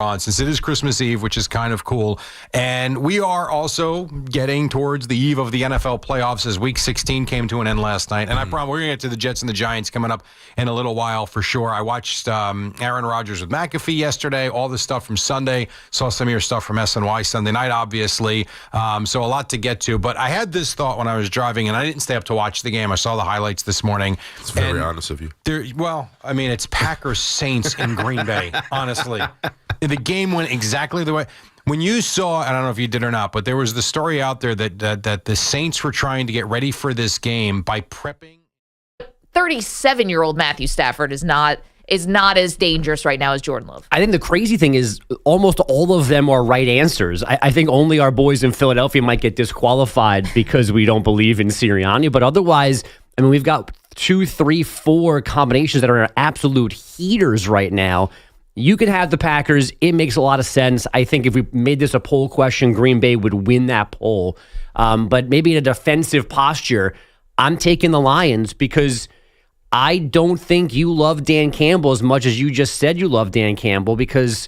on, since it is Christmas Eve, which is kind of cool. And we are also getting towards the eve of the NFL playoffs as Week 16 came to an end last night. And I promise we're going to get to the Jets and the Giants coming up in a little while for sure. I watched Aaron Rodgers with McAfee yesterday, all the stuff from Sunday. Saw some of your stuff from SNY Sunday night, obviously. So a lot to get to. But I had this thought when I was driving, and I didn't stay up to watch the game. I saw the highlights this morning. It's very honest of you. Well, I mean, it's Packers Saints in Green Bay, honestly. The game went exactly the way. When you saw, I don't know if you did or not, but there was the story out there that the Saints were trying to get ready for this game by prepping. 37-year-old Matthew Stafford is not as dangerous right now as Jordan Love. I think the crazy thing is almost all of them are right answers. I think only our boys in Philadelphia might get disqualified because we don't believe in Sirianni, but otherwise, I mean, we've got 2, 3, 4 combinations that are absolute heaters right now. You could have the Packers. It makes a lot of sense. I think if we made this a poll question, Green Bay would win that poll. But maybe in a defensive posture, I'm taking the Lions because I don't think you love Dan Campbell as much as you just said you love Dan Campbell, because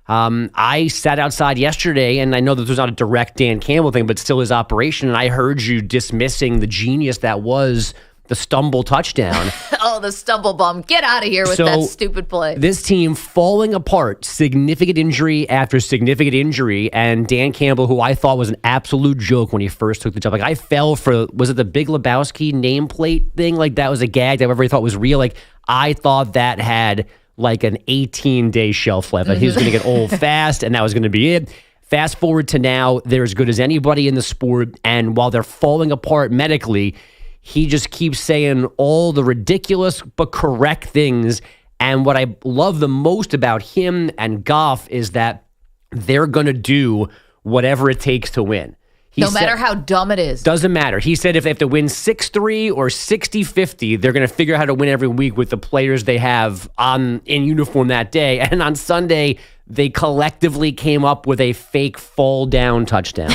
I sat outside yesterday, and I know that there's not a direct Dan Campbell thing, but still his operation, and I heard you dismissing the genius that was the stumble touchdown. Oh, the stumble bum. Get out of here with that stupid play. This team falling apart, significant injury after significant injury, and Dan Campbell, who I thought was an absolute joke when he first took the job. Like, I fell for, was it the Big Lebowski nameplate thing? Like, that was a gag that everybody thought was real. Like, I thought that had like an 18-day shelf life. Like, he was going to get old fast, and that was going to be it. Fast forward to now, they're as good as anybody in the sport, and while they're falling apart medically, he just keeps saying all the ridiculous but correct things. And what I love the most about him and Goff is that they're going to do whatever it takes to win. No matter how dumb it is. Doesn't matter. He said if they have to win 6-3 or 60-50, they're going to figure out how to win every week with the players they have in uniform that day. And on Sunday, they collectively came up with a fake fall-down touchdown.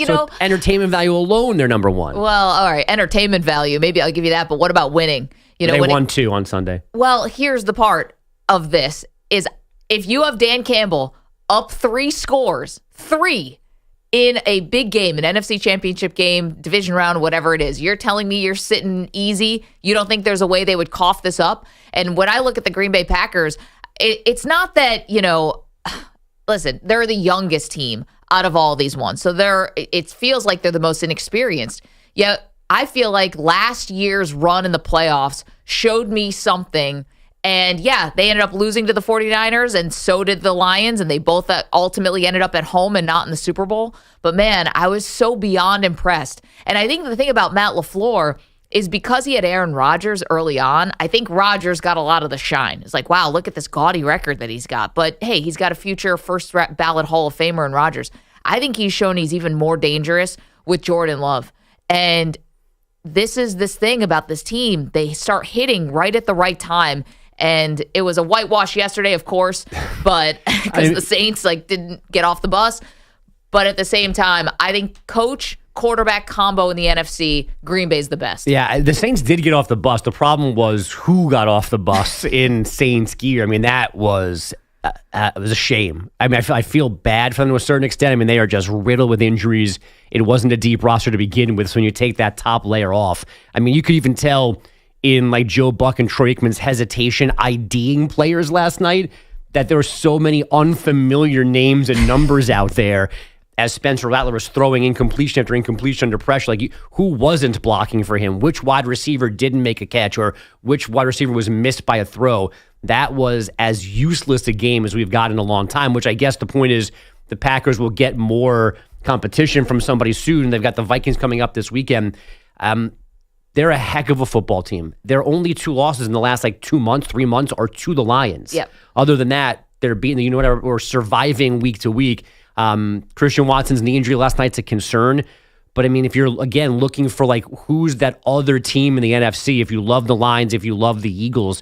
So entertainment value alone, they're number one. Well, all right, entertainment value, maybe I'll give you that, but what about winning? They won 2 on Sunday. Well, here's the part of this, is if you have Dan Campbell up 3 scores, 3, in a big game, an NFC championship game, division round, whatever it is, you're telling me you're sitting easy? You don't think there's a way they would cough this up? And when I look at the Green Bay Packers, it's not that, listen, they're the youngest team out of all these ones. So it feels like they're the most inexperienced. Yet I feel like last year's run in the playoffs showed me something. And yeah, they ended up losing to the 49ers, and so did the Lions, and they both ultimately ended up at home and not in the Super Bowl. But man, I was so beyond impressed. And I think the thing about Matt LaFleur is because he had Aaron Rodgers early on, I think Rodgers got a lot of the shine. It's like, wow, look at this gaudy record that he's got. But hey, he's got a future first ballot Hall of Famer in Rodgers. I think he's shown he's even more dangerous with Jordan Love. And this is this thing about this team. They start hitting right at the right time. And it was a whitewash yesterday, of course, but because the Saints didn't get off the bus. But at the same time, I think coach-quarterback combo in the NFC, Green Bay's the best. Yeah, the Saints did get off the bus. The problem was who got off the bus in Saints gear. I mean, that was it was a shame. I mean, I feel bad for them to a certain extent. I mean, they are just riddled with injuries. It wasn't a deep roster to begin with, so when you take that top layer off, I mean, you could even tell in Joe Buck and Troy Aikman's hesitation IDing players last night that there were so many unfamiliar names and numbers out there as Spencer Rattler was throwing incompletion after incompletion under pressure. Who wasn't blocking for him? Which wide receiver didn't make a catch, or which wide receiver was missed by a throw? That was as useless a game as we've got in a long time, which I guess the point is the Packers will get more competition from somebody soon. They've got the Vikings coming up this weekend. They're a heck of a football team. Their only 2 losses in the last 2 months, 3 months are to the Lions. Yep. Other than that, they're beating or surviving week to week. Christian Watson's knee injury last night's a concern. But I mean, if you're again looking for who's that other team in the NFC, if you love the Lions, if you love the Eagles,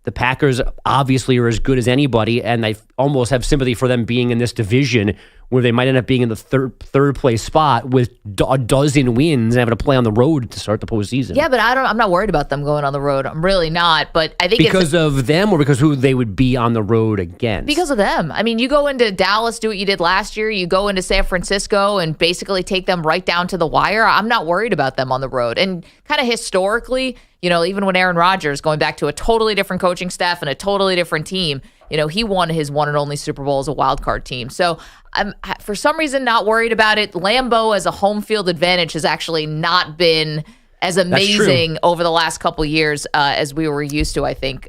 The Packers obviously are as good as anybody, and I almost have sympathy for them being in this division where they might end up being in the third place spot with a dozen wins and having to play on the road to start the postseason. Yeah, but I'm not worried about them going on the road. I'm really not. But I think because of them, or because who they would be on the road against? Because of them. I mean, you go into Dallas, do what you did last year. You go into San Francisco and basically take them right down to the wire. I'm not worried about them on the road. And kind of historically, even when Aaron Rodgers, going back to a totally different coaching staff and a totally different team, he won his one and only Super Bowl as a wild card team. So I'm, for some reason, not worried about it. Lambeau as a home field advantage has actually not been as amazing over the last couple years as we were used to, I think,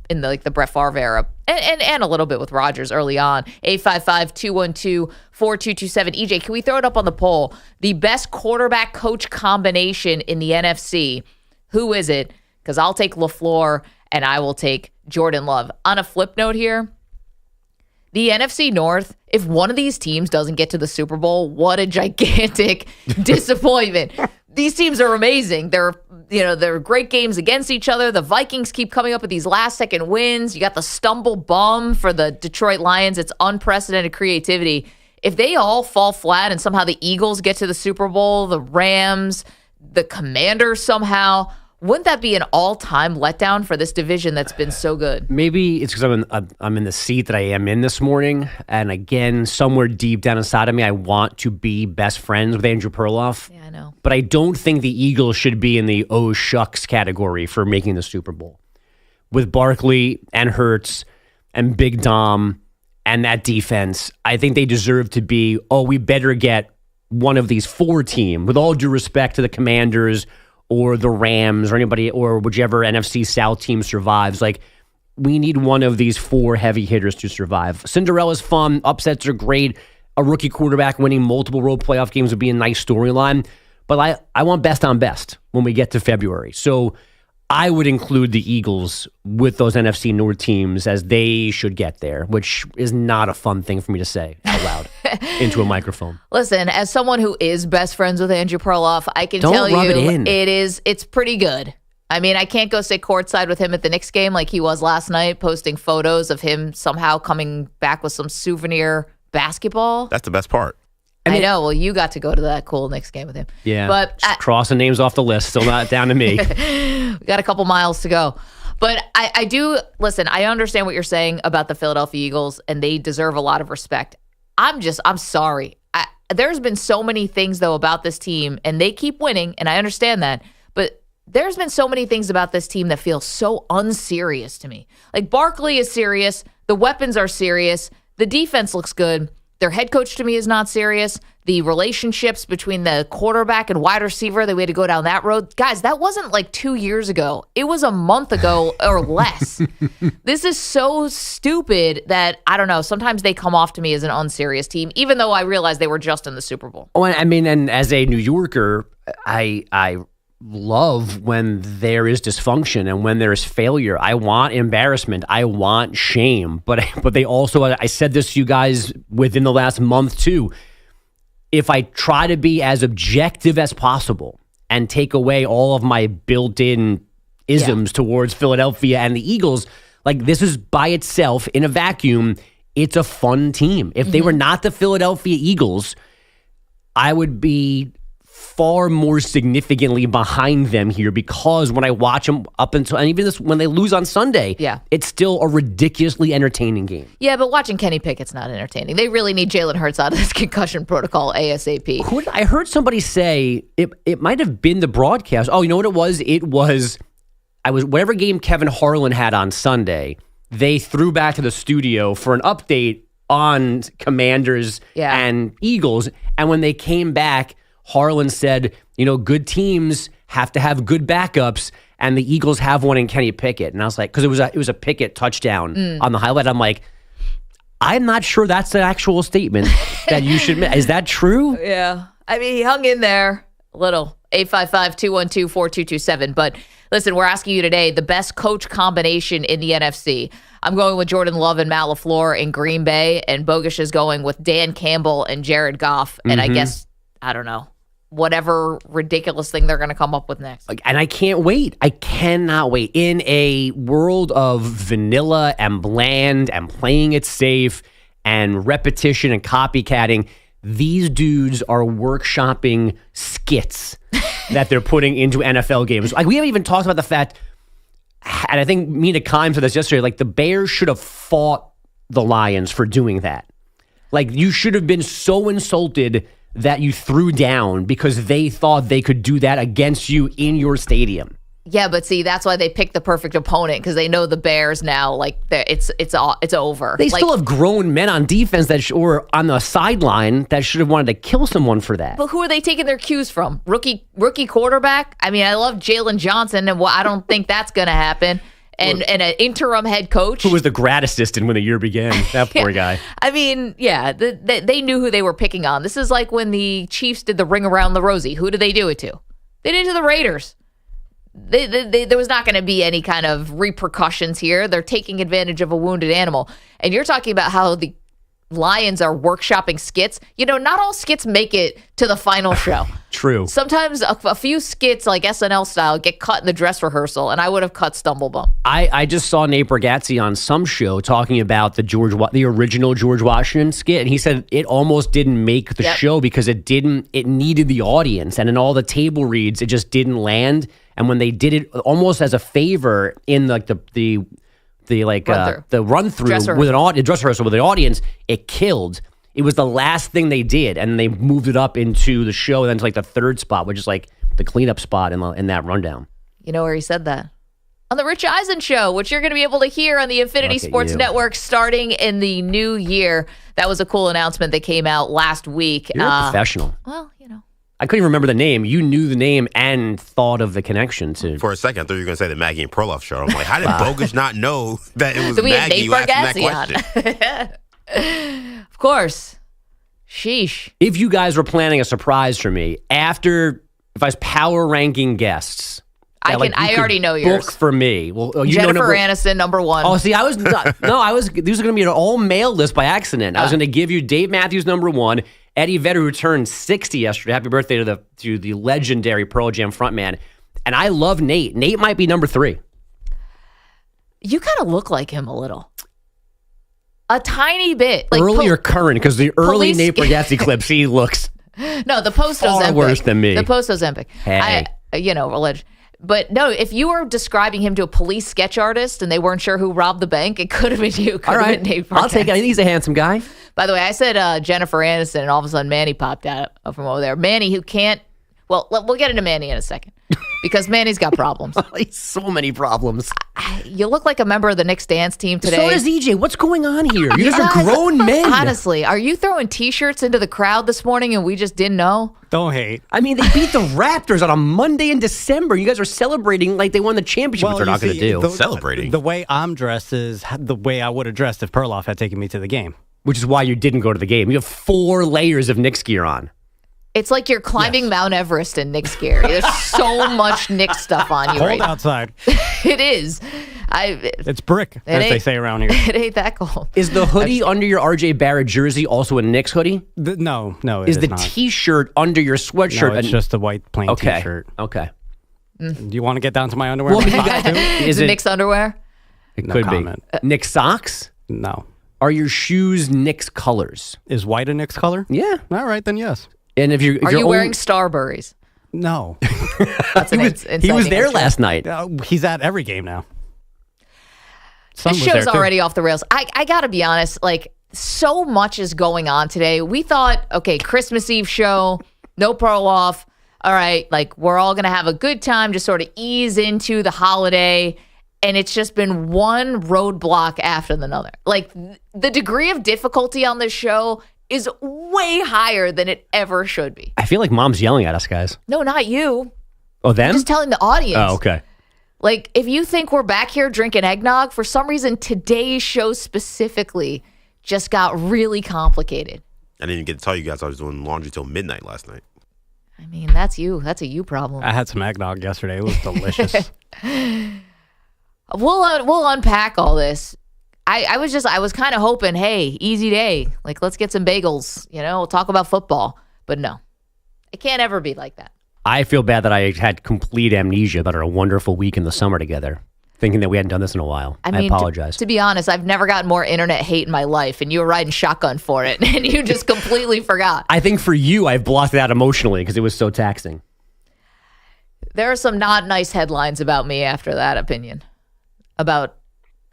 in the Brett Favre era. And a little bit with Rodgers early on. 855-212-4227. EJ, can we throw it up on the poll? The best quarterback coach combination in the NFC. Who is it? Because I'll take LaFleur and I will take Jordan Love. On a flip note here, the NFC North, if one of these teams doesn't get to the Super Bowl, what a gigantic disappointment. These teams are amazing. They're great games against each other. The Vikings keep coming up with these last-second wins. You got the stumble bum for the Detroit Lions. It's unprecedented creativity. If they all fall flat and somehow the Eagles get to the Super Bowl, the Rams, the Commanders somehow, wouldn't that be an all-time letdown for this division that's been so good? Maybe it's because I'm in the seat that I am in this morning, and again, somewhere deep down inside of me, I want to be best friends with Andrew Perloff. Yeah, I know. But I don't think the Eagles should be in the oh shucks category for making the Super Bowl. With Barkley and Hurts and Big Dom and that defense, I think they deserve to be, we better get one of these four teams, with all due respect to the Commanders or the Rams or anybody, or whichever NFC South team survives. Like, we need one of these four heavy hitters to survive. Cinderella's fun. Upsets are great. A rookie quarterback winning multiple road playoff games would be a nice storyline. But I want best on best when we get to February. So I would include the Eagles with those NFC North teams as they should get there, which is not a fun thing for me to say out loud into a microphone. Listen, as someone who is best friends with Andrew Perloff, I can Don't tell rub you it in. It's pretty good. I mean, I can't go sit courtside with him at the Knicks game like he was last night, posting photos of him somehow coming back with some souvenir basketball. That's the best part. I know. Well, you got to go to that cool Knicks game with him. Yeah. But just crossing names off the list, still not down to me. We got a couple miles to go. But I do, listen, I understand what you're saying about the Philadelphia Eagles, and they deserve a lot of respect. I'm sorry. There's been so many things, though, about this team, and they keep winning, and I understand that. But there's been so many things about this team that feel so unserious to me. Like, Barkley is serious. The weapons are serious. The defense looks good. Their head coach to me is not serious. The relationships between the quarterback and wide receiver, they had to go down that road. Guys, that wasn't like 2 years ago. It was a month ago or less. This is so stupid that, I don't know, sometimes they come off to me as an unserious team, even though I realize they were just in the Super Bowl. Oh, I mean, and as a New Yorker, I love when there is dysfunction and when there is failure. I want embarrassment. I want shame. But they also, I said this to you guys within the last month too. If I try to be as objective as possible and take away all of my built-in isms towards Philadelphia and the Eagles, like, this is by itself in a vacuum, it's a fun team. If they were not the Philadelphia Eagles, I would be far more significantly behind them here, because when I watch them up until, and even this, when they lose on Sunday, it's still a ridiculously entertaining game. Yeah, but watching Kenny Pickett's not entertaining. They really need Jalen Hurts out of this concussion protocol ASAP. I heard somebody say, it might have been the broadcast. Oh, you know what it was? Whatever game Kevin Harlan had on Sunday, they threw back to the studio for an update on Commanders and Eagles. And when they came back, Harlan said, good teams have to have good backups, and the Eagles have one in Kenny Pickett. And I was like, because it was a Pickett touchdown on the highlight. I'm like, I'm not sure that's an actual statement that you should make. Is that true? Yeah. I mean, he hung in there a little. 855-212-4227. But listen, we're asking you today the best coach combination in the NFC. I'm going with Jordan Love and Matt LaFleur in Green Bay, and Bogusch is going with Dan Campbell and Jared Goff. And I guess, I don't know. whatever ridiculous thing they're going to come up with next. And I can't wait. I cannot wait. In a world of vanilla and bland and playing it safe and repetition and copycatting, these dudes are workshopping skits that they're putting into NFL games. Like, we haven't even talked about the fact, and I think Mina Kimes said this yesterday, like, the Bears should have fought the Lions for doing that. Like, you should have been so insulted that you threw down because they thought they could do that against you in your stadium. Yeah, but see, that's why they picked the perfect opponent, because they know the Bears now. Like, it's over. They still have grown men on defense or on the sideline that should have wanted to kill someone for that. But who are they taking their cues from? Rookie quarterback? I mean, I love Jalen Johnson, and I don't think that's going to happen. And an interim head coach. Who was the grad assistant when the year began. That poor guy. I mean, yeah, they knew who they were picking on. This is like when the Chiefs did the ring around the Rosie. Who did they do it to? They did it to the Raiders. There was not going to be any kind of repercussions here. They're taking advantage of a wounded animal. And you're talking about how the Lions are workshopping skits. You know, not all skits make it to the final show. True. Sometimes a few skits, like SNL style, get cut in the dress rehearsal, and I would have cut Stumblebum. I just saw Nate Bargatze on some show talking about the original George Washington skit, and he said it almost didn't make the show because it needed the audience, and in all the table reads, it just didn't land. And when they did it almost as a favor in like the run through with a dress rehearsal with the audience, it killed. It was the last thing they did, and they moved it up into the show, and then to like the third spot, which is like the cleanup spot in that rundown. You know where he said that? On the Rich Eisen Show, which you're going to be able to hear on the Infinity Sports Network starting in the new year. That was a cool announcement that came out last week. You're a professional. Well, you know. I couldn't even remember the name. You knew the name and thought of the connection to. For a second, I thought you were going to say the Maggie and Perloff show. I'm like, how did Bogus not know that it was Maggie who asked that question? Of course. Sheesh. If you guys were planning a surprise for me, if I was power ranking guests, I already know yours. Book for me. Well, Jennifer Aniston, number one. Oh, see, these are going to be an all-male list by accident. I was going to give you Dave Matthews, number one, Eddie Vedder, who turned 60 yesterday. Happy birthday to the legendary Pearl Jam frontman. And I love Nate. Nate might be number three. You kind of look like him a little. A tiny bit. Like early or current? Because the early Nate Bargatze clips, he looks no, the post far worse than me. The post Ozempic. Hey. Alleged. But no, if you were describing him to a police sketch artist and they weren't sure who robbed the bank, it could have been you. All right, I'll take it. I think he's a handsome guy. By the way, I said Jennifer Aniston, and all of a sudden Manny popped out from over there. Manny, who can't. Well, we'll get into Manny in a second because Manny's got problems. He's so many problems. You look like a member of the Knicks dance team today. So does EJ. What's going on here? You guys are grown men. Honestly, are you throwing T-shirts into the crowd this morning and we just didn't know? Don't hate. I mean, they beat the Raptors on a Monday in December. You guys are celebrating like they won the championship, which they're not going to do. Celebrating. The way I'm dressed is the way I would have dressed if Perloff had taken me to the game. Which is why you didn't go to the game. You have 4 layers of Knicks gear on. It's like you're climbing Mount Everest in Knicks gear. There's so much Knicks stuff on you. Cold outside. It is. It's brick, as they say around here. It ain't that cold. Is the hoodie under your RJ Barrett jersey also a Knicks hoodie? No, it is the not. T-shirt under your sweatshirt? No, it's just a white plain T-shirt. Okay. Do you want to get down to my underwear? Well, is it Knicks underwear? It could comment. be. Knicks socks? No. Are your shoes Knicks colors? Is white a Knicks color? Yeah. All right, then yes. And if are you wearing Starburys? No. He was there last night. He's at every game now. This show's already off the rails. I got to be honest, like, so much is going on today. We thought, okay, Christmas Eve show, no Perloff. All right, like, we're all going to have a good time, just sort of ease into the holiday. And it's just been one roadblock after another. Like, the degree of difficulty on this show is way higher than it ever should be. I feel like Mom's yelling at us, guys. No, not you. Oh, them? I'm just telling the audience. Oh, okay. Like, if you think we're back here drinking eggnog, for some reason, today's show specifically just got really complicated. I didn't even get to tell you guys I was doing laundry till midnight last night. I mean, that's you. That's a you problem. I had some eggnog yesterday. It was delicious. We'll unpack all this. I was kind of hoping, hey, easy day. Like, let's get some bagels. We'll talk about football. But no. It can't ever be like that. I feel bad that I had complete amnesia about our wonderful week in the summer together, thinking that we hadn't done this in a while. I mean, apologize. To be honest, I've never gotten more internet hate in my life, and you were riding shotgun for it, and you just completely forgot. I think for you, I've blocked it out emotionally because it was so taxing. There are some not nice headlines about me after that opinion. About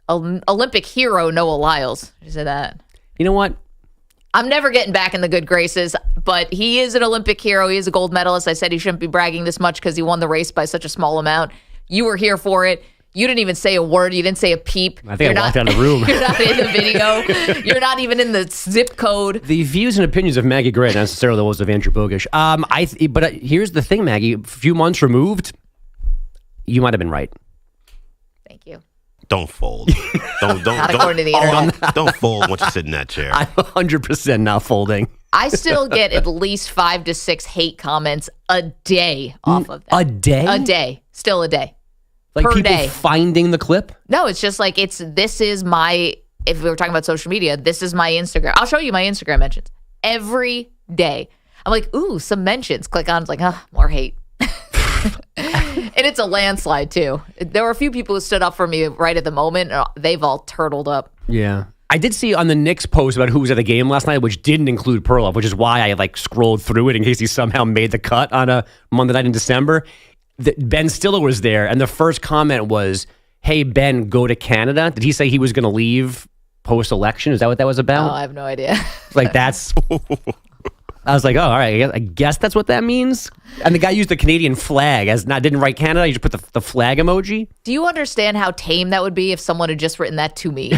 Olympic hero Noah Lyles. You said that. You know what? I'm never getting back in the good graces, but he is an Olympic hero. He is a gold medalist. I said he shouldn't be bragging this much because he won the race by such a small amount. You were here for it. You didn't even say a word. You didn't say a peep. I think I walked out of the room. You're not in the video. You're not even in the zip code. The views and opinions of Maggie Gray, not necessarily those of Andrew Bogish. But here's the thing, Maggie. A few months removed, you might have been right. Thank you. Don't fold. Don't according to the internet. Don't fold once you sit in that chair. I'm 100% not folding. I still get at least 5 to 6 hate comments a day off of that. A day? A day. Still a day. Like per people day. finding the clip? No, it's just like this is my, if we were talking about social media, this is my Instagram. I'll show you my Instagram mentions. Every day. I'm like, ooh, some mentions. Click on, it's like, more hate. And it's a landslide too. There were a few people who stood up for me right at the moment. They've all turtled up. Yeah. I did see on the Knicks post about who was at the game last night, which didn't include Perloff, which is why I scrolled through it in case he somehow made the cut on a Monday night in December. Ben Stiller was there, and the first comment was, "Hey Ben, go to Canada." Did he say he was going to leave post-election? Is that what that was about? Oh, I have no idea. That's. I was like, oh, all right. I guess that's what that means. And the guy used the Canadian flag didn't write Canada. He just put the flag emoji. Do you understand how tame that would be if someone had just written that to me?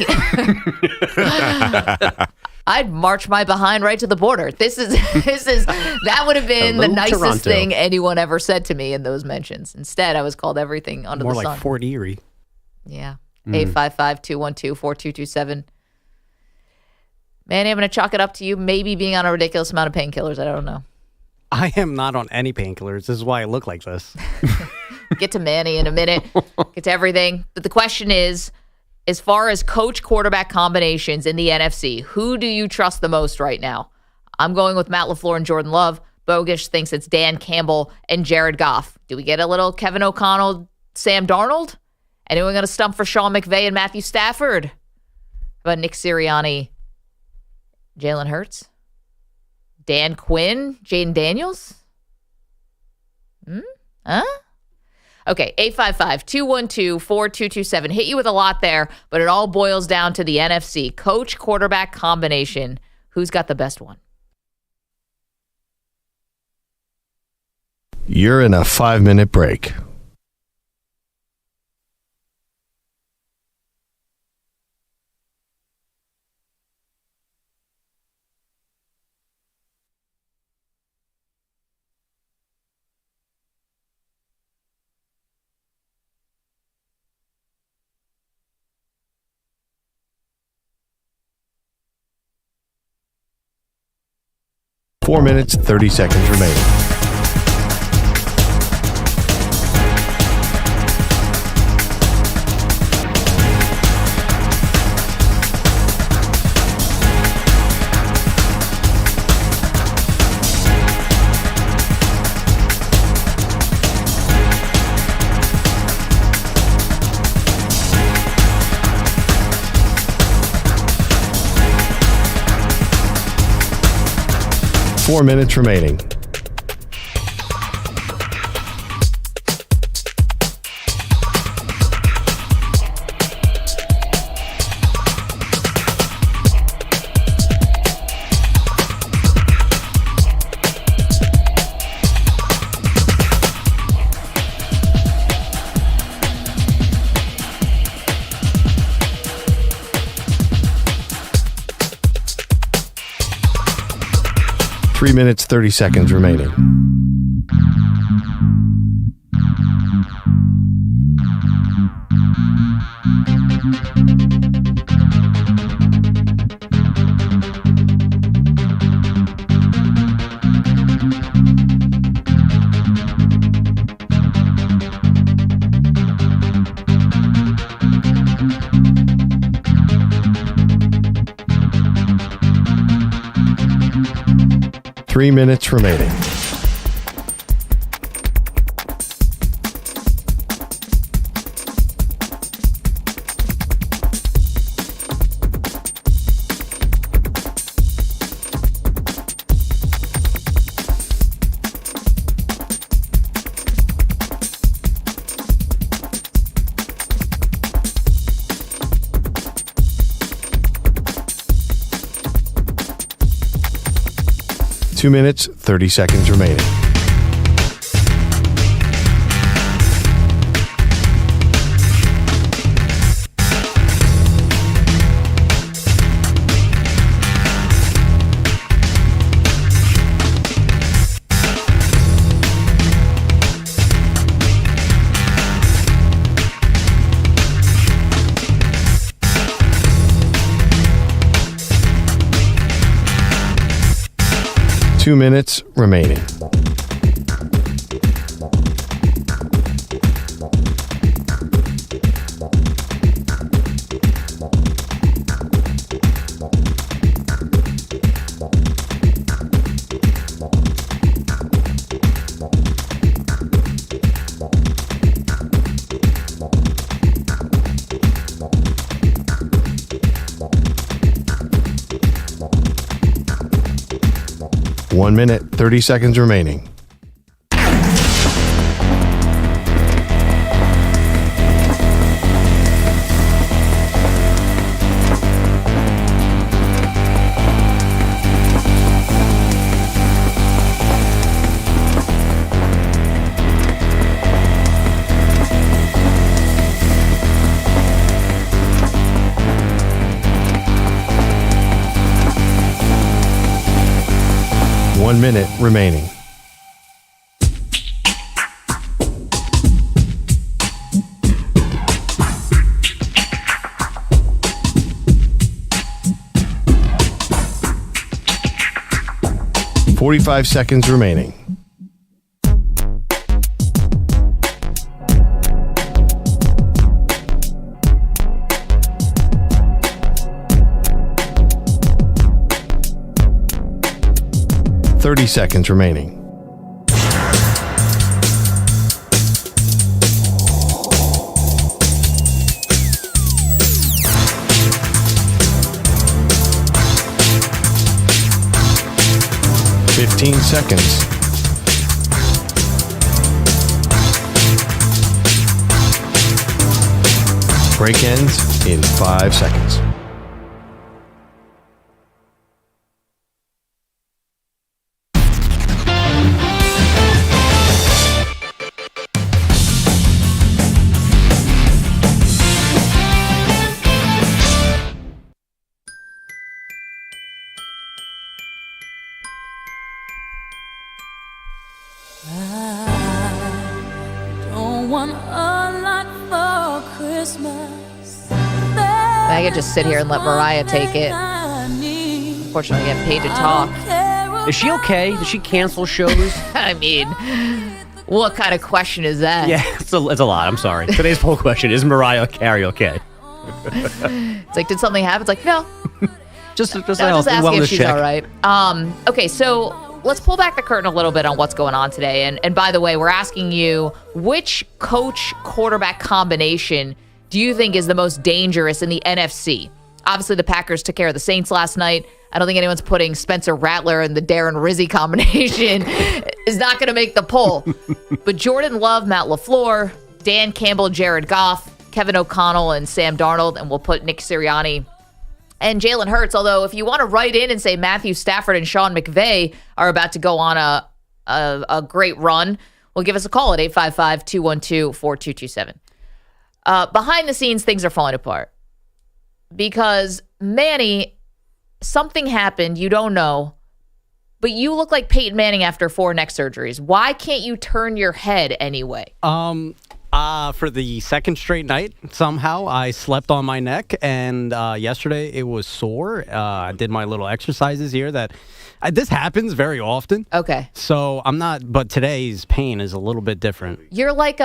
I'd march my behind right to the border. That would have been Hello, the nicest Toronto. thing anyone ever said to me in those mentions. Instead, I was called everything under More the sun. like Fort Erie. Yeah. 855-212-4227. Manny, I'm going to chalk it up to you maybe being on a ridiculous amount of painkillers. I don't know. I am not on any painkillers. This is why I look like this. Get to Manny in a minute. Get to everything. But the question is, as far as coach quarterback combinations in the NFC, who do you trust the most right now? I'm going with Matt LaFleur and Jordan Love. Bogish thinks it's Dan Campbell and Jared Goff. Do we get a little Kevin O'Connell, Sam Darnold? Anyone going to stump for Sean McVay and Matthew Stafford? How about Nick Sirianni, Jalen Hurts? Dan Quinn, Jaden Daniels? Okay, 855-212-4227. Hit you with a lot there, but it all boils down to the NFC. Coach quarterback combination. Who's got the best one? You're in a 5-minute break. Four minutes, 30 seconds remaining. Four minutes remaining. Three minutes, 30 seconds remaining. Three minutes remaining. 2 minutes, 30 seconds remaining. Two minutes remaining. One minute, 30 seconds remaining. One minute remaining. "45 seconds remaining. "30 seconds remaining. "15 seconds. Break ends in 5 seconds. I could just sit here and let Mariah take it. Unfortunately, I get paid to talk. Is she okay? Did she cancel shows? I mean, what kind of question is that? Yeah, it's a lot. I'm sorry. Today's poll question, is Mariah Carey okay? It's like, did something happen? It's like, no. Just asking if she's all right. Okay, so let's pull back the curtain a little bit on what's going on today. And by the way, we're asking you, which coach-quarterback combination do you think is the most dangerous in the NFC? Obviously, the Packers took care of the Saints last night. I don't think anyone's putting Spencer Rattler and the Darren Rizzi combination is not going to make the poll. But Jordan Love, Matt LaFleur, Dan Campbell, Jared Goff, Kevin O'Connell, and Sam Darnold, and we'll put Nick Sirianni and Jalen Hurts. Although, if you want to write in and say Matthew Stafford and Sean McVay are about to go on a great run, well, give us a call at 855-212-4227. Behind the scenes, things are falling apart because Manny, something happened. You don't know, but you look like Peyton Manning after 4 neck surgeries. Why can't you turn your head anyway? For the second straight night, somehow I slept on my neck, and yesterday it was sore. I did my little exercises here that this happens very often. Okay. So I'm not, but today's pain is a little bit different. You're like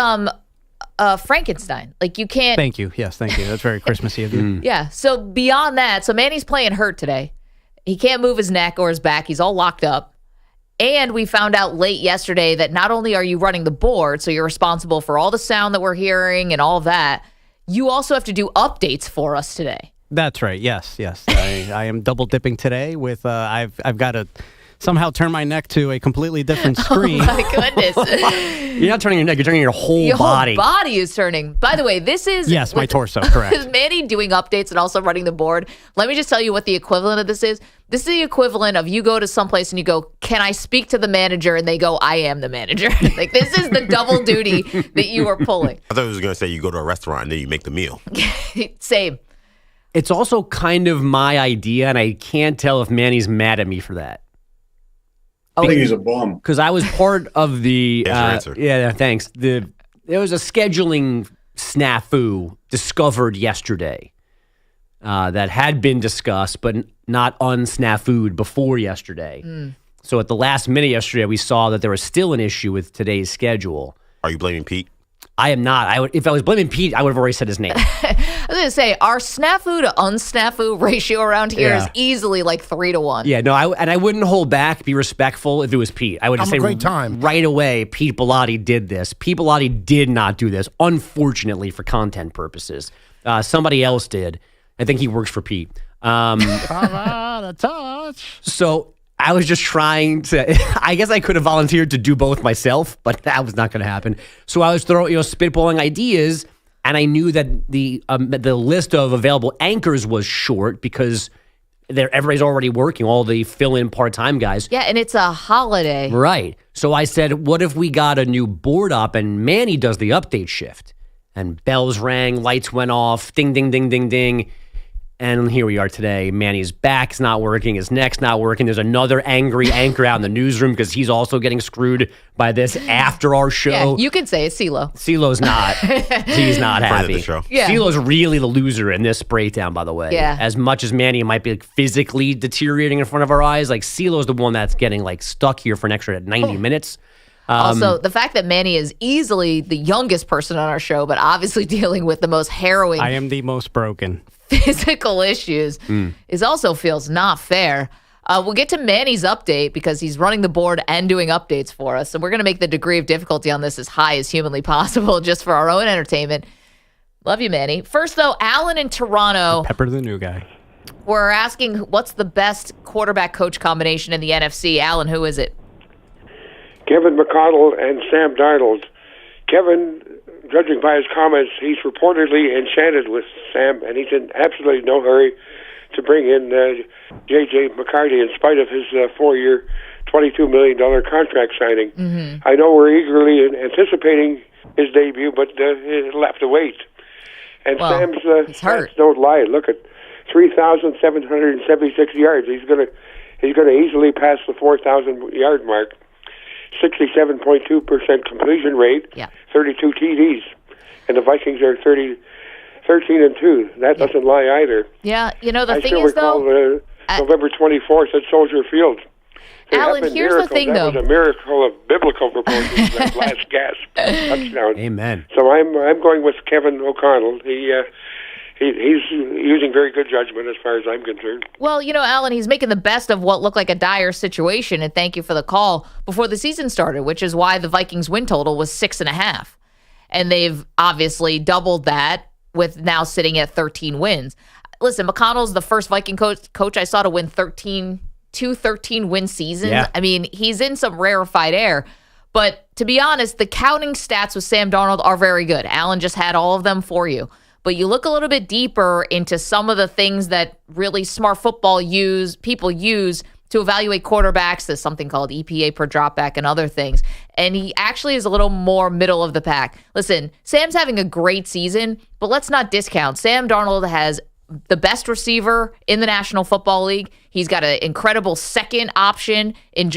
Frankenstein. Like you can't. Thank you. Yes, thank you. That's very Christmassy of you. Yeah. So beyond that, so Manny's playing hurt today. He can't move his neck or his back. He's all locked up. And we found out late yesterday that not only are you running the board, so you're responsible for all the sound that we're hearing and all that, you also have to do updates for us today. That's right. Yes. I am double dipping today with I've got to somehow turn my neck to a completely different screen. Oh my goodness. You're not turning your neck, you're turning your whole body. Your whole body is turning. By the way, this is... Yes, my torso, correct. Is Manny doing updates and also running the board? Let me just tell you what the equivalent of this is. This is the equivalent of you go to someplace and you go, can I speak to the manager? And they go, I am the manager. Like, this is the double duty that you are pulling. I thought he was going to say you go to a restaurant and then you make the meal. Same. It's also kind of my idea, and I can't tell if Manny's mad at me for that. I think he's a bum. Because I was part of the... There's your answer. Yeah, thanks. There was a scheduling snafu discovered yesterday that had been discussed, but not unsnafu'd before yesterday. So at the last minute yesterday, we saw that there was still an issue with today's schedule. Are you blaming Pete? I am not. If I was blaming Pete, I would have already said his name. I was going to say, our snafu to unsnafu ratio around here is easily like 3-1. Yeah, no, I wouldn't hold back, be respectful if it was Pete. I would just say great time. Right away, Pete Bellotti did this. Pete Bellotti did not do this, unfortunately, for content purposes. Somebody else did. I think he works for Pete. So I was just trying to, I guess I could have volunteered to do both myself, but that was not going to happen. So I was spitballing ideas, and I knew that the list of available anchors was short because everybody's already working, all the fill-in part-time guys. Yeah, and it's a holiday. Right. So I said, what if we got a new board up and Manny does the update shift? And bells rang, lights went off, ding, ding, ding, ding, ding. And here we are today. Manny's back's not working. His neck's not working. There's another angry anchor out in the newsroom because he's also getting screwed by this after our show. Yeah, you could say it's CeeLo. CeeLo's not. He's not Friend of happy. the show. Yeah. CeeLo's really the loser in this breakdown, by the way. Yeah. As much as Manny might be like, physically deteriorating in front of our eyes, like CeeLo's the one that's getting like stuck here for an extra 90 minutes. Also, the fact that Manny is easily the youngest person on our show, but obviously dealing with the most harrowing I am the most broken. physical issues is also feels not fair. We'll get to Manny's update because he's running the board and doing updates for us. And we're going to make the degree of difficulty on this as high as humanly possible just for our own entertainment. Love you, Manny. First, though, Alan in Toronto. Pepper the new guy. We're asking what's the best quarterback-coach combination in the NFC. Alan, who is it? Kevin McConnell and Sam Darnold. Kevin, judging by his comments, he's reportedly enchanted with Sam, and he's in absolutely no hurry to bring in J.J. McCarthy in spite of his 4-year, $22 million contract signing. Mm-hmm. I know we're eagerly anticipating his debut, but he'll have to wait. And Sam's stats don't lie. Look at 3,776 yards. He's going to easily pass the 4,000-yard mark. 67.2% completion rate, 32 TDs. And the Vikings are 13-2. That doesn't lie either. Yeah, the I thing still is, though... November 24th at Soldier Field. Alan, here's the thing, though. That was a miracle of biblical proportions, that last gasp touchdown. Amen. So I'm going with Kevin O'Connell. He's using very good judgment as far as I'm concerned. Well, Alan, he's making the best of what looked like a dire situation, and thank you for the call before the season started, which is why the Vikings win total was 6.5. And they've obviously doubled that with now sitting at 13 wins. Listen, McConnell's the first Viking coach I saw to win 13 win seasons. Yeah. I mean, he's in some rarefied air. But to be honest, the counting stats with Sam Darnold are very good. Alan just had all of them for you. But you look a little bit deeper into some of the things that really smart football people use to evaluate quarterbacks. There's something called EPA per dropback and other things. And he actually is a little more middle of the pack. Listen, Sam's having a great season, but let's not discount. Sam Darnold has the best receiver in the National Football League. He's got an incredible second option.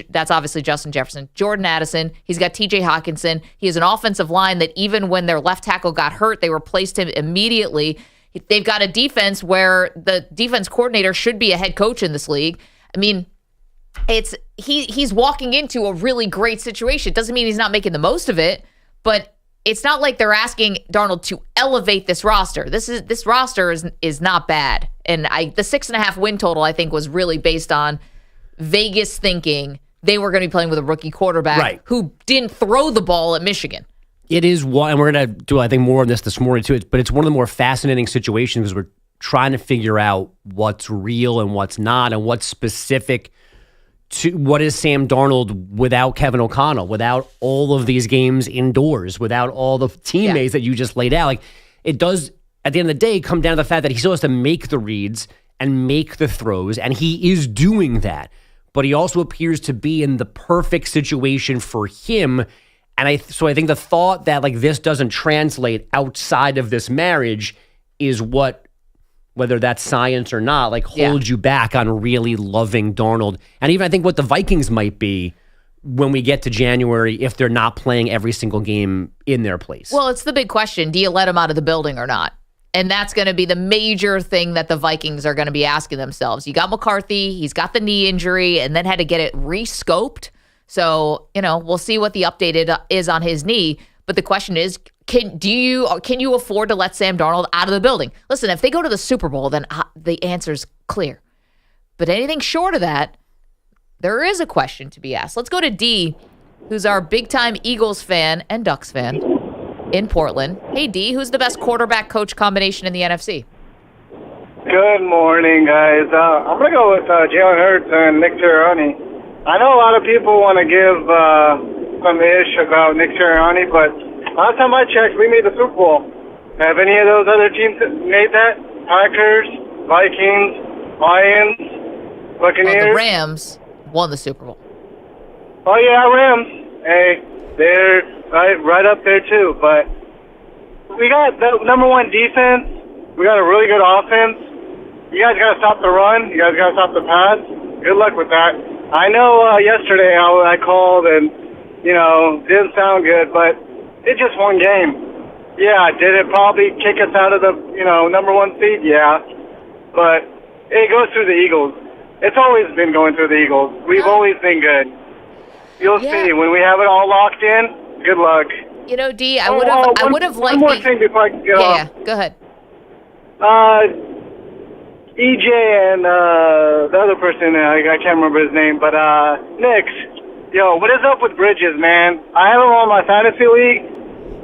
That's obviously Justin Jefferson. Jordan Addison. He's got TJ Hawkinson. He has an offensive line that even when their left tackle got hurt, they replaced him immediately. They've got a defense where the defense coordinator should be a head coach in this league. I mean, he's walking into a really great situation. It doesn't mean he's not making the most of it, but it's not like they're asking Darnold to elevate this roster. This roster is not bad. And the 6.5 win total, I think, was really based on Vegas thinking they were going to be playing with a rookie quarterback who didn't throw the ball at Michigan. It is one, and we're going to do, I think, more on this morning too. But it's one of the more fascinating situations because we're trying to figure out what's real and what's not, and what's specific to what is Sam Darnold without Kevin O'Connell, without all of these games indoors, without all the teammates that you just laid out. Like, it does, at the end of the day, come down to the fact that he still has to make the reads, and make the throws, and he is doing that. But he also appears to be in the perfect situation for him. And so I think the thought that like this doesn't translate outside of this marriage is what, whether that's science or not, like holds you back on really loving Darnold. And even I think what the Vikings might be when we get to January if they're not playing every single game in their place. Well, it's the big question. Do you let him out of the building or not? And that's going to be the major thing that the Vikings are going to be asking themselves. You got McCarthy, he's got the knee injury, and then had to get it re-scoped. So, we'll see what the update is on his knee. But the question is, can you afford to let Sam Darnold out of the building? Listen, if they go to the Super Bowl, then the answer's clear. But anything short of that, there is a question to be asked. Let's go to D, who's our big-time Eagles fan and Ducks fan in Portland. Hey, D, who's the best quarterback coach combination in the NFC? Good morning, guys. I'm going to go with Jalen Hurts and Nick Sirianni. I know a lot of people want to give some ish about Nick Sirianni, but last time I checked, we made the Super Bowl. Have any of those other teams made that? Packers, Vikings, Lions, Buccaneers? Well, the Rams won the Super Bowl. Oh, yeah, Rams. Hey, they're right up there, too. But we got the number one defense. We got a really good offense. You guys got to stop the run. You guys got to stop the pass. Good luck with that. I know yesterday I called and, didn't sound good, but it's just one game. Yeah, did it probably kick us out of the, number one seed? Yeah. But it goes through the Eagles. It's always been going through the Eagles. We've always been good. You'll see. When we have it all locked in, good luck. D, I would have liked... One more thing before I get off. Yeah, go ahead. EJ and the other person, I can't remember his name, but Knicks. Yo, what is up with Bridges, man? I have him on my fantasy league.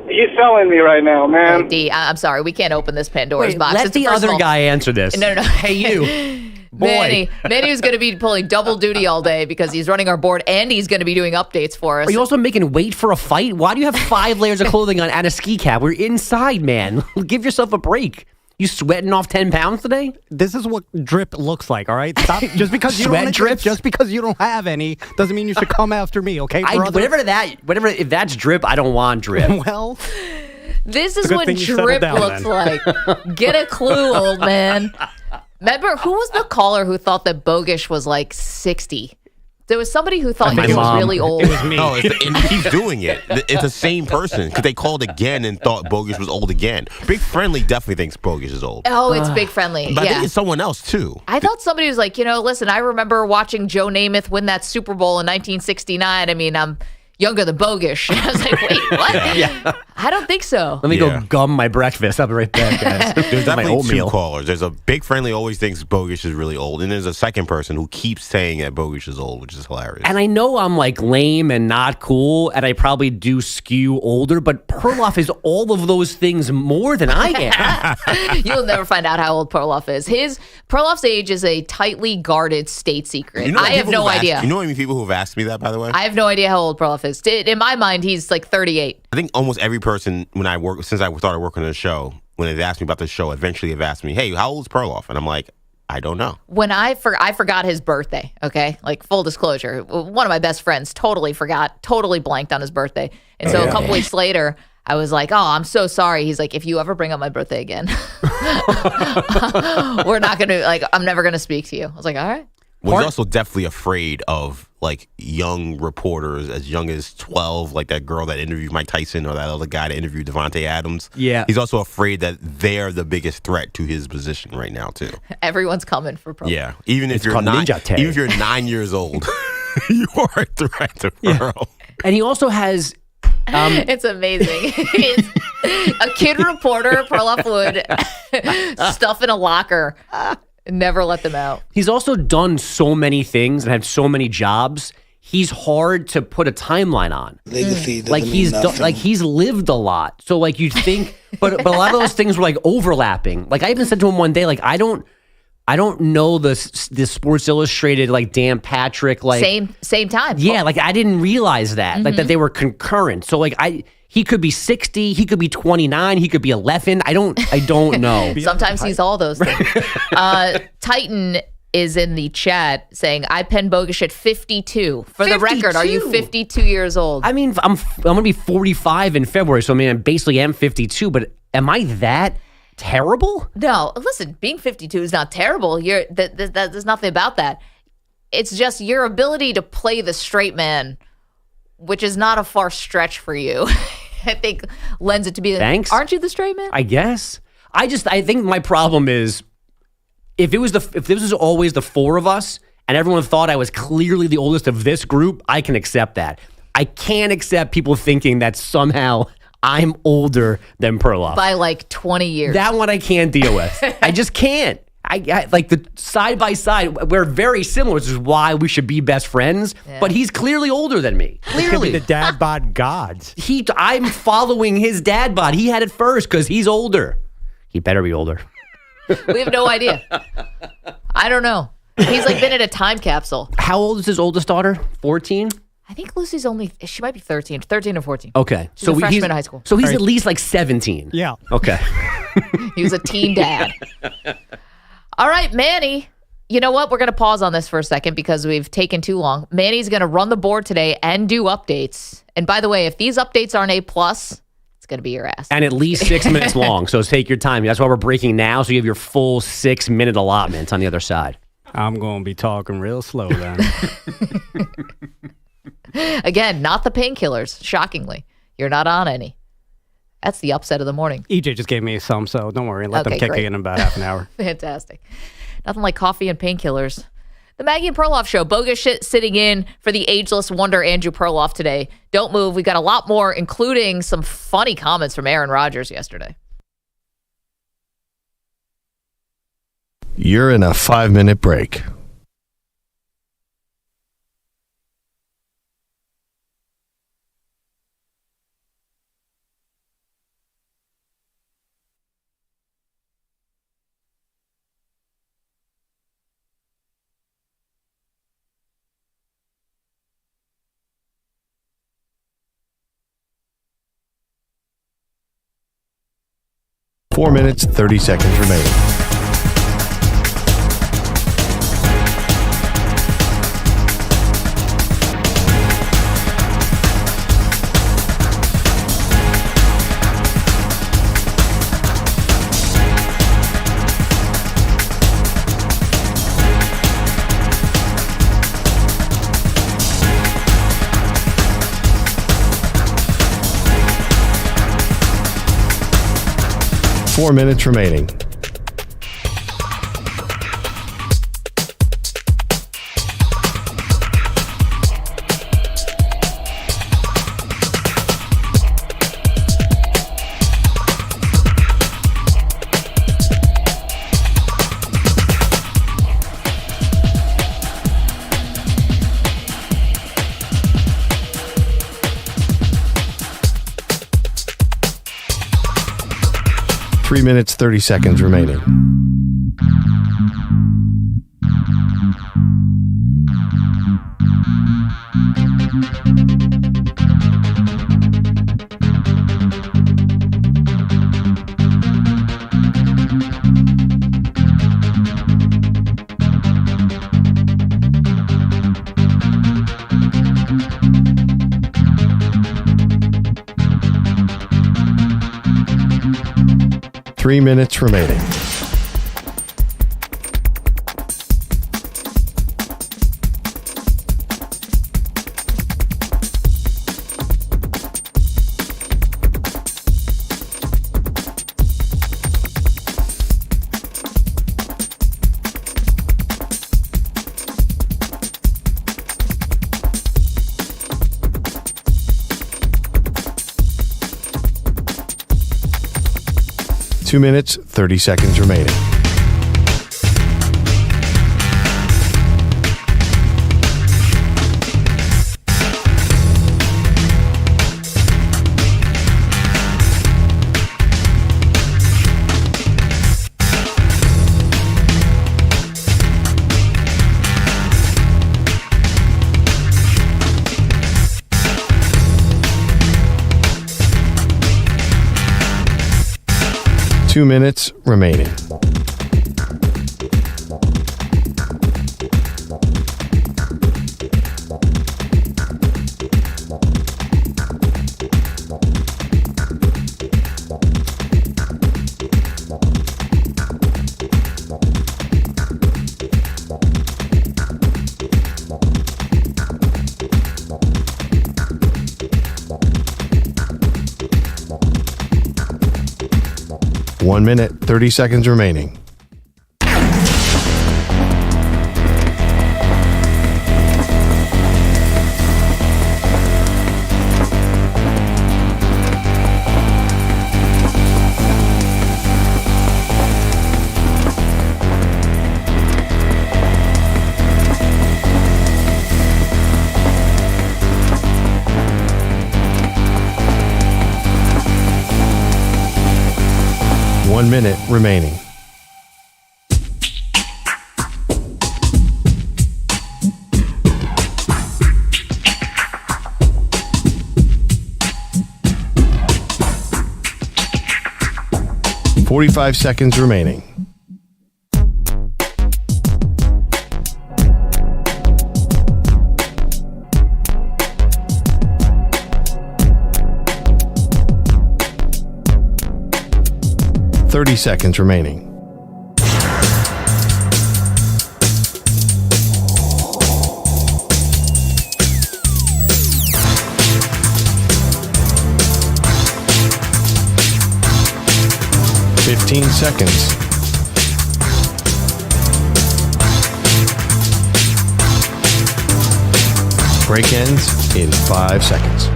He's selling me right now, man. Oh, D, I'm sorry. We can't open this Pandora's box. Let the other guy answer this. No. Hey, you. Boy. Manny was going to be pulling double duty all day because he's running our board and he's going to be doing updates for us. Are you also making weight for a fight? Why do you have 5 layers of clothing on and a ski cap? We're inside, man. Give yourself a break. You sweating off 10 pounds today? This is what drip looks like, all right? Stop. Just because you Sweat drip? Just because you don't have any doesn't mean you should come after me, okay, brother? If that's drip, I don't want drip. Well, this is what drip looks like. Get a clue, old man. Remember, who was the caller who thought that Bogish was like 60? There was somebody who thought he was really old. It was me. No, he's doing it. It's the same person because they called again and thought Bogish was old again. Big Friendly definitely thinks Bogish is old. Oh, it's Big Friendly. But yeah. I think it's someone else, too. I thought somebody was like, listen, I remember watching Joe Namath win that Super Bowl in 1969. I mean, I'm younger than Bogish. I was like, wait, what? Yeah. I don't think so. Let me go gum my breakfast. I'll be right back, guys. There's definitely two callers. There's a Big Friendly always thinks Bogish is really old, and there's a second person who keeps saying that Bogish is old, which is hilarious. And I know I'm like lame and not cool, and I probably do skew older, but Perloff is all of those things more than I am. You'll never find out how old Perloff is. Perloff's age is a tightly guarded state secret. I have no idea. You know how many people who have asked me that, by the way? I have no idea how old Perloff is. In my mind, he's like 38. I think almost every person since I started working on the show, when they've asked me about the show, eventually have asked me, hey, how old is Perloff? And I'm like, I don't know. When I forgot his birthday, okay? Like, full disclosure, one of my best friends totally blanked on his birthday. And so a couple weeks later, I was like, oh, I'm so sorry. He's like, if you ever bring up my birthday again, I'm never going to speak to you. I was like, all right. Well, he's also definitely afraid of like young reporters as young as 12, like that girl that interviewed Mike Tyson or that other guy that interviewed Devontae Adams. Yeah. He's also afraid that they're the biggest threat to his position right now, too. Everyone's coming for Perloff. Yeah. Even if you're 9 years old, you are a threat to Perloff. And he also has... it's amazing. A kid reporter, Perloff would stuff in a locker. Never let them out. He's also done so many things and had so many jobs. He's hard to put a timeline on. Like he's lived a lot. So like you'd think, but a lot of those things were like overlapping. Like I even said to him one day, like I don't know the Sports Illustrated like Dan Patrick like same time. Yeah, like I didn't realize that like that they were concurrent. So like He could be 60. He could be 29. He could be 11. I don't know. Sometimes he's all those things. Titan is in the chat saying, I pen Bogusch at 52. For the record, are you 52 years old? I mean, I'm going to be 45 in February, so I mean, I basically am 52, but am I that terrible? No, listen, being 52 is not terrible. There's nothing about that. It's just your ability to play the straight man, which is not a far stretch for you, I think lends it to be. Thanks. Aren't you the straight man? I guess. I think my problem is if this was always the four of us and everyone thought I was clearly the oldest of this group, I can accept that. I can't accept people thinking that somehow I'm older than Perloff. By like 20 years. That one I can't deal with. I just can't. I like the side by side, we're very similar, which is why we should be best friends. Yeah. But he's clearly older than me. Clearly, the dad bod gods. I'm following his dad bod. He had it first because he's older. He better be older. We have no idea. I don't know. He's like been in a time capsule. How old is his oldest daughter? 14? I think Lucy's she might be 13 or 14. Okay. She's a freshman in high school. So he's at least like 17. Yeah. Okay. He was a teen dad. All right, Manny. You know what? We're going to pause on this for a second because we've taken too long. Manny's going to run the board today and do updates. And by the way, if these updates aren't A+, it's going to be your ass. And at least 6 minutes long. So take your time. That's why we're breaking now. So you have your full 6-minute allotment on the other side. I'm going to be talking real slow then. Again, not the painkillers, shockingly. You're not on any. That's the upset of the morning. EJ just gave me some, so don't worry. Let them kick great. in about half an hour. Fantastic. Nothing like coffee and painkillers. The Maggie and Perloff Show. Bogusch sitting in for the ageless wonder Andrew Perloff today. Don't move. We've got a lot more, including some funny comments from Aaron Rodgers yesterday. You're in a 5-minute break. Four minutes, 30 seconds remaining. Four minutes remaining. Three minutes, 30 seconds remaining. Three minutes remaining. Two minutes, 30 seconds remaining. 2 minutes remaining. One minute, 30 seconds remaining. One minute remaining. "45 seconds remaining. "30 seconds remaining. "15 seconds. Break ends in 5 seconds.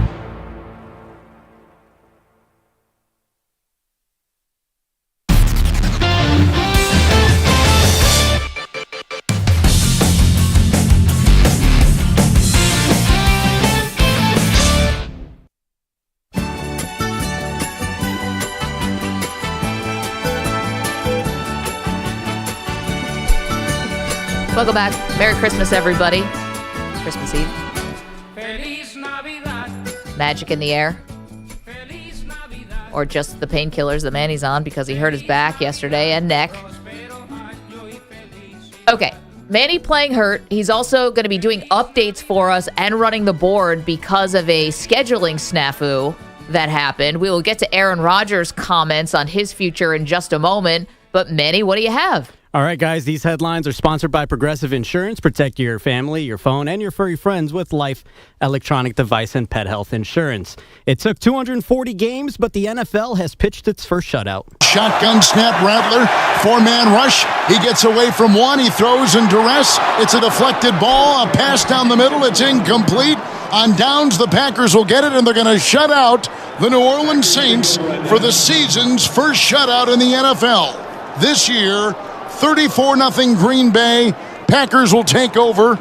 Welcome back. Merry Christmas, everybody. Christmas Eve. Magic in the air. Or just the painkillers that Manny's on because he hurt his back yesterday and neck. Okay. Manny playing hurt. He's also going to be doing updates for us and running the board because of a scheduling snafu that happened. We will get to Aaron Rodgers' comments on his future in just a moment. But Manny, what do you have? All right, guys, these headlines are sponsored by Progressive Insurance. Protect your family, your phone, and your furry friends with life, electronic device, and pet health insurance. It took 240 games, but the NFL has pitched its first shutout. Shotgun snap, Rattler, four-man rush. He gets away from one. He throws in duress. It's a deflected ball, a pass down the middle. It's incomplete. On downs, the Packers will get it, and they're going to shut out the New Orleans Saints for the season's first shutout in the NFL. This year, 34-0 Green Bay. Packers will take over,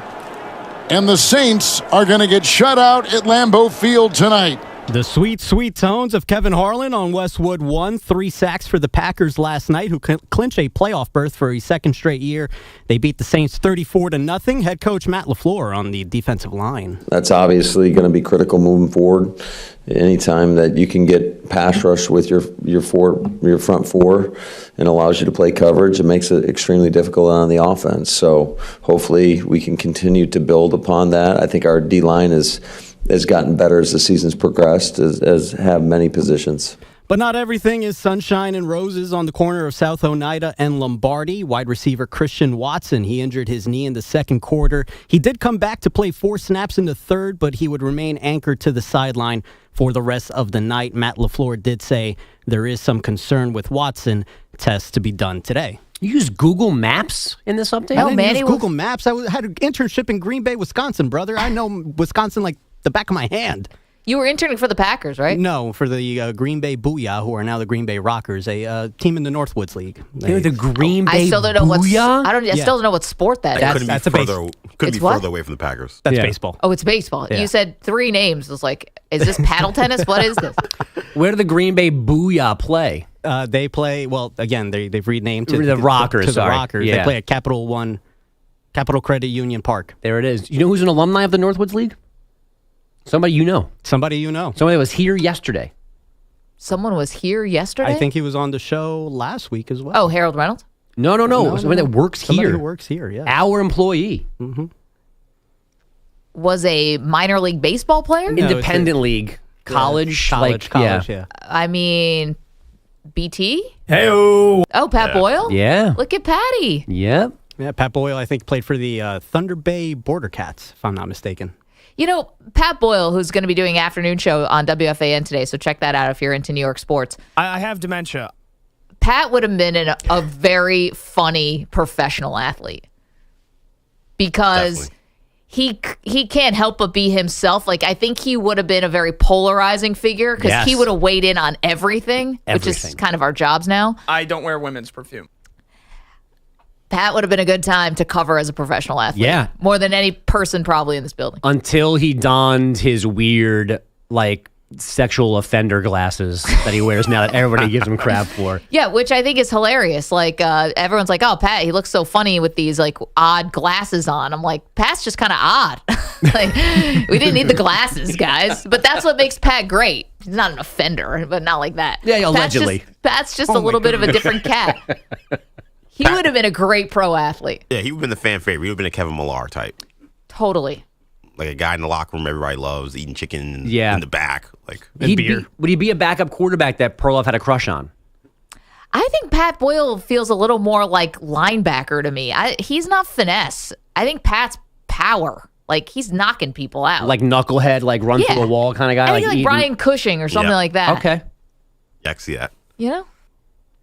and the Saints are going to get shut out at Lambeau Field tonight. The sweet, sweet tones of Kevin Harlan on Westwood won 3 sacks for the Packers last night, who clinch a playoff berth for a second straight year. They beat the Saints 34-0. Head coach Matt LaFleur on the defensive line. That's obviously going to be critical moving forward. Anytime that you can get pass rush with your front four and allows you to play coverage, it makes it extremely difficult on the offense. So hopefully we can continue to build upon that. I think our D-line has gotten better as the season's progressed, as have many positions. But not everything is sunshine and roses on the corner of South Oneida and Lombardi. Wide receiver Christian Watson, he injured his knee in the second quarter. He did come back to play 4 snaps in the third, but he would remain anchored to the sideline for the rest of the night. Matt LaFleur did say there is some concern with Watson. Tests to be done today. You use Google Maps in this update? I didn't use Google Maps. I had an internship in Green Bay, Wisconsin, brother. I know Wisconsin like the back of my hand. You were interning for the Packers, right? No, for the Green Bay Booyah, who are now the Green Bay Rockers, a team in the Northwoods League. They're the Green Bay I still don't know Booyah? I still don't know what sport that is. Couldn't be further away from the Packers. That's baseball. Oh, it's baseball. Yeah. You said 3 names. I was like, is this paddle tennis? What is this? Where do the Green Bay Booyah play? They play, well, again, they've renamed to the Rockers. To the sorry. Rockers. Yeah. They play at Capital Credit Union Park. There it is. You know who's an alumni of the Northwoods League? Somebody you know. Somebody you know. Somebody that was here yesterday. someone was here yesterday? I think he was on the show last week as well. Oh, Harold Reynolds? No. Somebody that works Somebody here. who works here, yeah. Our employee. Was a minor league baseball player? No, Independent league. College. College, yeah. I mean, BT? Hey-o. Oh, Pat Boyle? Yeah. Look at Patty. Yep. Yeah, Pat Boyle, I think, played for the Thunder Bay Border Cats, if I'm not mistaken. You know, Pat Boyle, who's going to be doing afternoon show on WFAN today, so check that out if you're into New York sports. I have dementia. Pat would have been a very funny professional athlete because he can't help but be himself. Like, I think he would have been a very polarizing figure because he would have weighed in on everything, which is kind of our jobs now. I don't wear women's perfume. Pat would have been a good time to cover as a professional athlete. Yeah. More than any person probably in this building. Until he donned his weird, like, sexual offender glasses that he wears now that everybody gives him crap for. Yeah, which I think is hilarious. Like, everyone's like, oh, Pat, he looks so funny with these, like, odd glasses on. I'm like, Pat's just kind of odd. Like, we didn't need the glasses, guys. But that's what makes Pat great. He's not an offender, but not like that. Yeah, allegedly. Pat's just a little bit of a different cat. He would have been a great pro athlete. Yeah, he would have been the fan favorite. He would have been a Kevin Millar type. Totally. Like a guy in the locker room everybody loves, eating chicken in the back. Like, would he be a backup quarterback that Perloff had a crush on? I think Pat Boyle feels a little more like linebacker to me. He's not finesse. I think Pat's power. Like, he's knocking people out. Like knucklehead, like run through a wall kind of guy? I think like Brian Cushing or something like that. Okay. Yeah, I can see that. You know?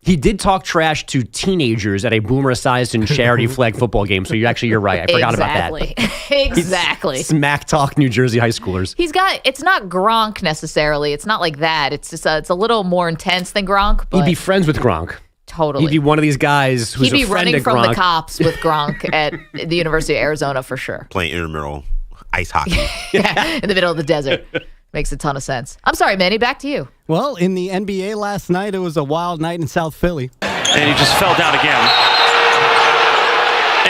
He did talk trash to teenagers at a Boomer Esiason charity flag football game, so you're right. I forgot about that. Exactly. Smack talk New Jersey high schoolers. It's not Gronk necessarily. It's not like that. It's just it's a little more intense than Gronk. But he'd be friends with Gronk. Totally. He'd be one of these guys who's He'd be a friend running of from Gronk. the cops with Gronk at the University of Arizona for sure. Playing intramural ice hockey. Yeah, in the middle of the desert. Makes a ton of sense. I'm sorry, Manny. Back to you. Well, in the NBA last night, it was a wild night in South Philly. And he just fell down again.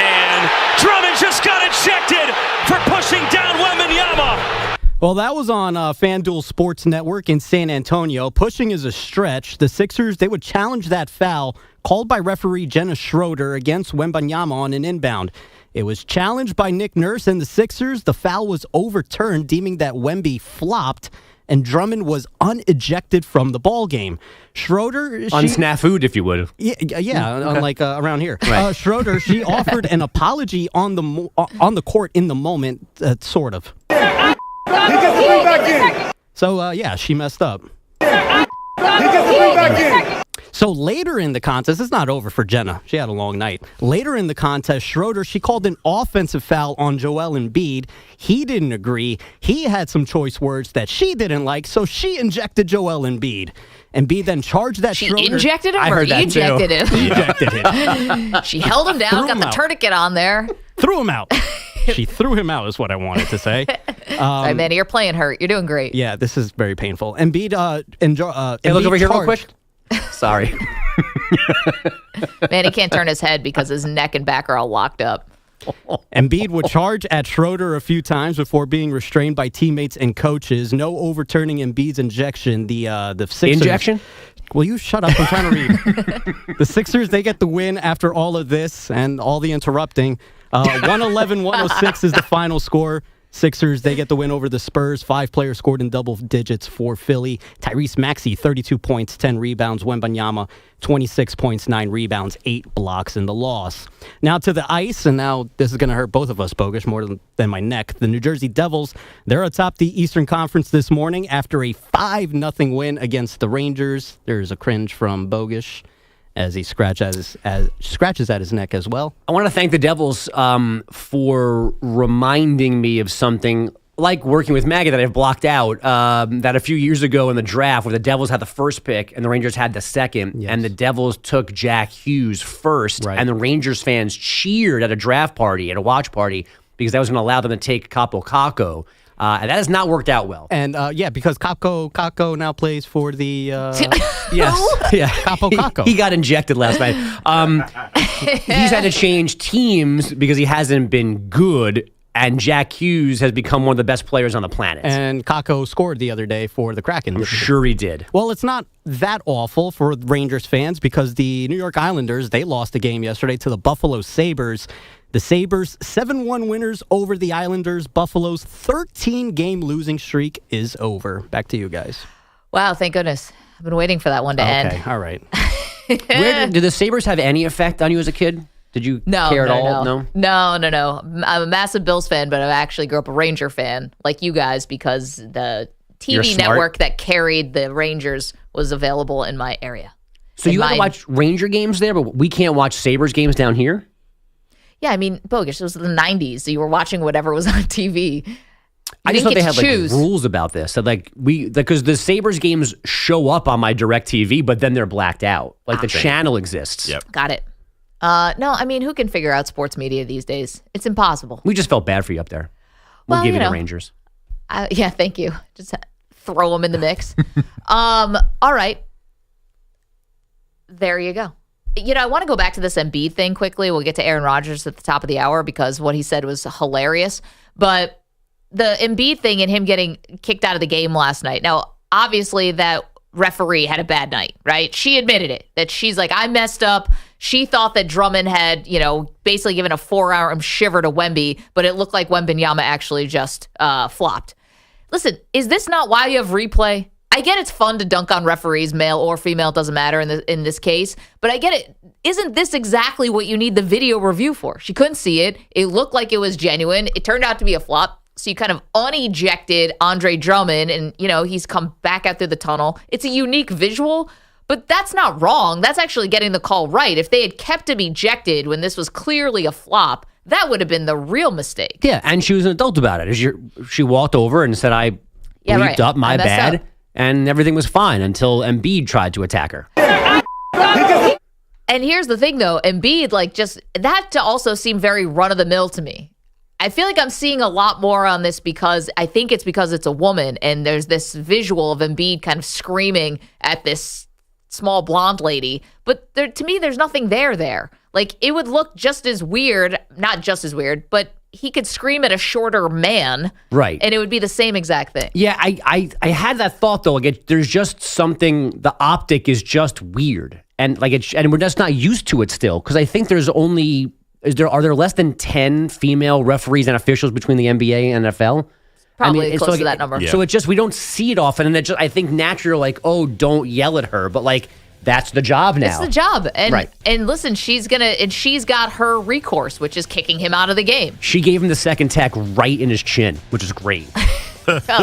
And Drummond just got ejected for pushing down Wembanyama. Well, that was on FanDuel Sports Network in San Antonio. Pushing is a stretch. The Sixers, they would challenge that foul called by referee Jenna Schroeder against Wembanyama on an inbound. It was challenged by Nick Nurse and the Sixers. The foul was overturned, deeming that Wemby flopped, and Drummond was unejected from the ball game. Schroeder, unsnafu'd, if you would. Yeah, unlike around here. Right. Schroeder, she offered an apology on the court in the moment, sort of. So yeah, she messed up. So later in the contest, it's not over for Jenna. She had a long night. Later in the contest, Schroeder, she called an offensive foul on Joel Embiid. He didn't agree. He had some choice words that she didn't like, so she injected Joel Embiid. Embiid then charged that She Schroeder. injected him I or heard that ejected him? She ejected him. She held him down, Threw got him the out. tourniquet on there. Threw him out. She threw him out is what I wanted to say. All right, Manny, you're playing hurt. You're doing great. Yeah, this is very painful. Embiid, Hey, look Embiid over here real charged- quick. Sorry. Manny can't turn his head because his neck and back are all locked up. Embiid would charge at Schroeder a few times before being restrained by teammates and coaches. No overturning Embiid's injection. The Sixers... Injection? Will you shut up? I'm trying to read. The Sixers, they get the win after all of this and all the interrupting. 111-106 is the final score. Sixers, they get the win over the Spurs. 5 players scored in double digits for Philly. Tyrese Maxey, 32 points, 10 rebounds. Wembanyama, 26 points, 9 rebounds, 8 blocks in the loss. Now to the ice, and now this is going to hurt both of us, Bogusch, more than my neck. The New Jersey Devils, they're atop the Eastern Conference this morning after a 5-0 win against the Rangers. There's a cringe from Bogusch as he scratches at his neck as well. I want to thank the Devils for reminding me of something like working with Maggie that I've blocked out, that a few years ago in the draft where the Devils had the first pick and the Rangers had the second, and the Devils took Jack Hughes first, and the Rangers fans cheered at a draft party, at a watch party, because that was going to allow them to take Capo Caco. And that has not worked out well. And because Caco now plays for the yes, yeah, Capo Caco. He got injected last night. He's had to change teams because he hasn't been good. And Jack Hughes has become one of the best players on the planet. And Kako scored the other day for the Kraken. I'm sure he did. Well, it's not that awful for Rangers fans because the New York Islanders, they lost a game yesterday to the Buffalo Sabres. The Sabres, 7-1 winners over the Islanders. Buffalo's 13-game losing streak is over. Back to you guys. Wow, thank goodness. I've been waiting for that one to end. Okay, all right. Did the Sabres have any effect on you as a kid? Did you care at all? No? No. I'm a massive Bills fan, but I actually grew up a Ranger fan, like you guys, because the TV network that carried the Rangers was available in my area. So you have to watch Ranger games there, but we can't watch Sabres games down here? Yeah, I mean, bogus. It was the 90s, so you were watching whatever was on TV. I just thought they had like rules about this. So because the Sabres games show up on my DirecTV, but then they're blacked out. Like the channel exists. Yep. Got it. No, I mean, who can figure out sports media these days? It's impossible. We just felt bad for you up there. We'll give you the Rangers. Yeah, thank you. Just throw them in the mix. All right. There you go. I want to go back to this Embiid thing quickly. We'll get to Aaron Rodgers at the top of the hour because what he said was hilarious. But the Embiid thing and him getting kicked out of the game last night. Now, obviously, that referee had a bad night, right? She admitted it, that she's like, I messed up. She thought that Drummond had, basically given a 4-arm shiver to Wemby, but it looked like Wembanyama actually just flopped. Listen, is this not why you have replay? I get it's fun to dunk on referees, male or female, it doesn't matter in this case, but I get it. Isn't this exactly what you need the video review for? She couldn't see it. It looked like it was genuine. It turned out to be a flop. So you kind of unejected Andre Drummond and, he's come back out through the tunnel. It's a unique visual, but that's not wrong. That's actually getting the call right. If they had kept him ejected when this was clearly a flop, that would have been the real mistake. Yeah, and she was an adult about it. She walked over and said, I bleeped up, my bad, and everything was fine until Embiid tried to attack her. And here's the thing, though. Embiid, that to also seem very run-of-the-mill to me. I feel like I'm seeing a lot more on this because I think it's because it's a woman and there's this visual of Embiid kind of screaming at this small blonde lady. But to me, there's nothing there. Like, it would look just as weird, not just as weird, but he could scream at a shorter man. Right. And it would be the same exact thing. Yeah, I had that thought, though. There's just something, the optic is just weird. And and we're just not used to it still because I think there's only... Are there less than 10 female referees and officials between the NBA and NFL? Probably close to that number. Yeah. So it's just, we don't see it often. And I think naturally, like, oh, don't yell at her. But that's the job now. It's the job. And, right. And listen, she's got her recourse, which is kicking him out of the game. She gave him the second tech right in his chin, which is great.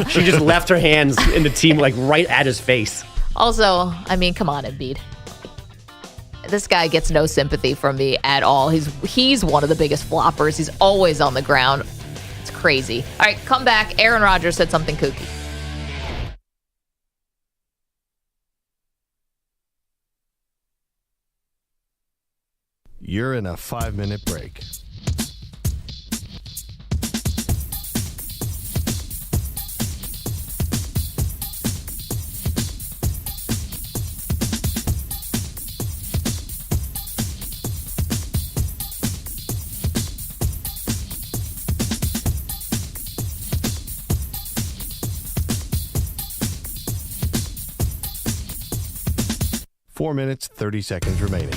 She just left her hands in the team, right at his face. Also, I mean, come on, Embiid. This guy gets no sympathy from me at all. He's one of the biggest floppers. He's always on the ground. It's crazy. All right, come back. Aaron Rodgers said something kooky. You're in a 5-minute break. Four minutes, 30 seconds remaining.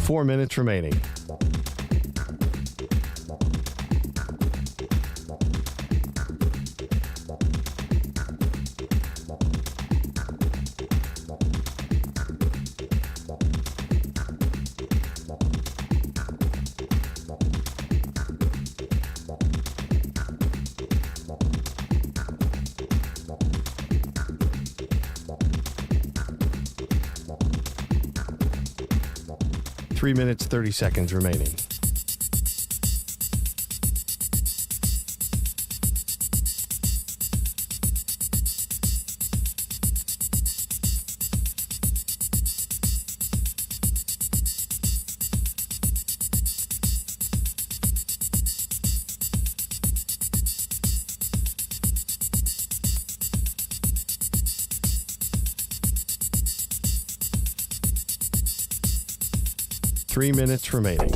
Four minutes remaining. Three minutes, 30 seconds remaining. 3 minutes remaining.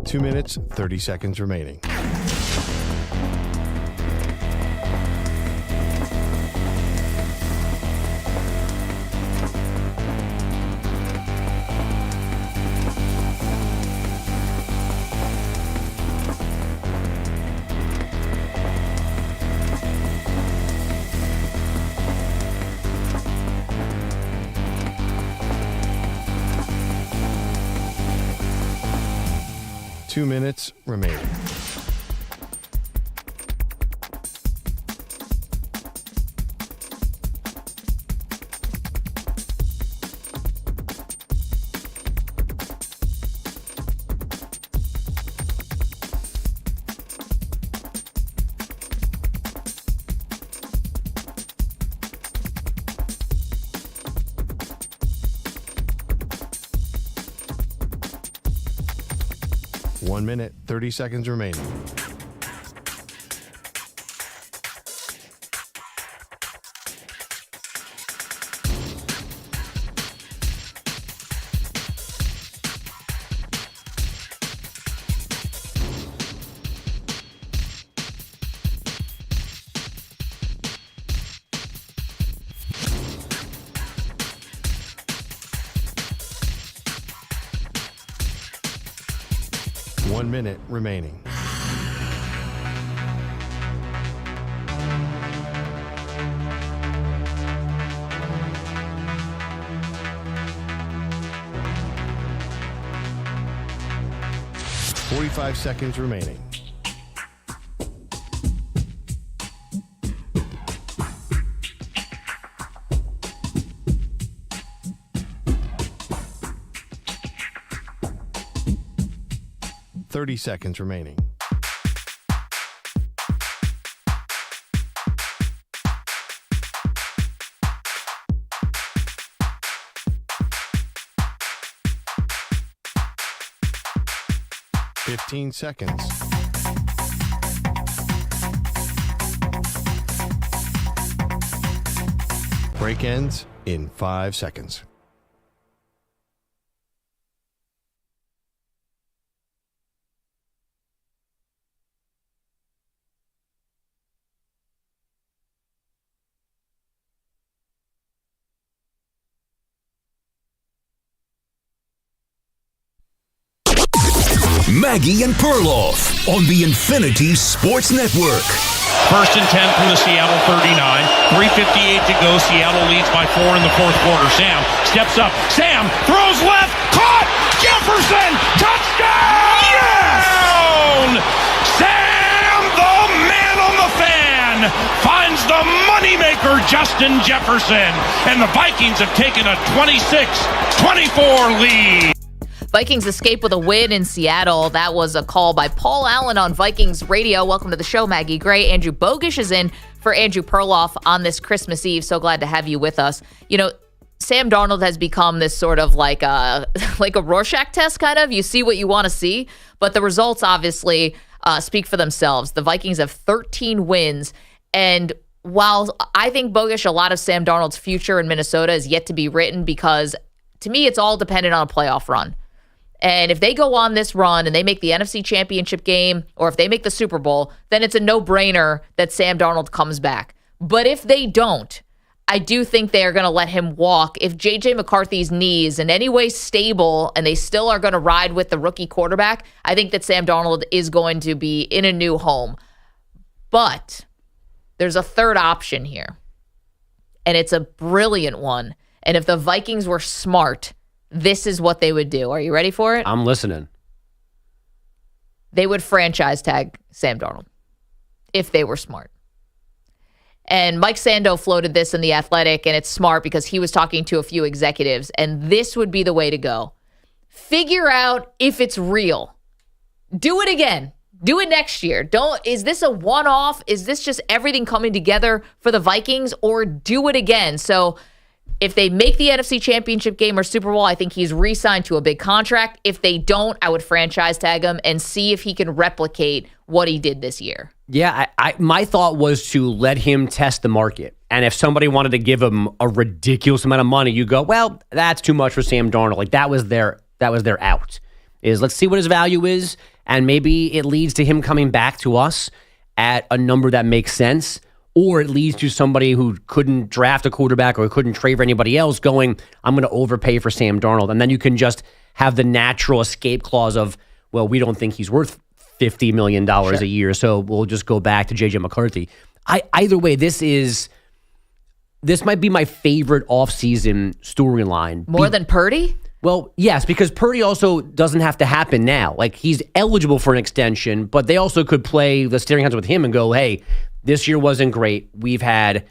Two minutes, 30 seconds remaining. Two minutes remaining. One minute, 30 seconds remaining. One minute remaining. Forty-five seconds remaining. Thirty seconds remaining. Fifteen seconds. Break ends in 5 seconds. Maggie and Perloff on the Infinity Sports Network. First and 10 from the Seattle 39. 3:58 to go. Seattle leads by 4 in the fourth quarter. Sam steps up. Sam throws left. Caught. Jefferson. Touchdown. Yes! Sam, the man on the fan, finds the moneymaker Justin Jefferson. And the Vikings have taken a 26-24 lead. Vikings escape with a win in Seattle. That was a call by Paul Allen on Vikings Radio. Welcome to the show, Maggie Gray. Andrew Bogish is in for Andrew Perloff on this Christmas Eve. So glad to have you with us. You know, Sam Darnold has become this sort of like a Rorschach test, kind of. You see what you want to see, but the results obviously speak for themselves. The Vikings have 13 wins, and while I think, Bogish, a lot of Sam Darnold's future in Minnesota is yet to be written, because to me it's all dependent on a playoff run. And if they go on this run and they make the NFC Championship game, or if they make the Super Bowl, then it's a no-brainer that Sam Darnold comes back. But if they don't, I do think they are going to let him walk. If J.J. McCarthy's knee is in any way stable and they still are going to ride with the rookie quarterback, I think that Sam Darnold is going to be in a new home. But there's a third option here, and it's a brilliant one. And if the Vikings were smart, this is what they would do. Are you ready for it? I'm listening. They would franchise tag Sam Darnold if they were smart. And Mike Sando floated this in The Athletic, and it's smart because he was talking to a few executives, and this would be the way to go. Figure out if it's real. Do it again. Do it next year. Is this a one-off? Is this just everything coming together for the Vikings, or do it again? So if they make the NFC Championship game or Super Bowl, I think he's re-signed to a big contract. If they don't, I would franchise tag him and see if he can replicate what he did this year. Yeah, my thought was to let him test the market. And if somebody wanted to give him a ridiculous amount of money, you go, well, that's too much for Sam Darnold. Like that was their out. Is let's see what his value is, and maybe it leads to him coming back to us at a number that makes sense, or it leads to somebody who couldn't draft a quarterback or couldn't trade for anybody else going, I'm going to overpay for Sam Darnold. And then you can just have the natural escape clause of, well, we don't think he's worth $50 million a year, so we'll just go back to J.J. McCarthy. Either way, this might be my favorite offseason storyline. More than Purdy? Well, yes, because Purdy also doesn't have to happen now. Like, he's eligible for an extension, but they also could play the steering hands with him and go, hey, this year wasn't great. We've had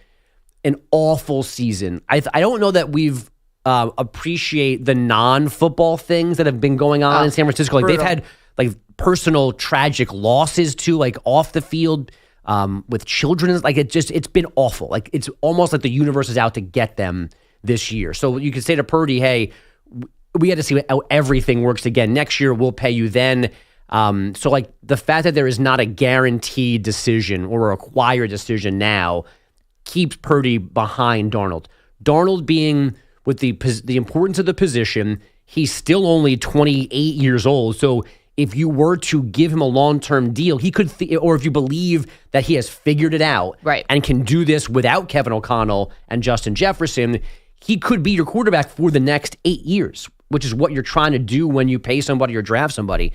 an awful season. I don't know that we've appreciate the non-football things that have been going on in San Francisco. Like, they've had like personal tragic losses too, like off the field with children. Like, it's been awful. Like, it's almost like the universe is out to get them this year. So you could say to Purdy, hey, we had to see how everything works again. Next year, we'll pay you then. So, like, the fact that there is not a guaranteed decision or a required decision now keeps Purdy behind Darnold. Darnold being, with the importance of the position, he's still only 28 years old. So if you were to give him a long-term deal, he could, or if you believe that he has figured it out and can do this without Kevin O'Connell and Justin Jefferson, he could be your quarterback for the next 8 years, which is what you're trying to do when you pay somebody or draft somebody.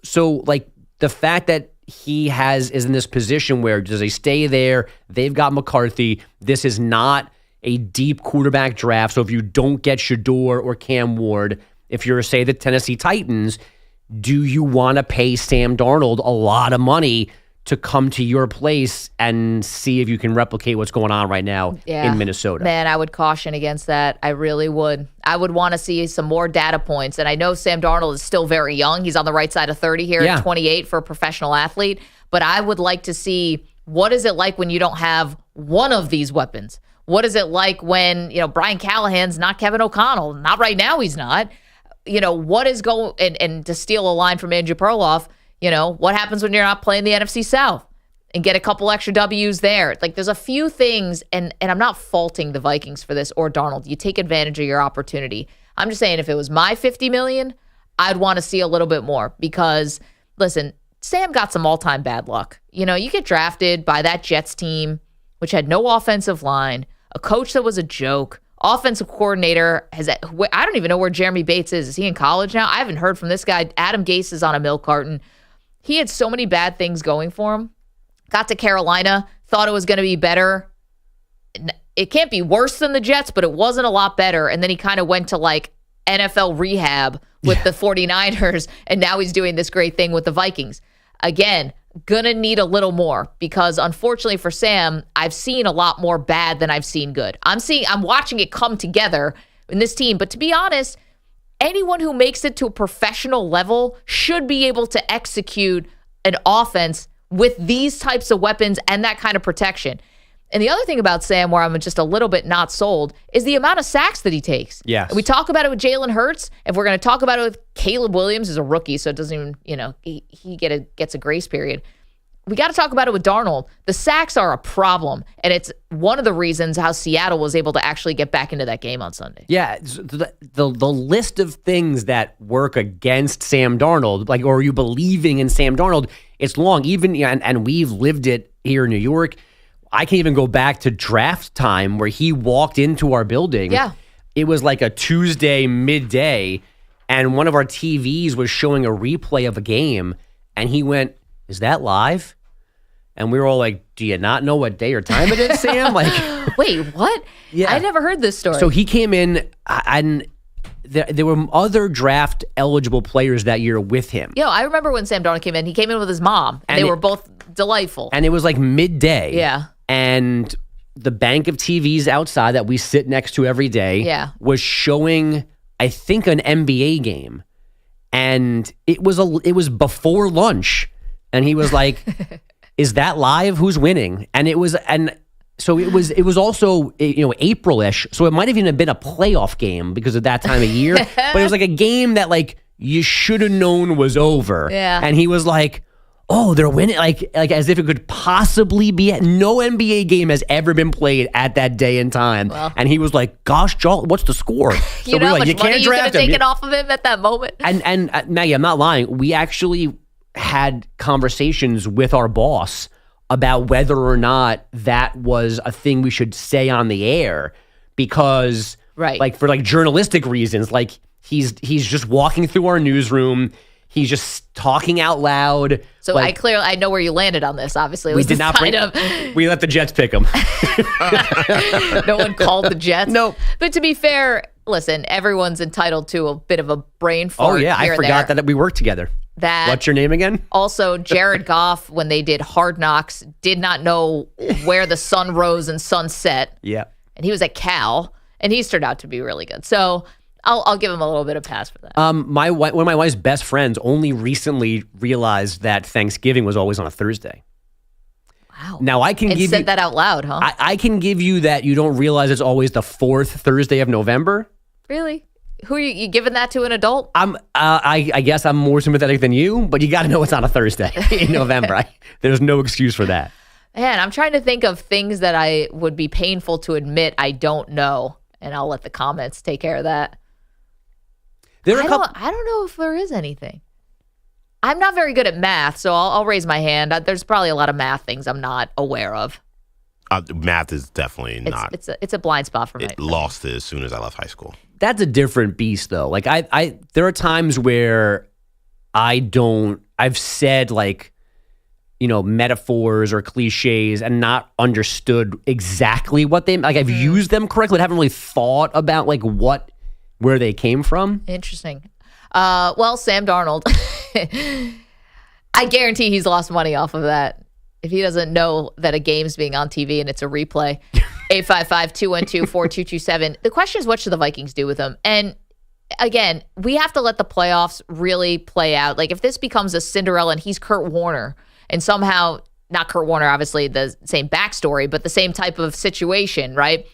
So, like, the fact that he is in this position where, does he stay there? They've got McCarthy. This is not a deep quarterback draft. So if you don't get Shador or Cam Ward, if you're, say, the Tennessee Titans, do you want to pay Sam Darnold a lot of money to come to your place and see if you can replicate what's going on right now in Minnesota? Man, I would caution against that. I really would. I would want to see some more data points. And I know Sam Darnold is still very young. He's on the right side of 30 here at 28 for a professional athlete. But I would like to see, what is it like when you don't have one of these weapons? What is it like when, Brian Callahan's not Kevin O'Connell? Not right now, he's not. What is going, and to steal a line from Andrew Perloff, what happens when you're not playing the NFC South and get a couple extra W's there? Like, there's a few things, and I'm not faulting the Vikings for this or Darnold. You take advantage of your opportunity. I'm just saying, if it was my $50 million, I'd want to see a little bit more because, listen, Sam got some all-time bad luck. You get drafted by that Jets team, which had no offensive line, a coach that was a joke, offensive coordinator I don't even know where Jeremy Bates is. Is he in college now? I haven't heard from this guy. Adam Gase is on a milk carton. He had so many bad things going for him. Got to Carolina, thought it was going to be better. It can't be worse than the Jets, but it wasn't a lot better. And then he kind of went to like NFL rehab with the 49ers, and now he's doing this great thing with the Vikings. Again, gonna need a little more because unfortunately for Sam, I've seen a lot more bad than I've seen good. I'm watching it come together in this team, but to be honest, anyone who makes it to a professional level should be able to execute an offense with these types of weapons and that kind of protection. And the other thing about Sam, where I'm just a little bit not sold, is the amount of sacks that he takes. Yes. We talk about it with Jalen Hurts. If we're going to talk about it with Caleb Williams, who's a rookie, so it doesn't even, he gets a grace period. We got to talk about it with Darnold. The sacks are a problem, and it's one of the reasons how Seattle was able to actually get back into that game on Sunday. Yeah, the list of things that work against Sam Darnold, like, or are you believing in Sam Darnold, it's long. Even, and we've lived it here in New York. I can even go back to draft time where he walked into our building. Yeah. It was like a Tuesday midday, and one of our TVs was showing a replay of a game, and he went, "Is that live?" And we were all like, "Do you not know what day or time it is, Sam?" Like, wait, what? Yeah. I never heard this story. So he came in, and there were other draft eligible players that year with him. I remember when Sam Darnold came in. He came in with his mom, and they were both delightful. And it was like midday. Yeah. And the bank of TVs outside that we sit next to every day was showing, I think, an NBA game. and it was before lunch, and he was like, "Is that live? Who's winning?" And it was also April-ish, so it might have even been a playoff game because of that time of year. But it was like a game that like you should have known was over. Yeah. And he was like, "Oh, they're winning!" Like as if it could possibly be. No NBA game has ever been played at that day and time. Well. And he was like, "Gosh, Joel, what's the score?" So You know how like, much money you could have taken off of him at that moment? And Maggie, I'm not lying. We actually had conversations with our boss about whether or not that was a thing we should say on the air, because like for like journalistic reasons, like he's just walking through our newsroom. He's just talking out loud. So like, I know where you landed on this. Obviously, we did not we let the Jets pick him. No one called the Jets. Nope. But to be fair, listen, everyone's entitled to a bit of a brain fart. Oh yeah, here I and forgot there. that we worked together. What's your name again? Also, Jared Goff, when they did Hard Knocks, did not know where the sun rose and sun set. Yeah. And he was at Cal, and he's turned out to be really good. So I'll give him a little bit of pass for that. One of my wife's best friends only recently realized that Thanksgiving was always on a Thursday. Wow. Now I can give said you that out loud, huh? I can give you that you don't realize it's always the 4th Thursday of November. Really? Who are you giving that to an adult? I guess I'm more sympathetic than you, but you got to know it's on a Thursday in November. There's no excuse for that. Man, I'm trying to think of things that I would be painful to admit I don't know, and I'll let the comments take care of that. I don't know if there is anything. I'm not very good at math, so I'll raise my hand. There's probably a lot of math things I'm not aware of. Math is definitely not. It's a blind spot for me. Lost it as soon as I left high school. That's a different beast, though. Like there are times where I've said like, metaphors or cliches and not understood exactly what they, like I've used them correctly, but haven't really thought about like where they came from. Interesting. Well, Sam Darnold, I guarantee he's lost money off of that. If he doesn't know that a game's being on TV and it's a replay. 855-212-4227. The question is, what should the Vikings do with him? And again, we have to let the playoffs really play out. Like if this becomes a Cinderella and he's Kurt Warner and somehow, not Kurt Warner, obviously the same backstory, but the same type of situation, right?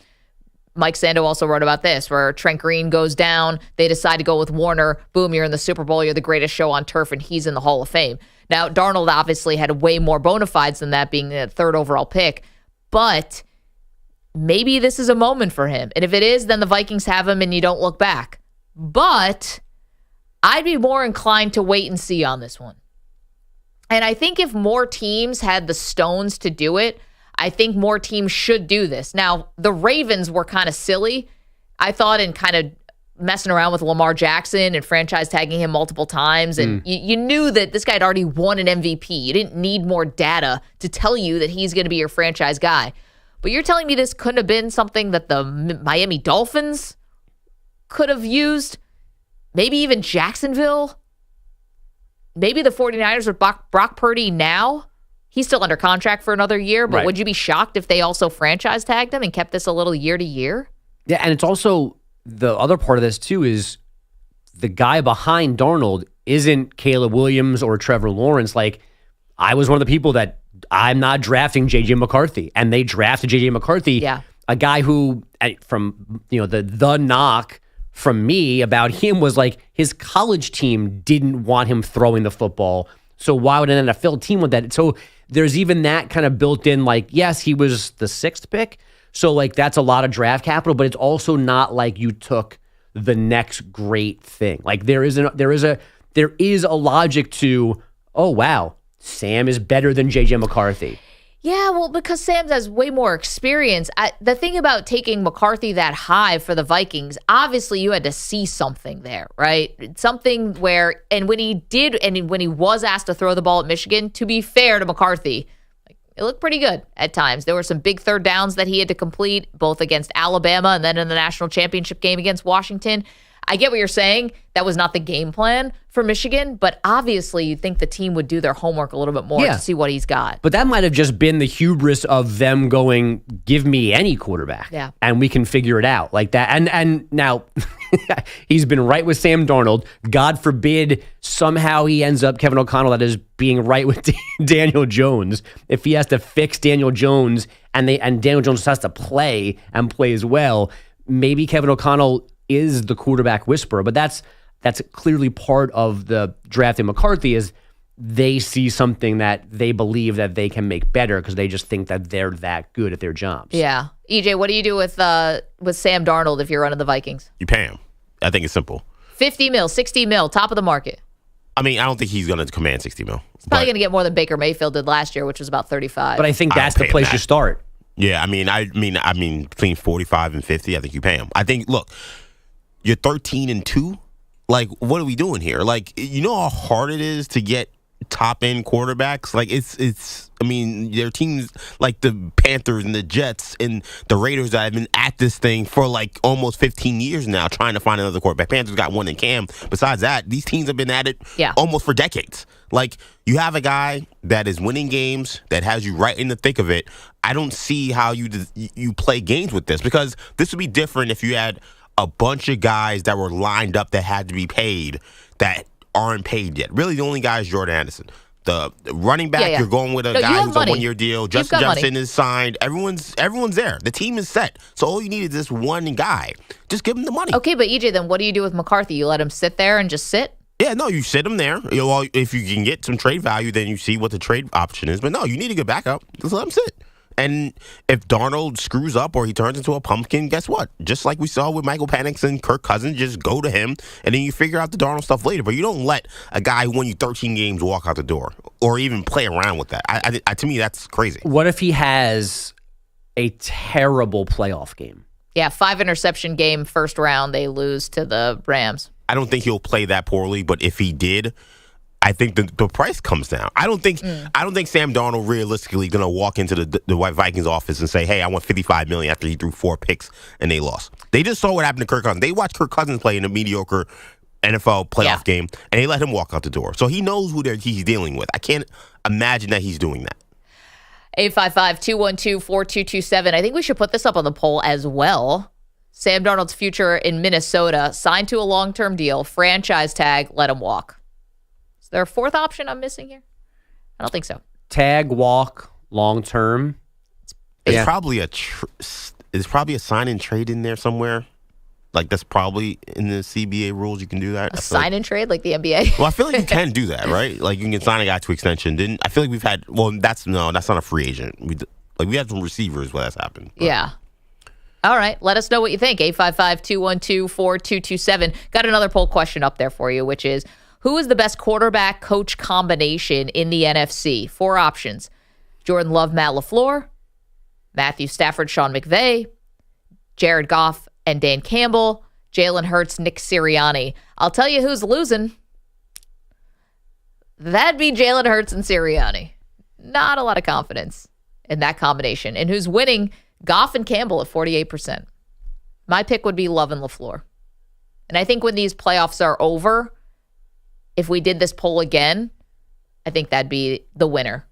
Mike Sando also wrote about this, where Trent Green goes down, they decide to go with Warner, boom, you're in the Super Bowl, you're the greatest show on turf, and he's in the Hall of Fame. Now, Darnold obviously had way more bona fides than that, being the 3rd overall pick, but maybe this is a moment for him. And if it is, then the Vikings have him and you don't look back. But I'd be more inclined to wait and see on this one. And I think if more teams had the stones to do it, I think more teams should do this. Now, the Ravens were kind of silly, I thought, in kind of messing around with Lamar Jackson and franchise tagging him multiple times. And you knew that this guy had already won an MVP. You didn't need more data to tell you that he's going to be your franchise guy. But you're telling me this couldn't have been something that the Miami Dolphins could have used? Maybe even Jacksonville? Maybe the 49ers with Brock Purdy now? He's still under contract for another year, but would you be shocked if they also franchise tagged him and kept this a little year to year? Yeah, and it's also, the other part of this too is the guy behind Darnold isn't Caleb Williams or Trevor Lawrence. Like, I was one of the people that I'm not drafting J.J. McCarthy, and they drafted J.J. McCarthy, a guy who, from the knock from me about him was like his college team didn't want him throwing the football. So why would an NFL team want that? So there's even that kind of built in, like, yes, he was the 6th pick. So like that's a lot of draft capital, but it's also not like you took the next great thing. Like there is a logic to, oh wow, Sam is better than JJ McCarthy. Yeah, well, because Sam has way more experience. The thing about taking McCarthy that high for the Vikings, obviously you had to see something there, right? Something where, and when he did, and when he was asked to throw the ball at Michigan, to be fair to McCarthy, it looked pretty good at times. There were some big 3rd downs that he had to complete, both against Alabama and then in the national championship game against Washington. I get what you're saying. That was not the game plan for Michigan, but obviously you'd think the team would do their homework a little bit more to see what he's got. But that might have just been the hubris of them going, give me any quarterback. Yeah. And we can figure it out like that. And now he's been right with Sam Darnold. God forbid somehow he ends up, Kevin O'Connell, that is being right with Daniel Jones. If he has to fix Daniel Jones and Daniel Jones has to play and plays well, maybe Kevin O'Connell is the quarterback whisperer. But that's clearly part of the draft in McCarthy is they see something that they believe that they can make better because they just think that they're that good at their jobs. Yeah. EJ, what do you do with Sam Darnold if you're running the Vikings? You pay him. I think it's simple. 50 mil, 60 mil, top of the market. I mean, I don't think he's going to command 60 mil. He's probably going to get more than Baker Mayfield did last year, which was about 35. But I think that's the place you start. Yeah, I mean, between 45 and 50, I think you pay him. I think, look, you're 13-2. Like, what are we doing here? Like, you know how hard it is to get top-end quarterbacks? Like, I mean, their teams, like the Panthers and the Jets and the Raiders that have been at this thing for, like, almost 15 years now trying to find another quarterback. Panthers got one in Cam. Besides that, these teams have been at it almost for decades. Like, you have a guy that is winning games, that has you right in the thick of it. I don't see how you play games with this, because this would be different if you had a bunch of guys that were lined up that had to be paid that aren't paid yet. Really, the only guy is Jordan Anderson. The running back, you're going with a guy who's on a one-year deal. Justin Jefferson is signed. Everyone's there. The team is set. So all you need is this one guy. Just give him the money. Okay, but EJ, then what do you do with McCarthy? You let him sit there and just sit? Yeah, no, you sit him there. You know, if you can get some trade value, then you see what the trade option is. But no, you need a good backup. Just let him sit. And if Darnold screws up or he turns into a pumpkin, guess what? Just like we saw with Michael Penix and Kirk Cousins, just go to him, and then you figure out the Darnold stuff later. But you don't let a guy who won you 13 games walk out the door or even play around with that. To me, that's crazy. What if he has a terrible playoff game? Yeah, 5-interception game, first round, they lose to the Rams. I don't think he'll play that poorly, but if he did, I think the price comes down. I don't think Sam Darnold realistically going to walk into the White Vikings office and say, "Hey, I want $55 million" after he threw 4 picks and they lost. They just saw what happened to Kirk Cousins. They watched Kirk Cousins play in a mediocre NFL playoff game, and they let him walk out the door. So he knows who he's dealing with. I can't imagine that he's doing that. 855-212-4227. I think we should put this up on the poll as well. Sam Darnold's future in Minnesota, signed to a long-term deal, franchise tag, let him walk. Is there a fourth option I'm missing here? I don't think so. Tag, walk, long-term. There's probably a sign and trade in there somewhere. Like, that's probably in the CBA rules. You can do that. A sign and trade like the NBA? Well, I feel like you can do that, right? Like, you can sign a guy to extension. I feel like we've had, that's not a free agent. We had some receivers where that's happened. But. Yeah. All right. Let us know what you think. 855-212-4227. Got another poll question up there for you, which is, who is the best quarterback coach combination in the NFC? 4 options. Jordan Love, Matt LaFleur, Matthew Stafford, Sean McVay, Jared Goff and Dan Campbell, Jalen Hurts, Nick Sirianni. I'll tell you who's losing. That'd be Jalen Hurts and Sirianni. Not a lot of confidence in that combination. And who's winning? Goff and Campbell at 48%. My pick would be Love and LaFleur. And I think when these playoffs are over, if we did this poll again, I think that'd be the winner.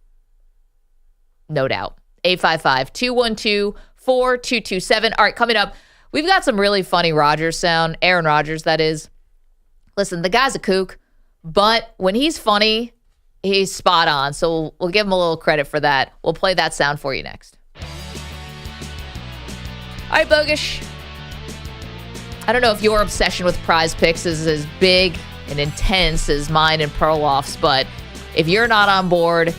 No doubt. 855-212-4227. All right, coming up, we've got some really funny Rodgers sound. Aaron Rodgers, that is. Listen, the guy's a kook, but when he's funny, he's spot on. So we'll give him a little credit for that. We'll play that sound for you next. All right, Bogish. I don't know if your obsession with Prize Picks is as big and intense as mine and Perloff's, but if you're not on board,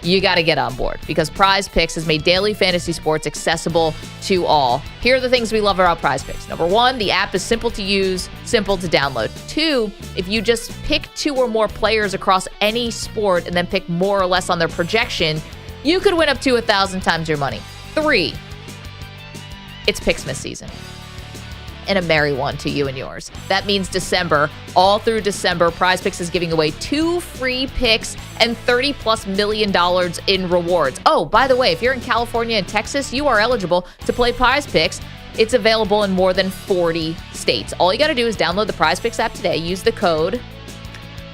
you got to get on board, because Prize Picks has made daily fantasy sports accessible to all. Here are the things we love about Prize Picks. Number 1, the app is simple to use, simple to download. 2, if you just pick 2 or more players across any sport and then pick more or less on their projection, you could win up to 1,000 times your money. 3, it's Picksmas season. And a merry one to you and yours. That means December, all through December, Prize Picks is giving away 2 free picks and $30+ million in rewards. Oh, by the way, if you're in California and Texas, you are eligible to play Prize Picks It's available in more than 40 states. All you got to do is download the Prize Picks app today, use the code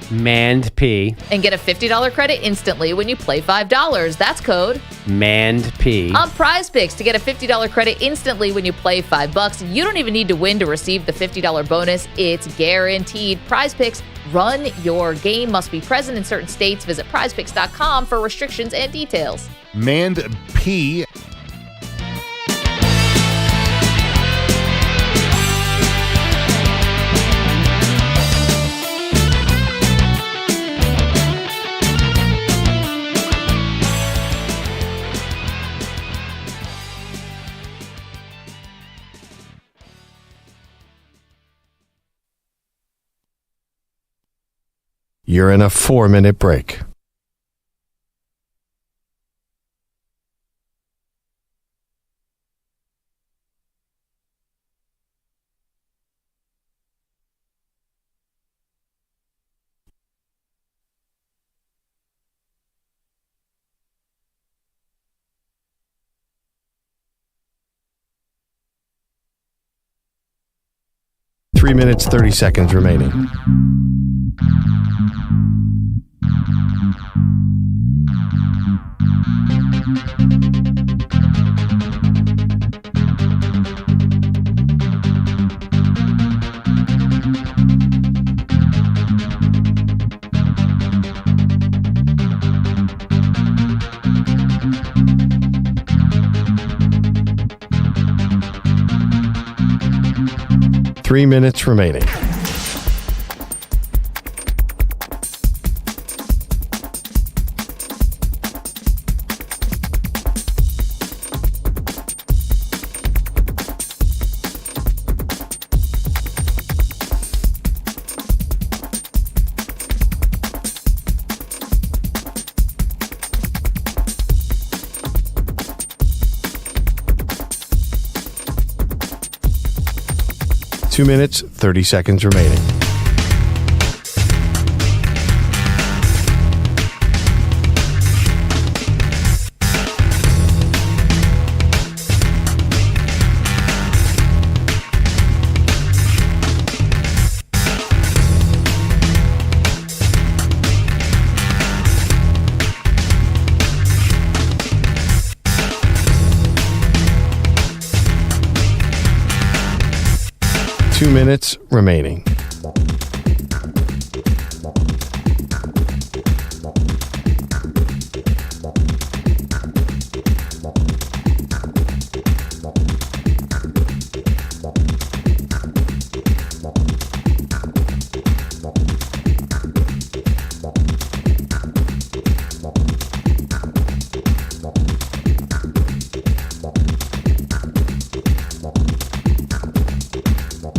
MANDP. and get a $50 credit instantly when you play $5. That's code MANDP. on Prize Picks to get a $50 credit instantly when you play $5. You don't even need to win to receive the $50 bonus. It's guaranteed. Prize Picks, run your game. Must be present in certain states. Visit prizepicks.com for restrictions and details. Mand P. You're in a 4-minute break. Three minutes, 30 seconds remaining. Three minutes remaining. Two minutes, 30 seconds remaining. Two minutes remaining.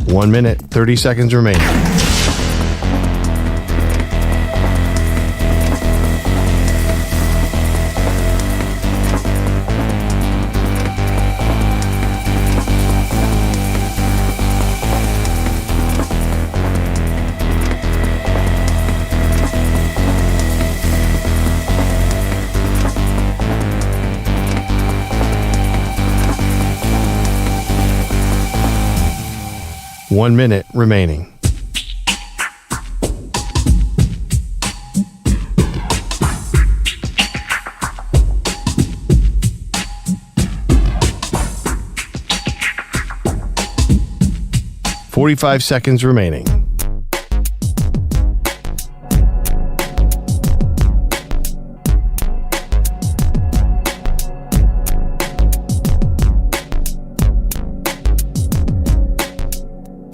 One minute, 30 seconds remaining. One minute remaining. .45 seconds remaining.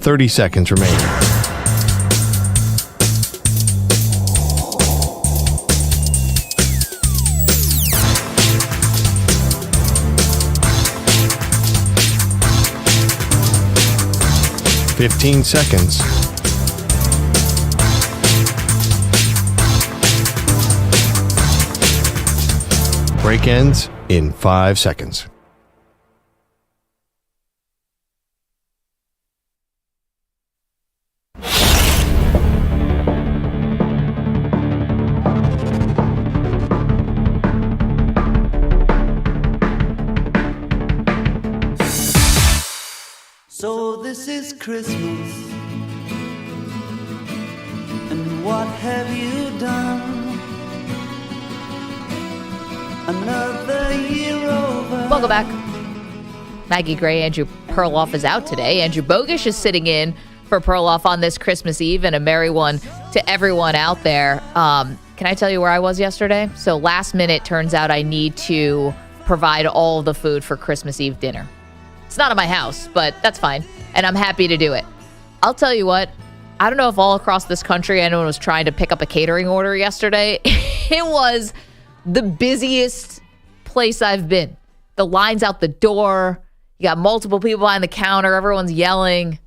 .30 seconds remaining. .15 seconds. Break ends in 5 seconds. is Christmas, and what have you done? Another year over. Welcome back. Maggie Gray, Andrew Perloff is out today. Andrew Bogish is sitting in for Perloff on this Christmas Eve, and a merry one to everyone out there. Can I tell you where I was yesterday? So last minute, turns out I need to provide all the food for Christmas Eve dinner. It's not at my house, but that's fine, and I'm happy to do it. I'll tell you what, I don't know if all across this country anyone was trying to pick up a catering order yesterday. It was the busiest place I've been. The line's out the door. You got multiple people behind the counter. Everyone's yelling,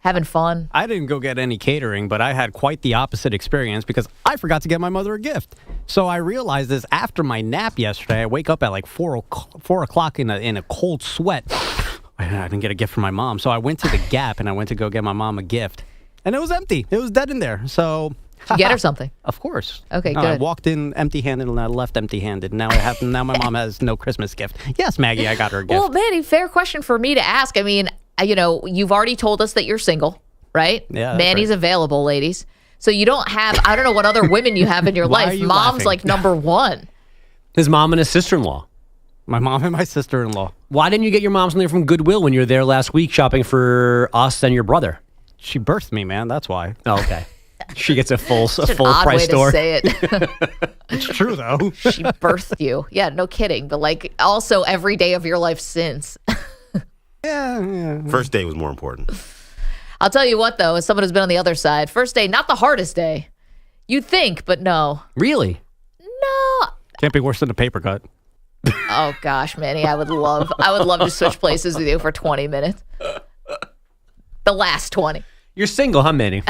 having fun. I didn't go get any catering, but I had quite the opposite experience because I forgot to get my mother a gift. So I realized this after my nap yesterday. I wake up at like 4 o'clock in a cold sweat. I didn't get a gift for my mom. So I went to the Gap and I went to go get my mom a gift. And it was empty. It was dead in there. So Did you get her something? Of course. Okay, No, good. I walked in empty-handed and I left empty-handed. Now my mom has no Christmas gift. Yes, Maggie, I got her a gift. Well, Manny, fair question for me to ask. I mean, you've already told us that you're single, right? Yeah, that's Manny's right. available, ladies. So you don't have, I don't know what other women you have in your Why are life. you Mom's laughing? like number one. His mom and his sister-in-law. My mom and my sister-in-law. Why didn't you get your mom something from Goodwill when you were there last week shopping for us and your brother? She birthed me, man. That's why. Oh, okay. She gets a full Such an full odd price way store. to say it. It's true, though. She birthed you. Yeah, no kidding. But like also every day of your life since. Yeah. First day was more important. I'll tell you what, though, as someone who's been on the other side, first day, not the hardest day. You'd think, but no. Really? No. Can't be worse than a paper cut. Oh gosh, Manny, I would love to switch places with you for 20 minutes. The last 20. You're single, huh, Manny?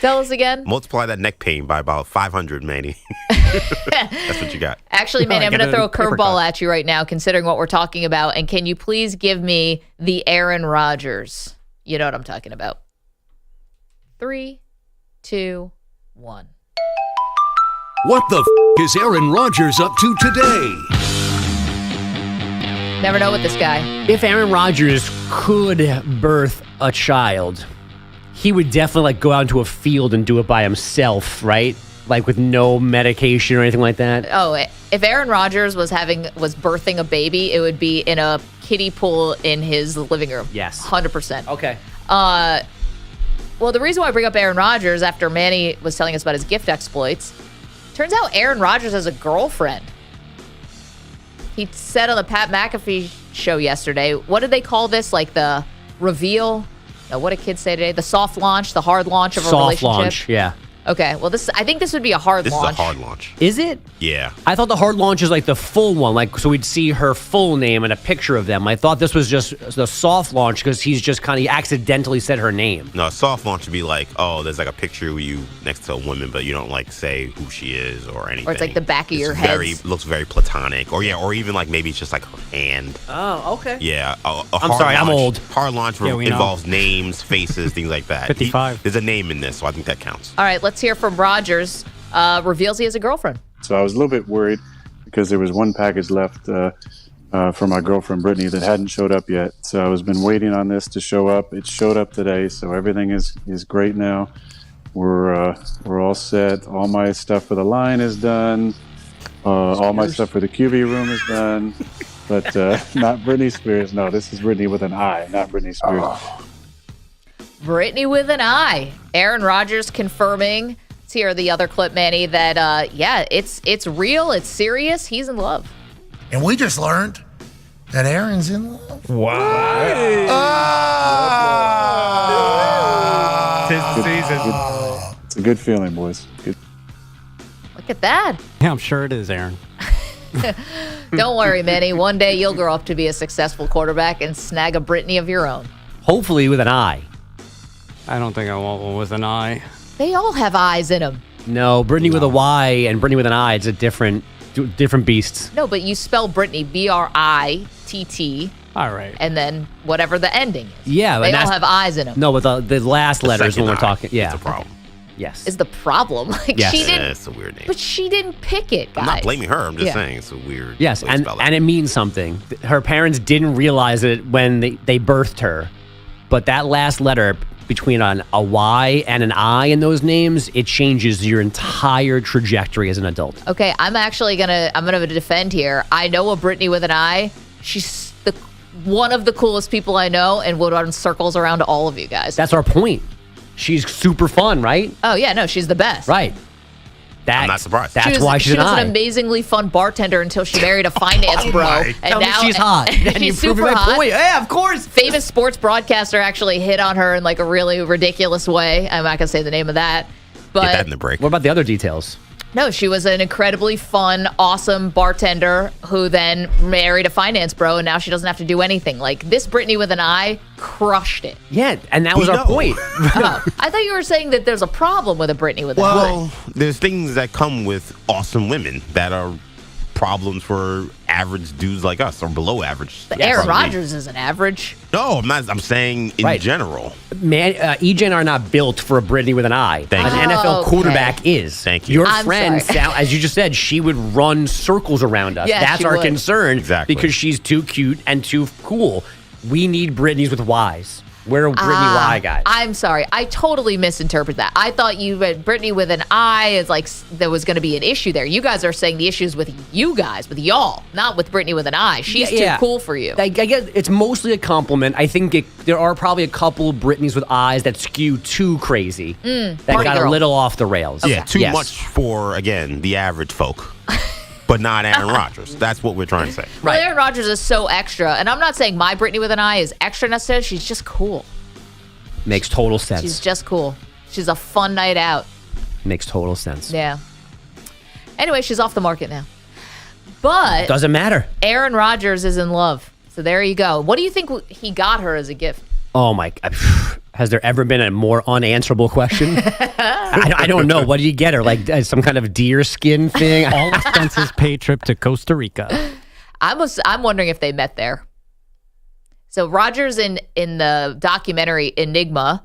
Tell us again. Multiply that neck pain by about 500, Manny. That's what you got. Actually, Manny, I'm Get going to a throw a paper curveball at you right now, considering what we're talking about. And can you please give me the Aaron Rodgers? You know what I'm talking about. 3, 2, 1. What the is Aaron Rodgers up to today? Never know with this guy. If Aaron Rodgers could birth a child, he would definitely go out into a field and do it by himself, right? Like with no medication or anything like that. Oh, if Aaron Rodgers was birthing a baby, it would be in a kiddie pool in his living room. Yes. 100%. Okay. Well, the reason why I bring up Aaron Rodgers after Manny was telling us about his gift exploits, turns out Aaron Rodgers has a girlfriend. He said on the Pat McAfee show yesterday, what did they call this? Like the reveal? No, what did kids say today? The soft launch, the hard launch of a relationship? Soft launch, yeah. Okay, well, I think this would be a hard This launch. is a hard launch. Is it? Yeah. I thought the hard launch is like the full one, like so we'd see her full name and a picture of them. I thought this was just the soft launch because he accidentally said her name. No, a soft launch would be like, oh, there's like a picture of you next to a woman, but you don't like say who she is or anything. Or it's like the back of your head. Looks very platonic. Or even like maybe it's just like her hand. Oh, okay. Yeah. I'm sorry, I'm old. Hard launch we know. involves names, faces, things like that. 55. There's a name in this, so I think that counts. All right, let's hear from Rogers. Reveals he has a girlfriend. So I was a little bit worried because there was one package left for my girlfriend Brittany that hadn't showed up yet. So I was been waiting on this to show up. It showed up today, so everything is great now. We're all set. All my stuff for the line is done. All my stuff for the QB room is done. But not Britney Spears. No, this is Brittany with an I, not Britney Spears. Brittany with an I. Aaron Rodgers confirming. Let's hear the other clip, Manny, that, it's real, it's serious, he's in love. And we just learned that Aaron's in love. It's a good feeling, boys. Good. Look at that. Yeah, I'm sure it is, Aaron. Don't worry, Manny. One day you'll grow up to be a successful quarterback and snag a Brittany of your own. Hopefully with an I. I don't think I want one with an I. They all have eyes in them. No, Brittany with a Y and Brittany with an I, it's a different beasts. No, but you spell Brittany, B-R-I-T-T. All right. And then whatever the ending is. Yeah. They and all have eyes in them. No, but the last letters when second we're I. talking. Yeah. That's a problem. Yes. is the problem. Like Yes. she didn't. It's a weird name. But she didn't pick it, guys. I'm not blaming her. I'm just Yeah. saying it's a weird. Yes, way to and spell it. it means something. Her parents didn't realize it when they birthed her, but that last letter between a Y and an I in those names, it changes your entire trajectory as an adult. Okay, I'm gonna defend here. I know a Brittany with an I. She's one of the coolest people I know, and would run circles around all of you guys. That's our point. She's super fun, right? Oh yeah, no, she's the best. Right. I'm not surprised. That's why she's she an was I. an amazingly fun bartender until she married a finance bro. my. And Tell me she's hot. And she's you proved super my hot. point. Yeah, of course. Famous sports broadcaster actually hit on her in like a really ridiculous way. I'm not gonna say the name of that, but Get that in the break. What about the other details? no, she was an incredibly fun, awesome bartender who then married a finance bro, and now she doesn't have to do anything. Like this Brittany with an I crushed it. Yeah, and that was our point. Oh, I thought you were saying that there's a problem with a Brittany with an I. Well, there's things that come with awesome women that are problems for average dudes like us, or below average. But Aaron probably. Rodgers isn't average. No, I'm not. I'm saying in Right. general. Man, EJ are not built for a Brittany with an I. Thank an you. NFL Okay. quarterback is. Thank you. Your I'm friend, sorry. as you just said, she would run circles around us. Yeah, That's she our would. concern. Exactly. Because she's too cute and too cool. We need Brittany's with Ys. We're a Brittany Y guys. I'm sorry. I totally misinterpreted that. I thought you read Brittany with an I as like there was going to be an issue there. You guys are saying the issue is with you guys, with y'all, not with Brittany with an I. She's too cool for you. I guess it's mostly a compliment. I think there are probably a couple Brittany's with eyes that skew too crazy. That party got girl. a little off the rails. Yeah, too Yes. much for again the average folk, but not Aaron Rodgers. That's what we're trying to say. Well, Aaron Rodgers is so extra, and I'm not saying my Brittany with an I is extra necessarily. She's just cool. Makes total sense. She's just cool. She's a fun night out. Makes total sense. Yeah. Anyway, she's off the market now. But Doesn't matter. Aaron Rodgers is in love. So there you go. What do you think he got her as a gift? Oh my! Has there ever been a more unanswerable question? I don't know. What did you get her? Like some kind of deer skin thing? All expenses paid trip to Costa Rica. I'm wondering if they met there. So Rodgers in the documentary Enigma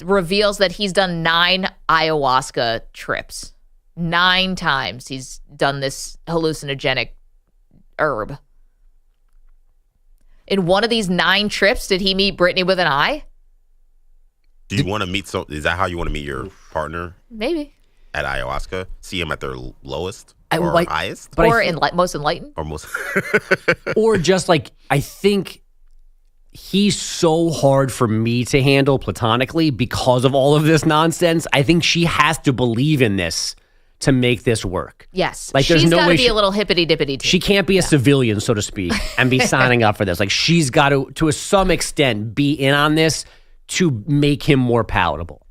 reveals that he's done 9 ayahuasca trips. 9 times he's done this hallucinogenic herb. In one of these 9 trips, did he meet Brittany with an I? Do you want to meet? Is that how you want to meet your partner Maybe. at ayahuasca? See them at their lowest I or like- highest, But Or most enlightened? or most? Or just like, I think he's so hard for me to handle platonically because of all of this nonsense. I think she has to believe in this to make this work. Yes. Like, there's she's no got to way be a little hippity-dippity too. She can't be a civilian, so to speak, and be signing up for this. Like, she's got to some extent, be in on this to make him more palatable.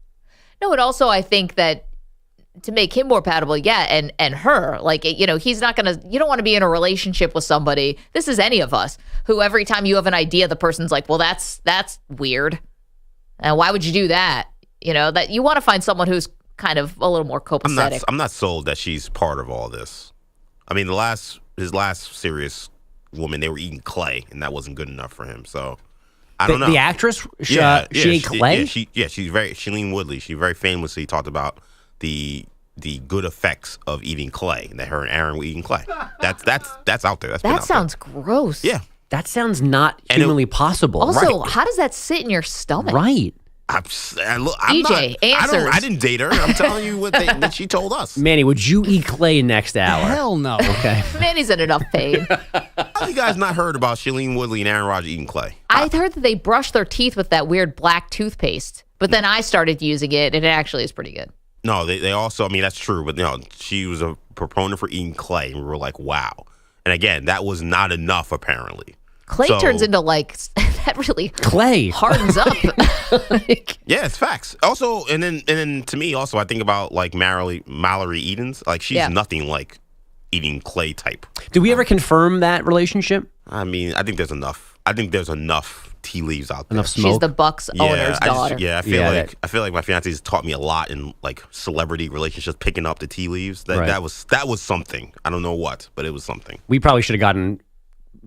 No, and also I think that to make him more palatable, yeah, and her, like, you know, he's not gonna. You don't want to be in a relationship with somebody. This is any of us who every time you have an idea, the person's like, well, that's weird, and why would you do that? You know, that you want to find someone who's kind of a little more copacetic. I'm not sold that she's part of all this. I mean, his last serious woman, they were eating clay, and that wasn't good enough for him. So I don't know. The actress, she ate clay. She's very Shailene Woodley. She very famously talked about the good effects of eating clay, and that her and Aaron were eating clay. That's out there. That sounds gross. Yeah, that sounds not humanly possible. Also, Right. how does that sit in your stomach? Right. I'm DJ, answers. I didn't date her. I'm telling you what she told us. Manny, would you eat clay next hour? Hell no. Okay. Manny's in enough pain. How have you guys not heard about Shailene Woodley and Aaron Rodgers eating clay? I heard that they brush their teeth with that weird black toothpaste, but then I started using it, and it actually is pretty good. No, they also, I mean, that's true, but no, she was a proponent for eating clay, and we were like, wow. And again, that was not enough, apparently. Clay turns into like that really clay hardens up. Yeah, it's facts. Also, and then to me, also, I think about like Mallory Edens. Like, she's nothing like eating clay type. Did we ever confirm that relationship? I mean, I think there's enough. I think there's enough tea leaves out there. Enough smoke. She's the Bucks owner's daughter. I feel like my fiance's taught me a lot in like celebrity relationships, picking up the tea leaves. That was something. I don't know what, but it was something. We probably should have gotten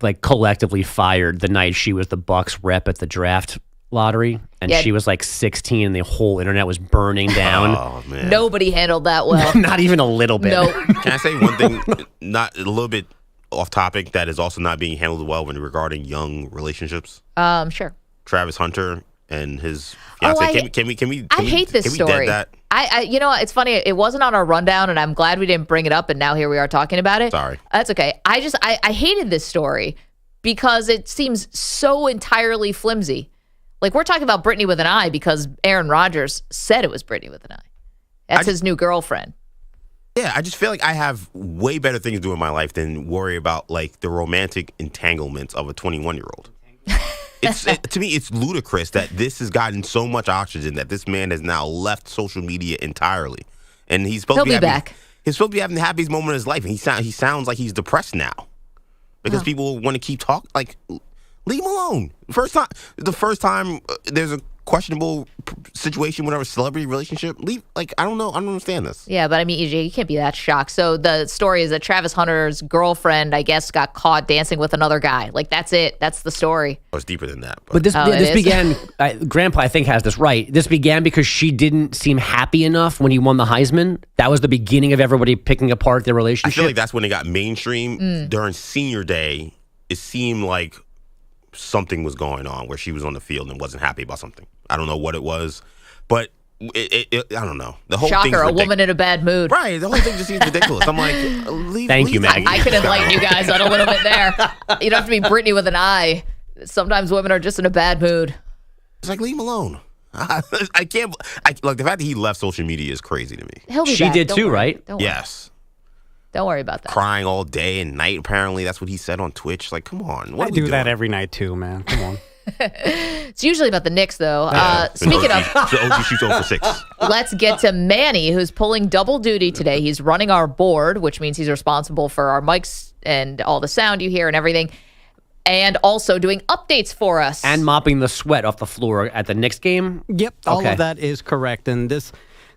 like collectively fired the night she was the Bucks rep at the draft lottery, and Yeah. she was like 16, and the whole internet was burning down. Oh man, Nobody handled that well. Not even a little bit. No. Can I say one thing, not a little bit off topic, that is also not being handled well when regarding young relationships? Sure. Travis Hunter and his Oh, fiance. Can we? I hate this can we story. dead that? I you know what? It's funny. It wasn't on our rundown, and I'm glad we didn't bring it up. And now here we are talking about it. Sorry. That's okay. I hated this story because it seems so entirely flimsy. Like, we're talking about Brittany with an I because Aaron Rodgers said it was Brittany with an I. That's his new girlfriend. Yeah, I just feel like I have way better things to do in my life than worry about like the romantic entanglements of a 21-year-old. To me, it's ludicrous that this has gotten so much oxygen that this man has now left social media entirely, and he's supposed to be back. He's supposed to be having the happiest moment of his life, and he sounds like he's depressed now because people want to keep talking. Like, leave him alone. The first time there's a questionable situation, whatever celebrity relationship, leave. Like, I don't know. I don't understand this. Yeah, but I mean, EJ, you can't be that shocked. So the story is that Travis Hunter's girlfriend, I guess, got caught dancing with another guy. Like, that's it. That's the story. Oh, it's deeper than that. But this began, Grandpa, I think, has this right. This began because she didn't seem happy enough when he won the Heisman. That was the beginning of everybody picking apart their relationship. I feel like that's when it got mainstream. During senior day, it seemed like something was going on where she was on the field and wasn't happy about something. I don't know what it was, but I don't know. The whole thing's Shocker, a ridiculous. woman in a bad mood. Right, the whole thing just seems ridiculous. I'm like, Thank you, Maggie. I can enlighten you guys on a little bit there. You don't have to be Brittany with an I. Sometimes women are just in a bad mood. It's like, leave him alone. I can't. Like, the fact that he left social media is crazy to me. He'll be She back. did Don't too, worry. right? Don't worry. Yes. Don't worry about that. Crying all day and night, apparently. That's what he said on Twitch. Like, come on. What I are we do doing? that every night too, man. Come on. It's usually about the Knicks, though. So Speaking of, so OG shoots 0 for 6. let's get to Manny, who's pulling double duty today. He's running our board, which means he's responsible for our mics and all the sound you hear and everything, and also doing updates for us. And mopping the sweat off the floor at the Knicks game. Yep, all Okay. of that is correct. And this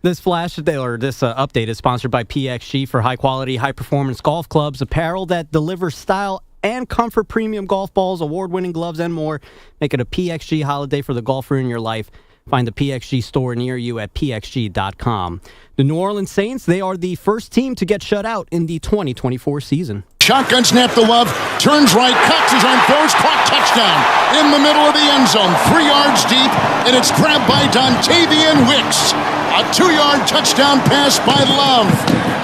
update is sponsored by PXG for high quality, high performance golf clubs, apparel that delivers style and comfort, premium golf balls, award-winning gloves, and more. Make it a PXG holiday for the golfer in your life. Find the PXG store near you at pxg.com. The New Orleans Saints, they are the first team to get shut out in the 2024 season. Shotgun snap to Love, turns right, cuts his arm, throws, caught, touchdown. In the middle of the end zone, 3 yards deep, and it's grabbed by Dontavian Wicks. A 2-yard touchdown pass by Love.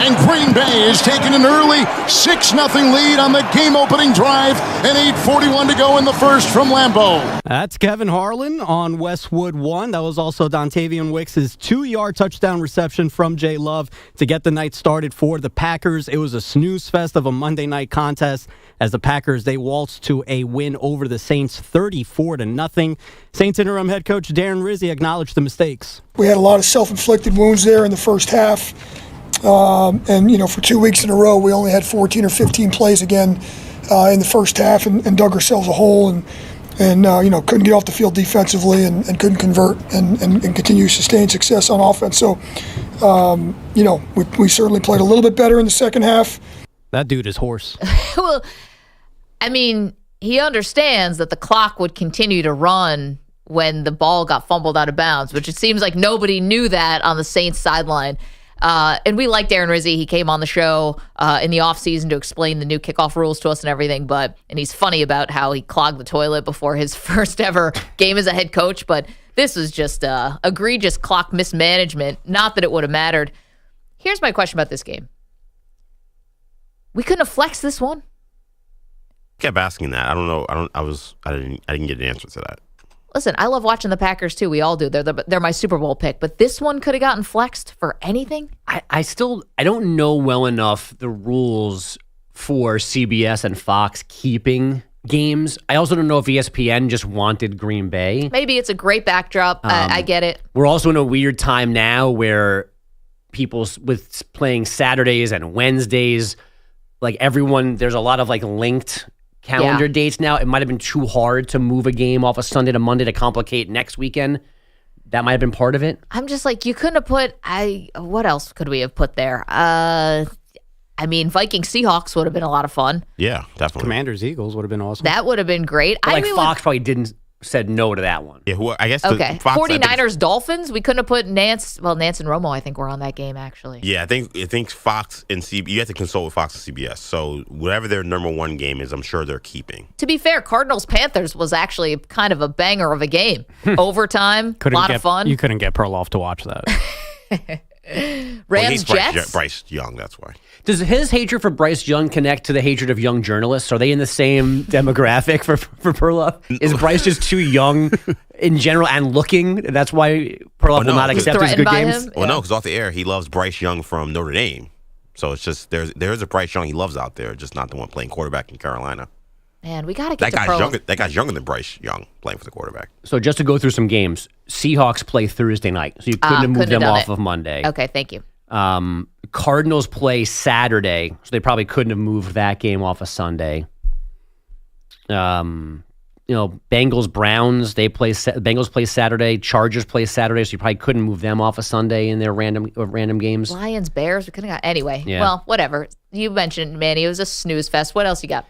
And Green Bay is taking an early 6-0 lead on the game-opening drive, and 8:41 to go in the first from Lambeau. That's Kevin Harlan on Westwood 1. That was also Dontavian Wicks' 2-yard touchdown reception from Jay Love to get the night started for the Packers. It was a snooze fest of a Monday night contest as the Packers, they waltzed to a win over the Saints 34-0. Saints interim head coach Darren Rizzi acknowledged the mistakes. We had a lot of self-inflicted wounds there in the first half. And, for 2 weeks in a row, we only had 14 or 15 plays again in the first half and dug ourselves a hole and couldn't get off the field defensively and couldn't convert and continue sustained success on offense. So, we certainly played a little bit better in the second half. That dude is hoarse. Well, I mean, he understands that the clock would continue to run when the ball got fumbled out of bounds, which it seems like nobody knew that on the Saints sideline. And we like Darren Rizzi. He came on the show in the offseason to explain the new kickoff rules to us and everything. And he's funny about how he clogged the toilet before his first ever game as a head coach. But this was just egregious clock mismanagement. Not that it would have mattered. Here's my question about this game. We couldn't have flexed this one. Kept asking that. I don't know. I didn't get an answer to that. Listen, I love watching the Packers too. We all do. They're my Super Bowl pick. But this one could have gotten flexed for anything. I don't know well enough the rules for CBS and Fox keeping games. I also don't know if ESPN just wanted Green Bay. Maybe it's a great backdrop. I get it. We're also in a weird time now where people with playing Saturdays and Wednesdays, like everyone, there's a lot of like linked calendar dates now. It might have been too hard to move a game off a Sunday to Monday to complicate next weekend. That might have been part of it. I'm just like, you couldn't have put, what else could we have put there? Vikings Seahawks would have been a lot of fun. Yeah, definitely. Commanders Eagles would have been awesome. That would have been great. But Fox probably didn't said no to that one. Yeah, I guess Okay. Fox, 49ers, Dolphins. We couldn't have put Nance. Well, Nance and Romo, I think, were on that game, actually. Yeah, I think Fox and CBS, you have to consult with Fox and CBS. So whatever their number one game is, I'm sure they're keeping. To be fair, Cardinals-Panthers was actually kind of a banger of a game. Overtime, a lot of fun. You couldn't get Perloff to watch that. Rams, Jets. Bryce Young, that's why. Does his hatred for Bryce Young connect to the hatred of young journalists? Are they in the same demographic for Perloff? Is Bryce just too young in general and looking? That's why Perloff will not accept his good games? Well, no, because off the air, he loves Bryce Young from Notre Dame. So it's just, there's a Bryce Young he loves out there, just not the one playing quarterback in Carolina. Man, we got to get that to guy's Perloff. younger. That guy's younger than Bryce Young playing for the quarterback. So just to go through some games, Seahawks play Thursday night, so you couldn't have moved them off of Monday. Okay, thank you. Cardinals play Saturday, so they probably couldn't have moved that game off of Sunday. Bengals Browns, Bengals play Saturday. Chargers play Saturday, so you probably couldn't move them off of Sunday in their random games. Lions, Bears, we couldn't have got anyway. Yeah. Well, whatever. You mentioned Manny. It was a snooze fest. What else you got?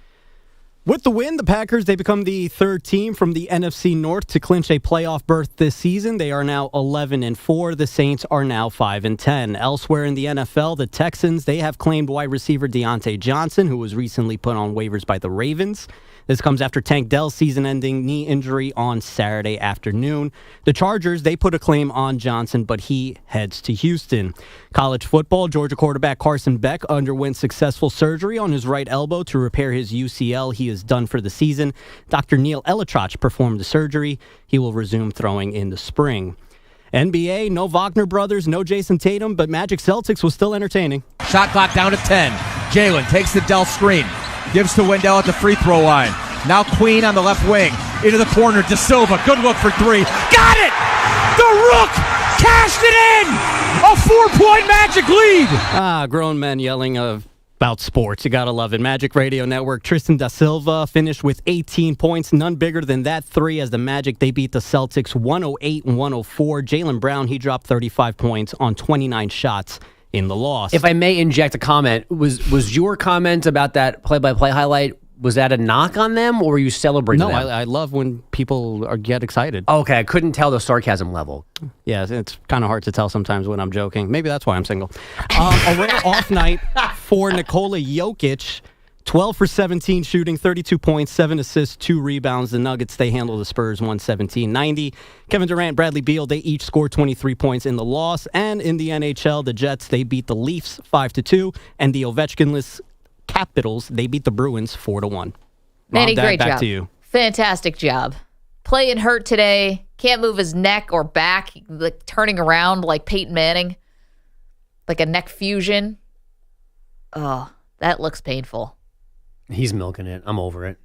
With the win, the Packers, they become the third team from the NFC North to clinch a playoff berth this season. They are now 11-4. The Saints are now 5-10. Elsewhere in the NFL, the Texans, they have claimed wide receiver Deontay Johnson, who was recently put on waivers by the Ravens. This comes after Tank Dell's season-ending knee injury on Saturday afternoon. The Chargers, they put a claim on Johnson, but he heads to Houston. College football, Georgia quarterback Carson Beck underwent successful surgery on his right elbow to repair his UCL. He is done for the season. Dr. Neil Elitrach performed the surgery. He will resume throwing in the spring. NBA, no Wagner brothers, no Jason Tatum, but Magic Celtics was still entertaining. Shot clock down to 10. Jalen takes the Dell screen. Gives to Wendell at the free throw line. Now Queen on the left wing. Into the corner. De Silva. Good look for three. Got it! The Rook cashed it in! A 4-point Magic lead! Grown men yelling about sports. You gotta love it. Magic Radio Network. Tristan Da Silva finished with 18 points. None bigger than that three as the Magic, they beat the Celtics 108-104. Jaylen Brown, he dropped 35 points on 29 shots in the loss. If I may inject a comment, was your comment about that play-by-play highlight, was that a knock on them, or were you celebrating them? No, I love when people get excited. Okay, I couldn't tell the sarcasm level. Yeah, it's kind of hard to tell sometimes when I'm joking. Maybe that's why I'm single. A rare off night for Nikola Jokic. 12 for 17 shooting, 32 points, 7 assists, 2 rebounds. The Nuggets, they handle the Spurs 117-90. Kevin Durant, Bradley Beal, they each scored 23 points in the loss. And in the NHL, the Jets, they beat the Leafs 5-2. And the Ovechkin-less Capitals, they beat the Bruins 4-1. Manny, Dad, great back job. to you. Fantastic job. Playing hurt today. Can't move his neck or back. Like turning around like Peyton Manning. Like a neck fusion. Oh, that looks painful. He's milking it. I'm over it.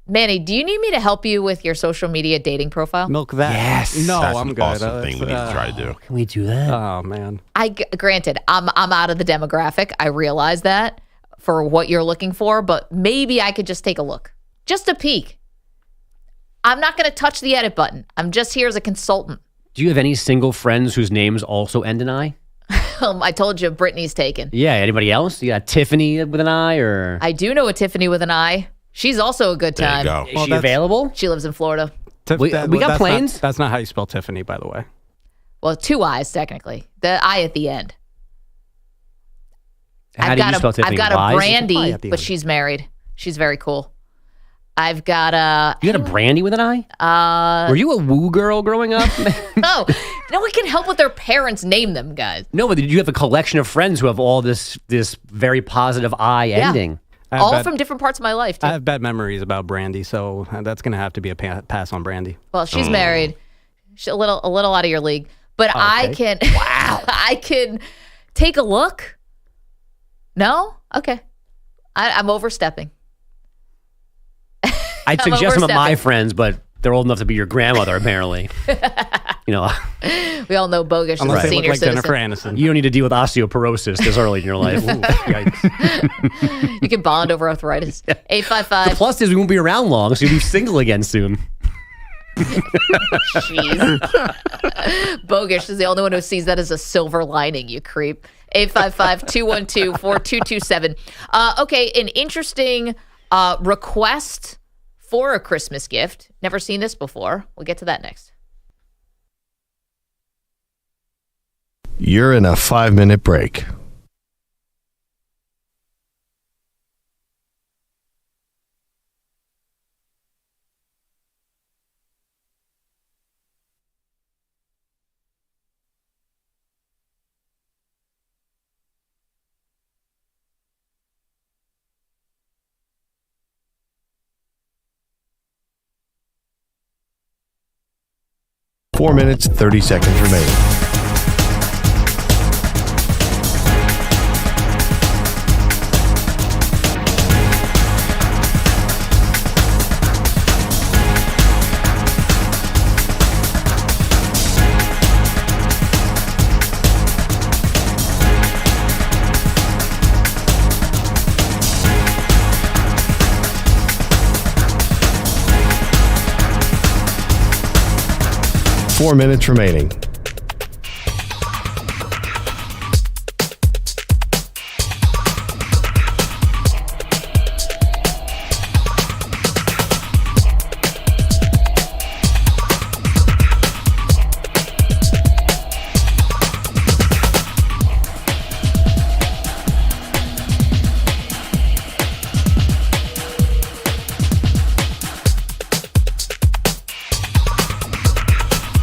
Manny, do you need me to help you with your social media dating profile? Milk that. Yes. No, That's I'm an good. awesome thing we need to try to do. Can we do that? Oh, man. Granted, I'm out of the demographic. I realize that for what you're looking for, but maybe I could just take a look. Just a peek. I'm not going to touch the edit button. I'm just here as a consultant. Do you have any single friends whose names also end in I? I told you Brittany's taken. Yeah, anybody else? You got Tiffany with an I, or? I do know a Tiffany with an I. She's also a good time. There you go. Is she available? She lives in Florida. We got planes? That's not how you spell Tiffany, by the way. Well, 2 I's technically. The I at the end. How do you spell Tiffany? I've got a Y's? Brandy, but she's married. She's very cool. I've got a... You got a Brandy with an I? Were you a woo girl growing up? No one can help what their parents name them, guys. No, but you have a collection of friends who have all this very positive I ending. All from different parts of my life, too. I have bad memories about Brandy, so that's going to have to be a pass on Brandy. Well, she's married. She's a little out of your league. But okay. I can... Wow. I can take a look. No? Okay. I'm overstepping. I'd I'm suggest some of my overstepping. friends, but they're old enough to be your grandmother, apparently. You know, We all know Bogus is a Unless they look senior like citizen. Jennifer Aniston. you don't need to deal with osteoporosis this early in your life. Ooh, yikes. You can bond over arthritis. 855. The plus is we won't be around long, so you'll be single again soon. Jeez. Bogus is the only one who sees that as a silver lining, you creep. 855-212-4227. Okay, an interesting request for a Christmas gift. Never seen this before. We'll get to that next. You're in a 5-minute break. Four minutes, 30 seconds remaining. Four minutes remaining.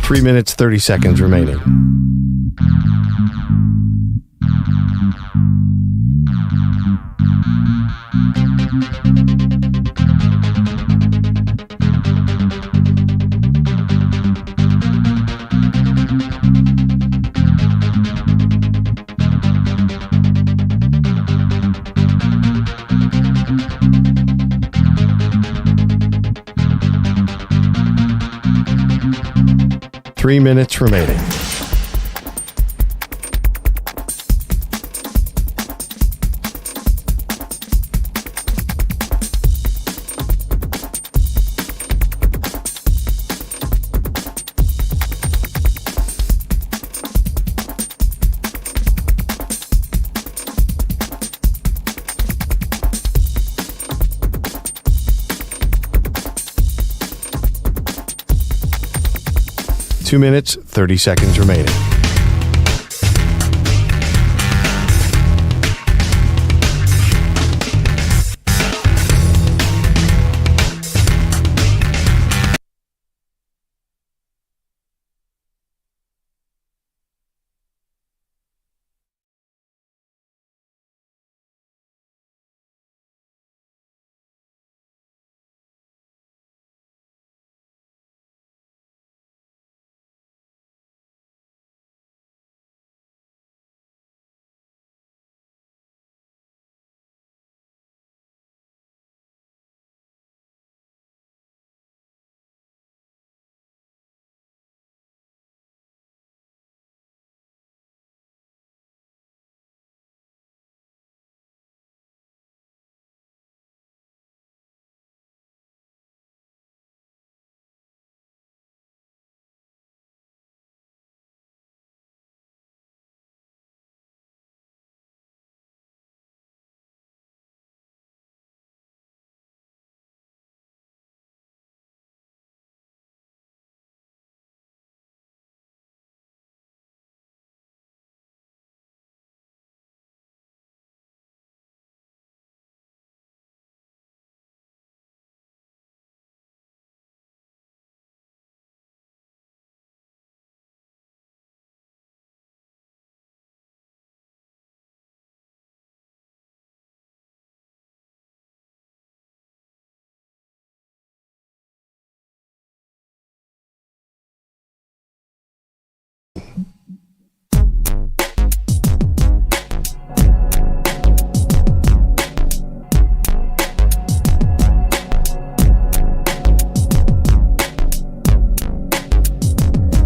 Three minutes, 30 seconds remaining. Three minutes remaining. Two minutes, 30 seconds remaining.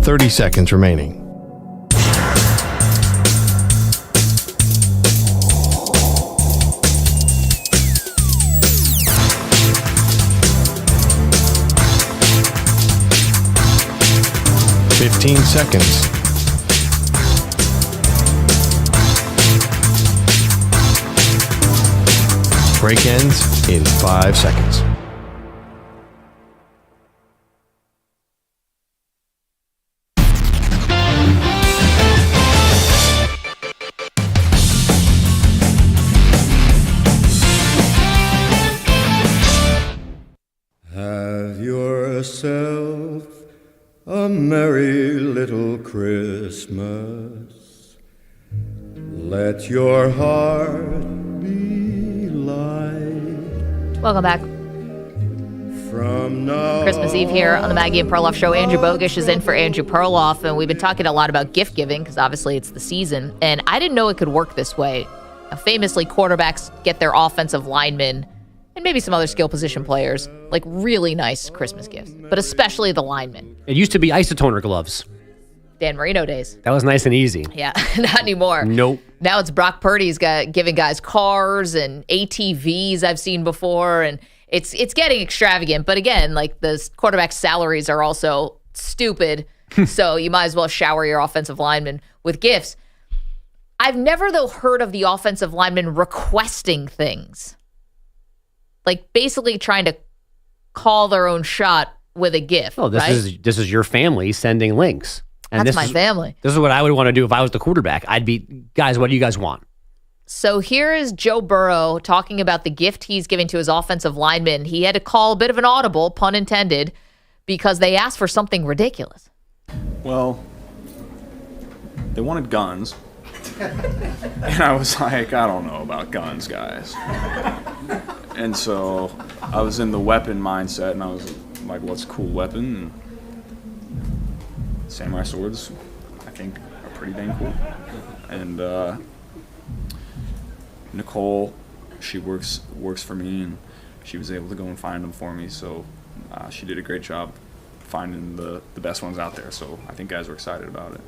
Thirty seconds remaining. Fifteen seconds. Break ends in 5 seconds. a merry little Christmas. Let your heart be light. Welcome back. From now Christmas Eve here on the Maggie and Perloff Show. Andrew Bogish is in for Andrew Perloff, and we've been talking a lot about gift giving because obviously it's the season, and I didn't know it could work this way. Now, famously, quarterbacks get their offensive linemen and maybe some other skill position players like really nice Christmas gifts, but especially the linemen. It used to be isotoner gloves. Dan Marino days. That was nice and easy. Yeah, not anymore. Nope. Now it's Brock Purdy's giving guys cars and ATVs I've seen before, and it's getting extravagant. But again, like the quarterback salaries are also stupid, so you might as well shower your offensive linemen with gifts. I've never, though, heard of the offensive linemen requesting things. Like basically trying to call their own shot with a gift. Oh, this is your family sending links. And That's my family. This is what I would want to do if I was the quarterback. I'd be, guys, what do you guys want? So here is Joe Burrow talking about the gift he's giving to his offensive linemen. He had to call a bit of an audible, pun intended, because they asked for something ridiculous. Well, they wanted guns. And I was like, I don't know about guns, guys. And so I was in the weapon mindset, and I was like, what's a cool weapon? And samurai swords, I think, are pretty dang cool. And Nicole, she works for me, and she was able to go and find them for me. So she did a great job finding the best ones out there. So I think guys were excited about it.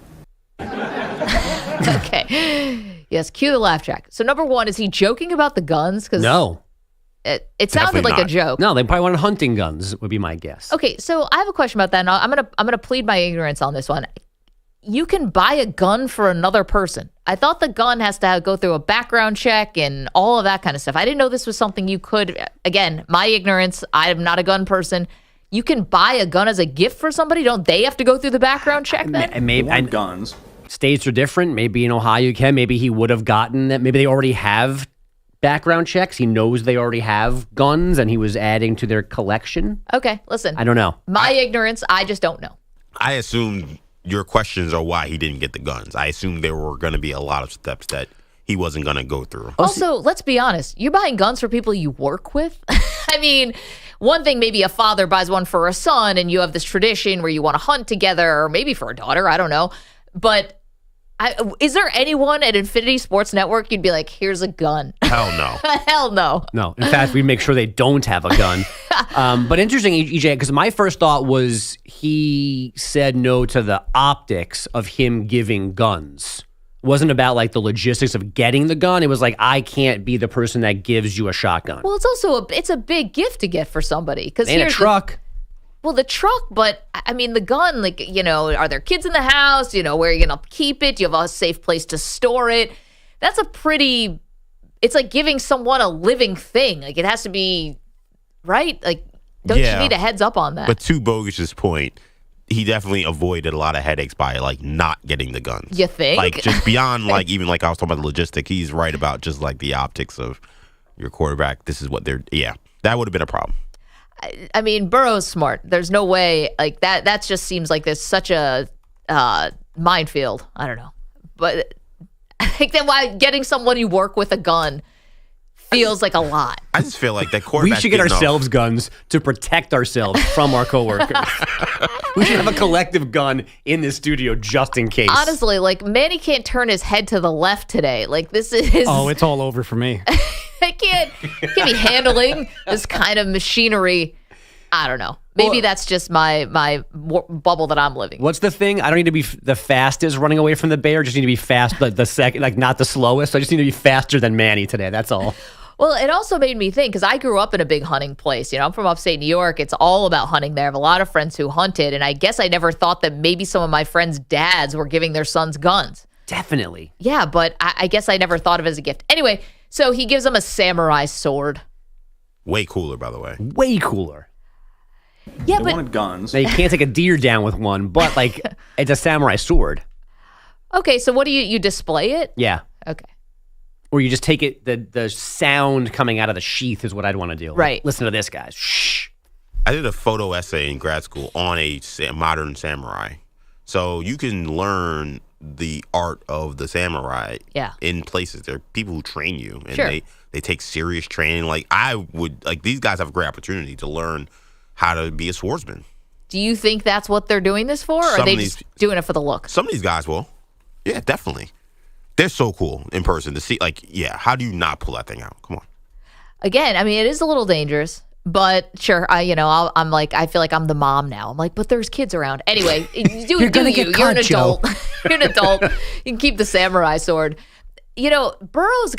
Okay. Yes, cue the laugh track. So number one, is he joking about the guns? No. It sounded like a joke. No, they probably wanted hunting guns, would be my guess. Okay, so I have a question about that, and I'm gonna plead my ignorance on this one. You can buy a gun for another person. I thought the gun has to go through a background check and all of that kind of stuff. I didn't know this was something you could. Again, my ignorance. I am not a gun person. You can buy a gun as a gift for somebody. Don't they have to go through the background check then? Maybe guns. States are different. Maybe in Ohio you can. Maybe he would have gotten that. Maybe they already have background checks. He knows they already have guns, and he was adding to their collection. Okay, listen. I don't know. My ignorance. I just don't know. I assumed your questions are why he didn't get the guns. I assumed there were going to be a lot of steps that he wasn't going to go through. Also, let's be honest. You're buying guns for people you work with. I mean, one thing, maybe a father buys one for a son, and you have this tradition where you want to hunt together, or maybe for a daughter. I don't know. But is there anyone at Infinity Sports Network you'd be like, here's a gun? Hell no. Hell no. No. In fact, we make sure they don't have a gun. But interesting, EJ, because my first thought was he said no to the optics of him giving guns. It wasn't about like the logistics of getting the gun. It was like, I can't be the person that gives you a shotgun. Well, it's also it's a big gift to get for somebody. And a truck. The truck, but I mean, the gun, like, are there kids in the house? Where are you going to keep it? Do you have a safe place to store it? That's it's like giving someone a living thing. Like, it has to be, right? Like, don't you need a heads up on that? But to Bogish's point, he definitely avoided a lot of headaches by, like, not getting the guns. You think? Like, just beyond, like, even like I was talking about the logistic, he's right about just, like, the optics of your quarterback. This is what that would have been a problem. I mean, Burrow's smart. There's no way, like, that just seems like there's such a minefield. I don't know. But I think that why getting someone you work with a gun feels like a lot. I just feel like that quarterback. We should get ourselves guns to protect ourselves from our coworkers. We should have a collective gun in this studio just in case. Honestly, like, Manny can't turn his head to the left today. Like, this is... Oh, it's all over for me. I can't be handling this kind of machinery. I don't know. Maybe that's just my bubble that I'm living. What's the thing? I don't need to be the fastest running away from the bear. Just need to be fast, like the second, like not the slowest. I just need to be faster than Manny today. That's all. Well, it also made me think, because I grew up in a big hunting place. I'm from upstate New York. It's all about hunting there. I have a lot of friends who hunted, and I guess I never thought that maybe some of my friends' dads were giving their sons guns. Definitely. Yeah, but I guess I never thought of it as a gift. Anyway, so he gives them a samurai sword. Way cooler, by the way. Way cooler. Yeah, they wanted guns. Now, you can't take a deer down with one, but like it's a samurai sword. Okay, so what do you display it? Yeah. Okay. Or you just take it, the sound coming out of the sheath is what I'd want to do. Right. Like, listen to this, guys. Shh. I did a photo essay in grad school on a modern samurai. So you can learn the art of the samurai in places. There are people who train you, and they take serious training. Like these guys have a great opportunity to learn how to be a swordsman. Do you think that's what they're doing this for, or are they just doing it for the look? Some of these guys will. Yeah, definitely. They're so cool in person to see. Like, yeah, how do you not pull that thing out? Come on. Again, I mean, it is a little dangerous. But sure, I'm like, I feel like I'm the mom now. I'm like, but there's kids around. Anyway, you're an adult. You're an adult. You can keep the samurai sword. Burrow's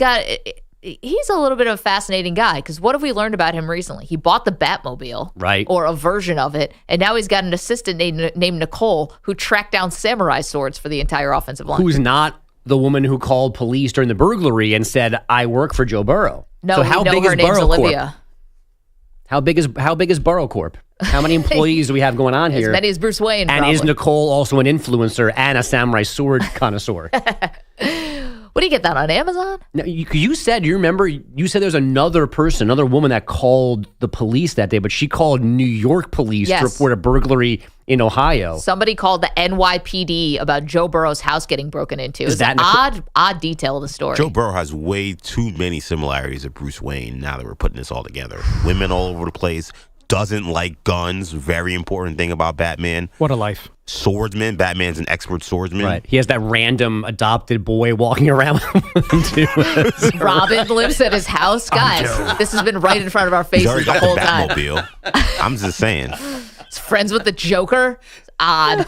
he's a little bit of a fascinating guy, because what have we learned about him recently? He bought the Batmobile, right, or a version of it, and now he's got an assistant named Nicole who tracked down samurai swords for the entire offensive line. Who's not the woman who called police during the burglary and said, "I work for Joe Burrow." No, so how big her is name's Burrow Olivia. Corp? How big is Burrow Corp? How many employees do we have going on here? As many as Bruce Wayne. And probably. is Nicole also an influencer and a samurai sword connoisseur? What do you get that on Amazon? No, you said there's another woman that called the police that day, but she called New York police to report a burglary in Ohio. Somebody called the NYPD about Joe Burrow's house getting broken into. It's an odd detail of the story. Joe Burrow has way too many similarities to Bruce Wayne now that we're putting this all together. Women all over the place. Doesn't like guns. Very important thing about Batman. What a life. Swordsman. Batman's an expert swordsman. Right. He has that random adopted boy walking around with him too. Robin lives at his house. Guys, this has been right in front of our faces the whole time. Batmobile. I'm just saying. He's friends with the Joker. It's odd.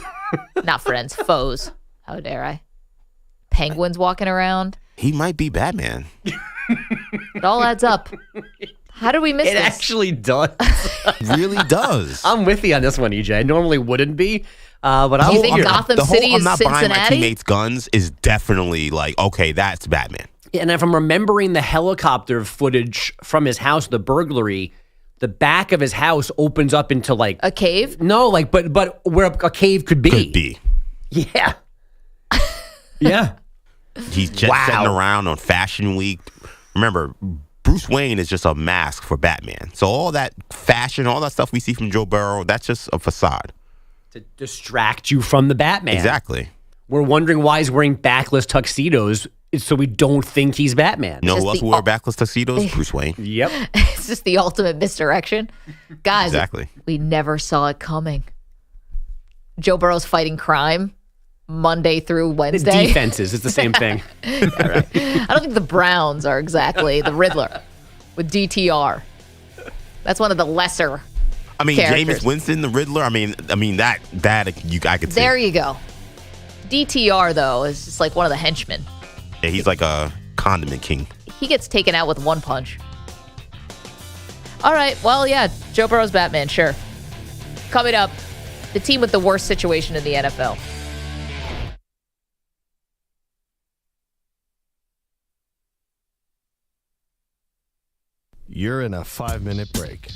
Not friends, foes. How dare I? Penguins walking around. He might be Batman. It all adds up. How did we miss this? It actually does. Really does. I'm with you on this one, EJ. I normally wouldn't be, but I think Gotham City is I'm not Cincinnati? buying my teammates' guns is definitely like, okay, that's Batman. And if I'm remembering the helicopter footage from his house, the burglary, the back of his house opens up into like a cave. No, like but where a cave could be. Could be. Yeah. Yeah. He's just sitting around on Fashion Week. Remember, Bruce Wayne is just a mask for Batman. So all that fashion, all that stuff we see from Joe Burrow, that's just a facade. To distract you from the Batman. Exactly. We're wondering why he's wearing backless tuxedos so we don't think he's Batman. No, who else wore backless tuxedos? Bruce Wayne. Yep. It's just the ultimate misdirection. Guys, exactly. We never saw it coming. Joe Burrow's fighting crime Monday through Wednesday. His defenses, it's the same thing. Yeah, right. I don't think the Browns are exactly the Riddler with DTR. That's one of the lesser characters. Jameis Winston, the Riddler. I mean that I could see. There you go. DTR though is just like one of the henchmen. Yeah, he's like a condiment king. He gets taken out with one punch. All right, well, yeah, Joe Burrow's Batman, sure. Coming up, the team with the worst situation in the NFL. You're in a 5-minute break.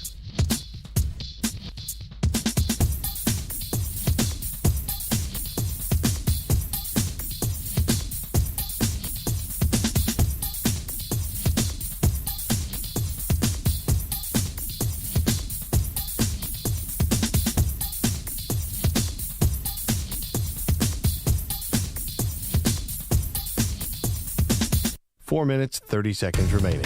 Four minutes, 30 seconds remaining.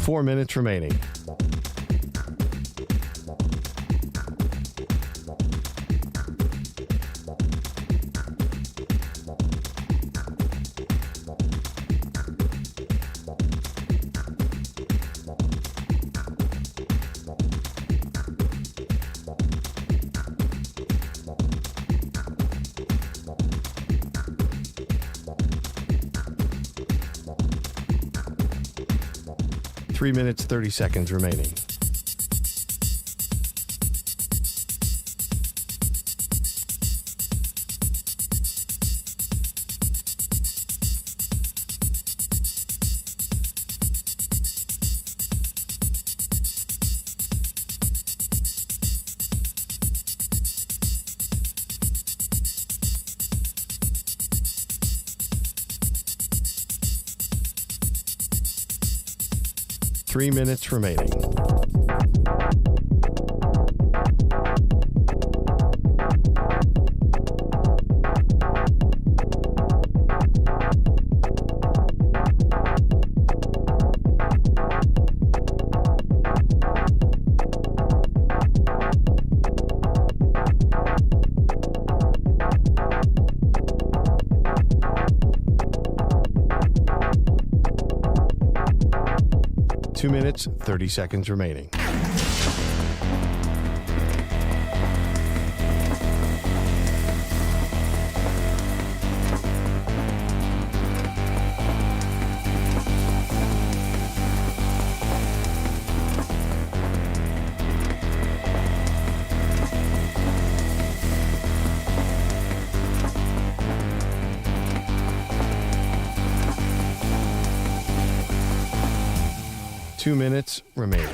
Four minutes remaining. Three minutes, 30 seconds remaining. 3 minutes remaining. Two minutes, 30 seconds remaining. Two minutes remaining.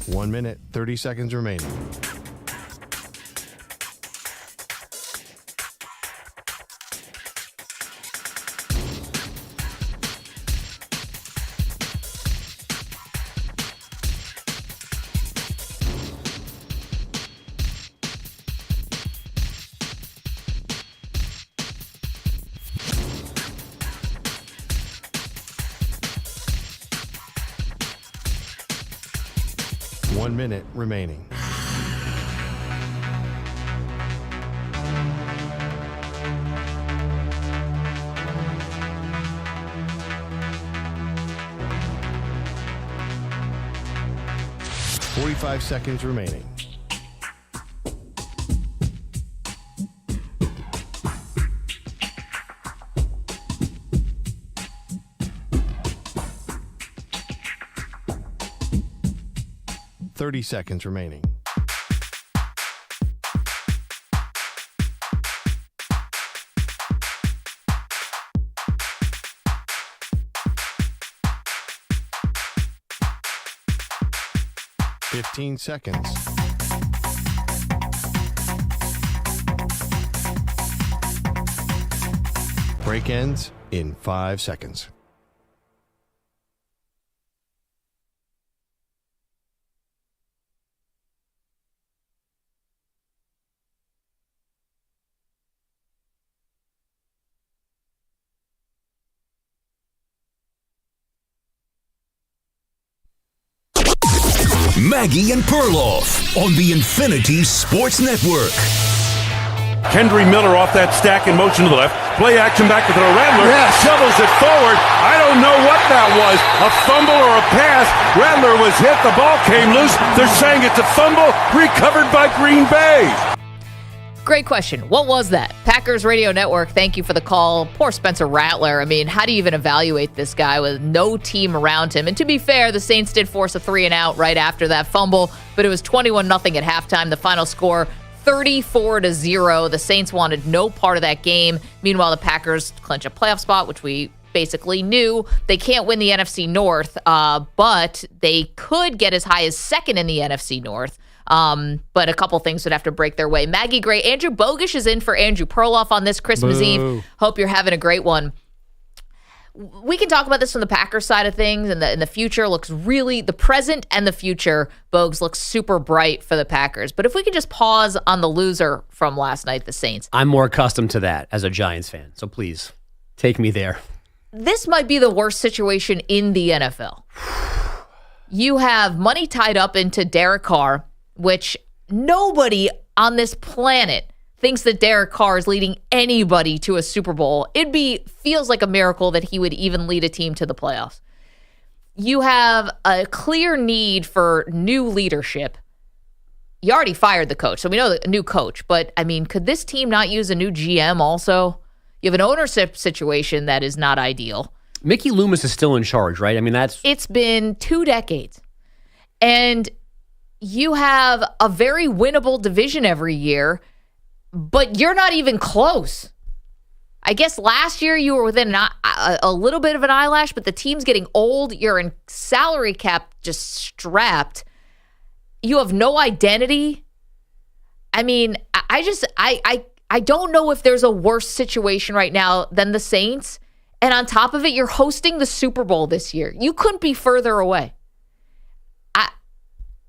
One minute, 30 seconds remaining. One minute remaining. Forty-five seconds remaining. Seconds remaining. Fifteen seconds. Break ends in 5 seconds. Maggie and Perloff on the Infinity Sports Network. Kendry Miller off that stack in motion to the left. Play action back to throw. Rattler shovels it forward. I don't know what that was. A fumble or a pass. Rattler was hit. The ball came loose. They're saying it's a fumble recovered by Green Bay. Great question. What was that? Packers Radio Network, thank you for the call. Poor Spencer Rattler. I mean, how do you even evaluate this guy with no team around him? And to be fair, the Saints did force a 3-and-out right after that fumble, but it was 21-0 at halftime. The final score, 34-0. The Saints wanted no part of that game. Meanwhile, the Packers clinch a playoff spot, which we basically knew. They can't win the NFC North, but they could get as high as second in the NFC North. But a couple things would have to break their way. Maggie Gray, Andrew Bogish is in for Andrew Perloff on this Christmas Eve. Hope you're having a great one. We can talk about this from the Packers side of things, and the future looks really, the present and the future, Bogues, looks super bright for the Packers. But if we could just pause on the loser from last night, the Saints. I'm more accustomed to that as a Giants fan, so please take me there. This might be the worst situation in the NFL. You have money tied up into Derek Carr, which nobody on this planet thinks that Derek Carr is leading anybody to a Super Bowl. Feels like a miracle that he would even lead a team to the playoffs. You have a clear need for new leadership. You already fired the coach, so we know a new coach. But, I mean, could this team not use a new GM also? You have an ownership situation that is not ideal. Mickey Loomis is still in charge, right? I mean, it's been 2 decades. And you have a very winnable division every year, but you're not even close. I guess last year you were within a little bit of an eyelash, but the team's getting old. You're in salary cap just strapped. You have no identity. I mean, I don't know if there's a worse situation right now than the Saints. And on top of it, you're hosting the Super Bowl this year. You couldn't be further away.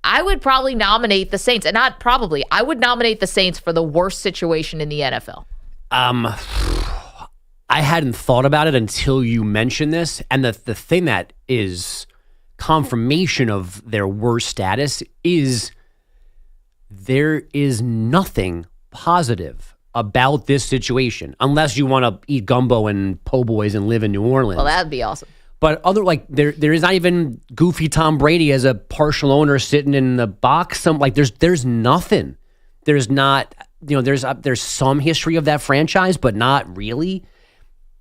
I would probably nominate the Saints, and not probably, I would nominate the Saints for the worst situation in the NFL. I hadn't thought about it until you mentioned this. And the thing that is confirmation of their worst status is there is nothing positive about this situation, unless you want to eat gumbo and po' boys and live in New Orleans. Well, that'd be awesome. But there is not even goofy Tom Brady as a partial owner sitting in the box. There's nothing. There's not, there's some history of that franchise, but not really.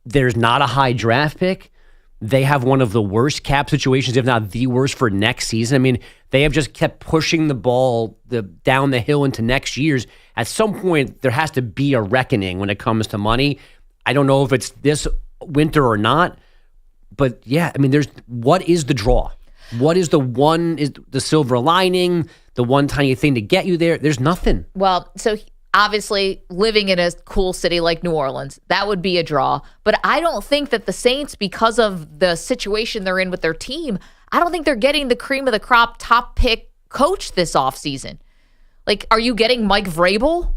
There's not a high draft pick. They have one of the worst cap situations, if not the worst, for next season. I mean, they have just kept pushing the ball down the hill into next year's. At some point, there has to be a reckoning when it comes to money. I don't know if it's this winter or not, but yeah, I mean, what is the draw? What is the silver lining, the one tiny thing to get you there? There's nothing. Well, so obviously living in a cool city like New Orleans, that would be a draw. But I don't think that the Saints, because of the situation they're in with their team, I don't think they're getting the cream of the crop top pick coach this offseason. Like, are you getting Mike Vrabel?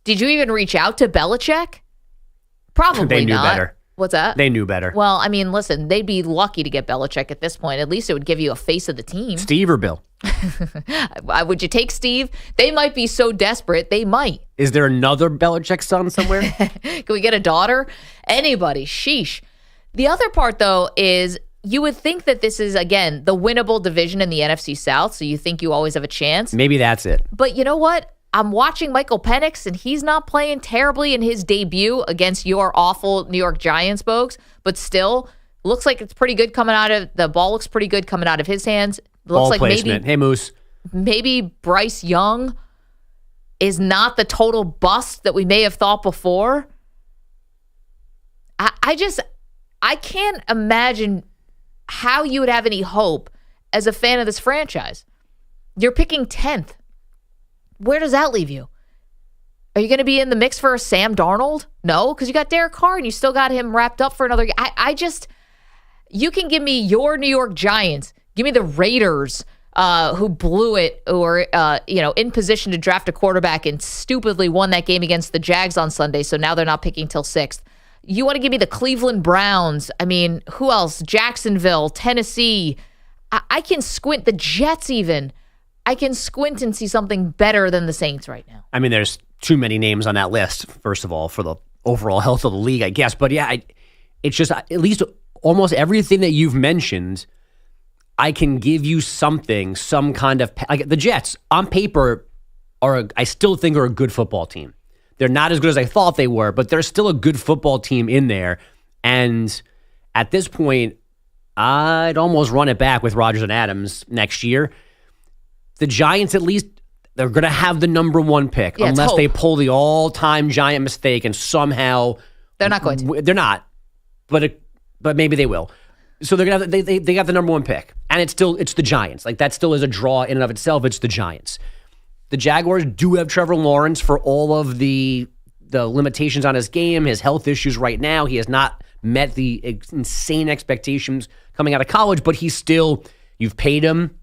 Did you even reach out to Belichick? Probably They knew not. better. What's that? They knew better. Well, I mean, listen, they'd be lucky to get Belichick at this point. At least it would give you a face of the team. Steve or Bill? Would you take Steve? They might be so desperate. They might. Is there another Belichick son somewhere? Can we get a daughter? Anybody. Sheesh. The other part, though, is you would think that this is, again, the winnable division in the NFC South, so you think you always have a chance. Maybe that's it. But you know what? I'm watching Michael Penix, and he's not playing terribly in his debut against your awful New York Giants, folks. But still, looks like it's pretty good coming out of the ball. Looks pretty good coming out of his hands. Looks Ball like placement. Hey, Moose. Maybe Bryce Young is not the total bust that we may have thought before. I can't imagine how you would have any hope as a fan of this franchise. You're picking 10th. Where does that leave you? Are you going to be in the mix for a Sam Darnold? No, because you got Derek Carr and you still got him wrapped up for another. You can give me your New York Giants. Give me the Raiders who blew it or, in position to draft a quarterback and stupidly won that game against the Jags on Sunday. So now they're not picking till 6th. You want to give me the Cleveland Browns. I mean, who else? Jacksonville, Tennessee. I can squint. The Jets even. I can squint and see something better than the Saints right now. I mean, there's too many names on that list, first of all, for the overall health of the league, I guess. But yeah, it's just at least almost everything that you've mentioned, I can give you something, some kind of... Like the Jets, on paper, I still think are a good football team. They're not as good as I thought they were, but they're still a good football team in there. And at this point, I'd almost run it back with Rodgers and Adams next year. The Giants, at least, they're going to have the number 1 pick, unless they pull the all-time Giant mistake and somehow... They're not going to. They're not, but maybe they will. So they're gonna have, they got the number 1 pick, and it's the Giants. Like, that still is a draw in and of itself. It's the Giants. The Jaguars do have Trevor Lawrence for all of the limitations on his game, his health issues right now. He has not met the insane expectations coming out of college, but he's still, you've paid him,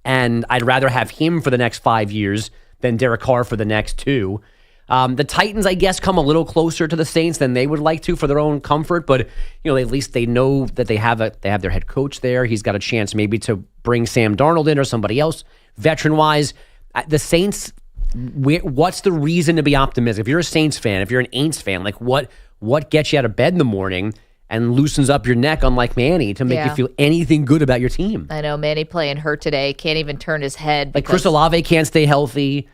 and I'd rather have him for the next 5 years than Derek Carr for the next 2. The Titans, I guess, come a little closer to the Saints than they would like to for their own comfort, but at least they know that they have their head coach there. He's got a chance maybe to bring Sam Darnold in or somebody else, veteran-wise. The Saints, what's the reason to be optimistic? If you're a Saints fan, if you're an Aints fan, like what gets you out of bed in the morning and loosens up your neck, unlike Manny, to make you feel anything good about your team? I know, Manny playing hurt today, can't even turn his head. Like Chris Olave can't stay healthy.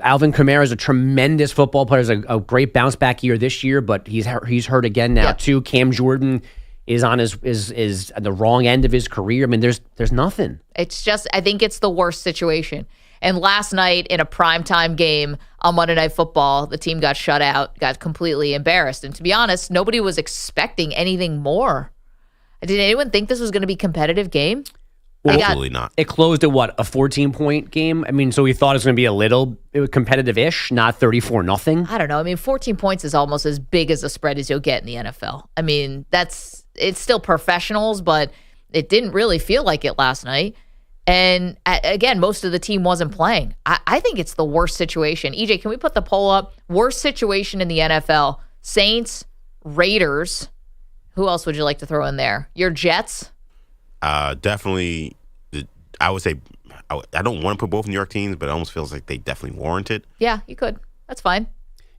Alvin Kamara is a tremendous football player. Has a great bounce back year this year, but he's hurt again now too. Cam Jordan is on is at the wrong end of his career. I mean, there's nothing. It's just, I think it's the worst situation. And last night in a primetime game on Monday Night Football, the team got shut out, got completely embarrassed. And to be honest, nobody was expecting anything more. Did anyone think this was going to be a competitive game? Absolutely not. It closed at what, a 14-point game? I mean, so we thought it was going to be a little competitive-ish, not 34-0. I don't know. I mean, 14 points is almost as big as a spread as you'll get in the NFL. I mean, it's still professionals, but it didn't really feel like it last night. And again, most of the team wasn't playing. I think it's the worst situation. EJ, can we put the poll up? Worst situation in the NFL. Saints, Raiders. Who else would you like to throw in there? Your Jets? Definitely, I would say, I don't want to put both New York teams, but it almost feels like they definitely warrant it. Yeah, you could. That's fine.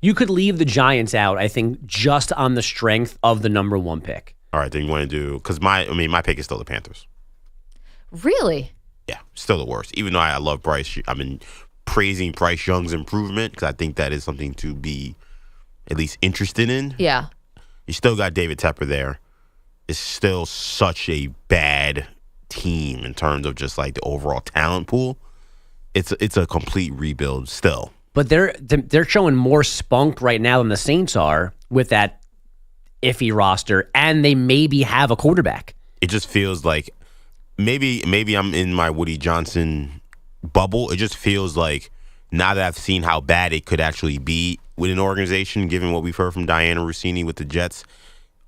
You could leave the Giants out, I think, just on the strength of the number 1 pick. All right, then you want to do, because my pick is still the Panthers. Really? Yeah, still the worst. Even though I love Bryce, I've been praising Bryce Young's improvement because I think that is something to be at least interested in. Yeah. You still got David Tepper there. It's still such a bad team in terms of just like the overall talent pool. It's a complete rebuild still. But they're showing more spunk right now than the Saints are with that iffy roster, and they maybe have a quarterback. It just feels like maybe I'm in my Woody Johnson bubble. It just feels like now that I've seen how bad it could actually be with an organization, given what we've heard from Diana Rossini with the Jets,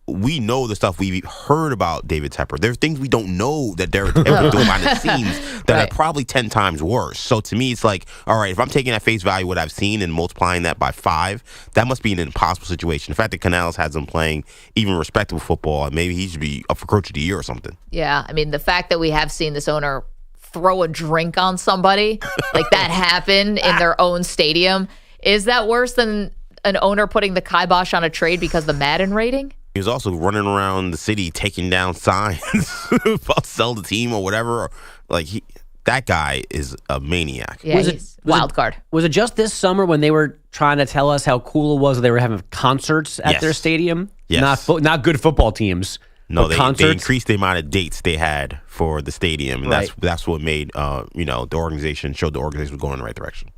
we know the stuff we've heard about David Tepper. There's things we don't know that Derek Tepper doing behind the scenes that are probably 10 times worse. So to me, it's like, all right, if I'm taking at face value what I've seen and multiplying that by 5, that must be an impossible situation. The fact that Canales has him playing even respectable football, maybe he should be up for Coach of the Year or something. Yeah, I mean, the fact that we have seen this owner throw a drink on somebody, like that happened in their own stadium, is that worse than an owner putting the kibosh on a trade because of the Madden rating? He was also running around the city taking down signs about sell the team or whatever. Like that guy is a maniac. Yeah, he's wild card. Was it just this summer when they were trying to tell us how cool it was they were having concerts at their stadium? Yes. Not good football teams. No, they concerts. increased the amount of dates they had for the stadium, and that's what made the organization showed the organization was going in the right direction.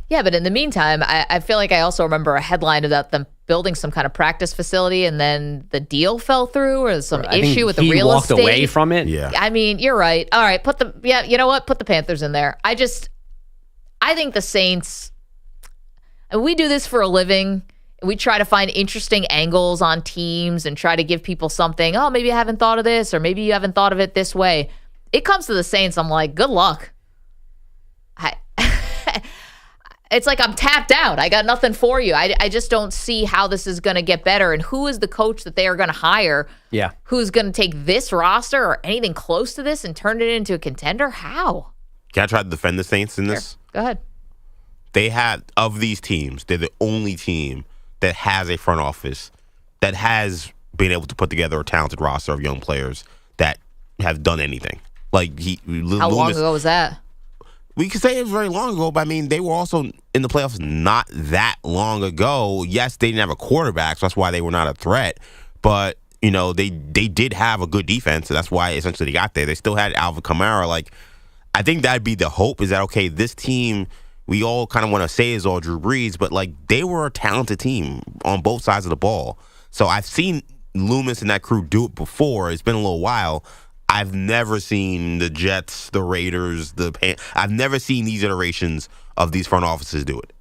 Yeah, but in the meantime, I feel like I also remember a headline about them building some kind of practice facility, and then the deal fell through, or some issue with the real estate. He walked away from it. Yeah, I mean, you're right. All right, you know what? Put the Panthers in there. I think the Saints. And we do this for a living. We try to find interesting angles on teams and try to give people something. Oh, maybe I haven't thought of this, or maybe you haven't thought of it this way. It comes to the Saints, I'm like, good luck. It's like I'm tapped out. I got nothing for you. I just don't see how this is going to get better. And who is the coach that they are going to hire? Yeah. Who's going to take this roster or anything close to this and turn it into a contender? How? Can I try to defend the Saints in this? Go ahead. They have, of these teams, they're the only team that has a front office that has been able to put together a talented roster of young players that have done anything. Like how long ago was that? We could say it was very long ago, but I mean, they were also in the playoffs not that long ago. Yes, they didn't have a quarterback, so that's why they were not a threat. But, they did have a good defense, so that's why essentially they got there. They still had Alvin Kamara. Like, I think that'd be the hope is that, okay, this team, we all kind of want to say is all Drew Brees, but, like, they were a talented team on both sides of the ball. So I've seen Loomis and that crew do it before. It's been a little while. I've never seen the Jets, the Raiders, I've never seen these iterations of these front offices do it.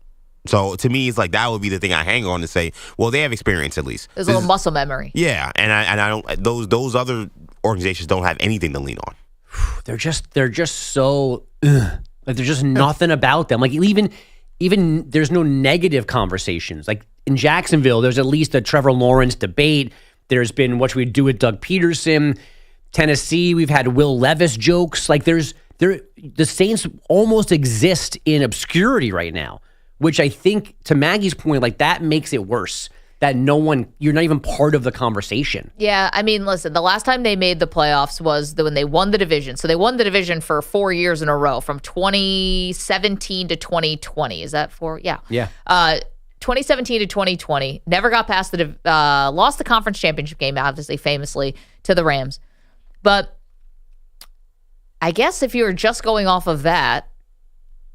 So to me, it's like that would be the thing I hang on to say, well, they have experience at least. There's a little muscle memory. Yeah, and I don't. Those other organizations don't have anything to lean on. They're just so like there's just nothing about them. Like even there's no negative conversations. Like in Jacksonville, there's at least a Trevor Lawrence debate. There's been what should we do with Doug Peterson. Tennessee, we've had Will Levis jokes. Like the Saints almost exist in obscurity right now, which I think, to Maggie's point, like that makes it worse. That you're not even part of the conversation. Yeah, I mean, listen, the last time they made the playoffs was when they won the division. So they won the division for 4 years in a row, from 2017 to 2020. Is that 4? Yeah. Yeah. 2017 to 2020, never got past lost the conference championship game, obviously, famously, to the Rams. But I guess if you were just going off of that,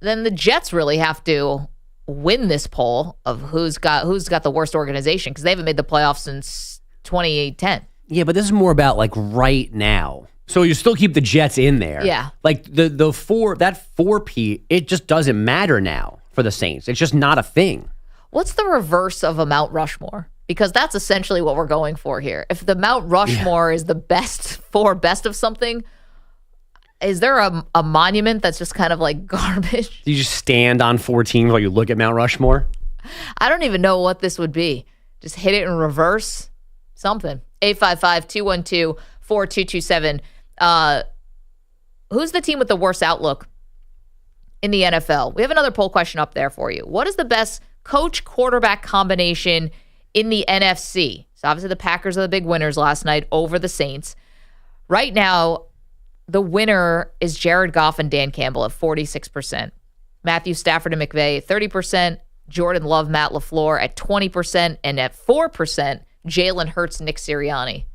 then the Jets really have to win this poll of who's got the worst organization, because they haven't made the playoffs since 2010. Yeah, but this is more about like right now. So you still keep the Jets in there. Yeah. Like that 4P, it just doesn't matter now for the Saints. It's just not a thing. What's the reverse of a Mount Rushmore? Because that's essentially what we're going for here. If the Mount Rushmore is the best of something, is there a monument that's just kind of like garbage? Do you just stand on 4 teams while you look at Mount Rushmore? I don't even know what this would be. Just hit it in reverse. Something. 855-212-4227. Who's the team with the worst outlook in the NFL? We have another poll question up there for you. What is the best coach-quarterback combination in the NFC? So obviously the Packers are the big winners last night over the Saints. Right now, the winner is Jared Goff and Dan Campbell at 46%. Matthew Stafford and McVay, 30%. Jordan Love, Matt LaFleur at 20%. And at 4%, Jalen Hurts, Nick Sirianni.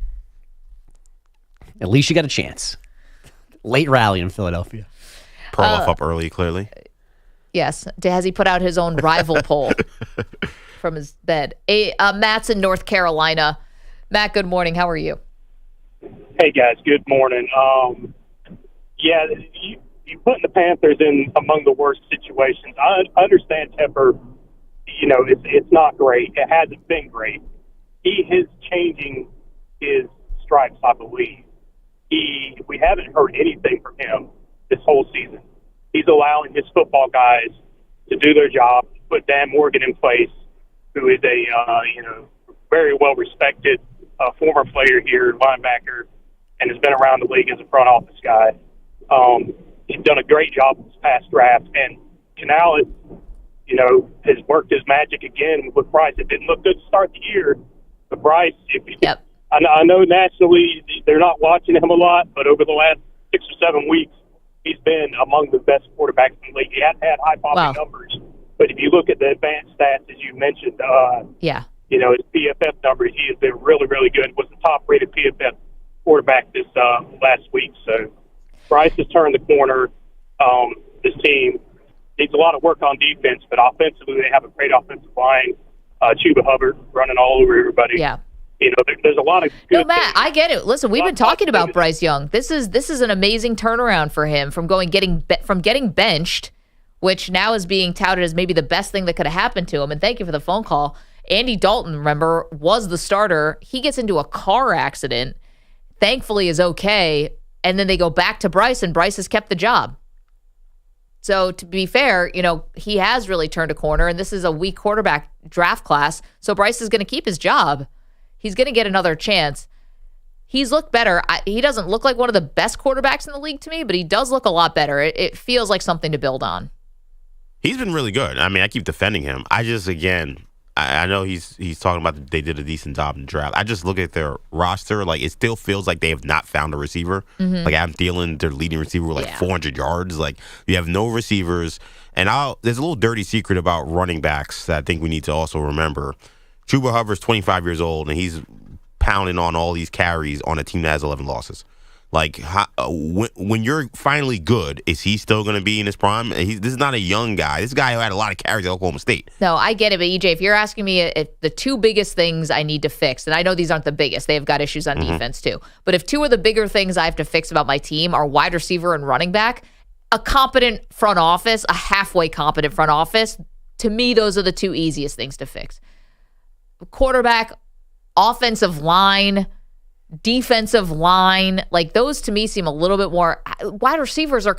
At least you got a chance. Late rally in Philadelphia. Perloff up early, clearly. Yes. Has he put out his own rival poll from his bed? Matt's in North Carolina. Matt, good morning. How are you? Hey, guys. Good morning. You putting the Panthers in among the worst situations. I understand Tepper, it's not great. It hasn't been great. He is changing his stripes, I believe. We haven't heard anything from him this whole season. He's allowing his football guys to do their job, put Dan Morgan in place, who is a very well-respected former player here, linebacker, and has been around the league as a front office guy. He's done a great job this past draft, and Canales, has worked his magic again with Bryce. It didn't look good to start the year, but Bryce, I know nationally they're not watching him a lot, but over the last 6 or 7 weeks, he's been among the best quarterbacks in the league. He hasn't had high-popping numbers, but if you look at the advanced stats, as you mentioned, his PFF numbers, he has been really, really good. Was the top-rated PFF quarterback this last week. So Bryce has turned the corner. This team needs a lot of work on defense, but offensively they have a great offensive line. Chuba Hubbard running all over everybody. Yeah. There's a lot of good Matt, things. I get it. Listen, we've been talking about Bryce Young. This is an amazing turnaround for him from getting benched, which now is being touted as maybe the best thing that could have happened to him. And thank you for the phone call. Andy Dalton, remember, was the starter. He gets into a car accident, thankfully is okay, and then they go back to Bryce, and Bryce has kept the job. So to be fair, he has really turned a corner, and this is a weak quarterback draft class, so Bryce is going to keep his job. He's going to get another chance. He's looked better. He doesn't look like one of the best quarterbacks in the league to me, but he does look a lot better. It feels like something to build on. He's been really good. I mean, I keep defending him. I know he's talking about they did a decent job in the draft. I just look at their roster, like it still feels like they have not found a receiver. Mm-hmm. Like Adam Thielen, their leading receiver, with 400 yards. Like you have no receivers. And there's a little dirty secret about running backs that I think we need to also remember. Chuba Hubbard's 25 years old, and he's pounding on all these carries on a team that has 11 losses. Like, when you're finally good, is he still going to be in his prime? This is not a young guy. This guy who had a lot of carries at Oklahoma State. No, I get it. But, EJ, if you're asking me if the two biggest things I need to fix, and I know these aren't the biggest. They've got issues on defense, too. But if two of the bigger things I have to fix about my team are wide receiver and running back, a competent front office, a halfway competent front office, to me, those are the two easiest things to fix. Quarterback, offensive line, defensive line, like those to me seem a little bit more. Wide receivers are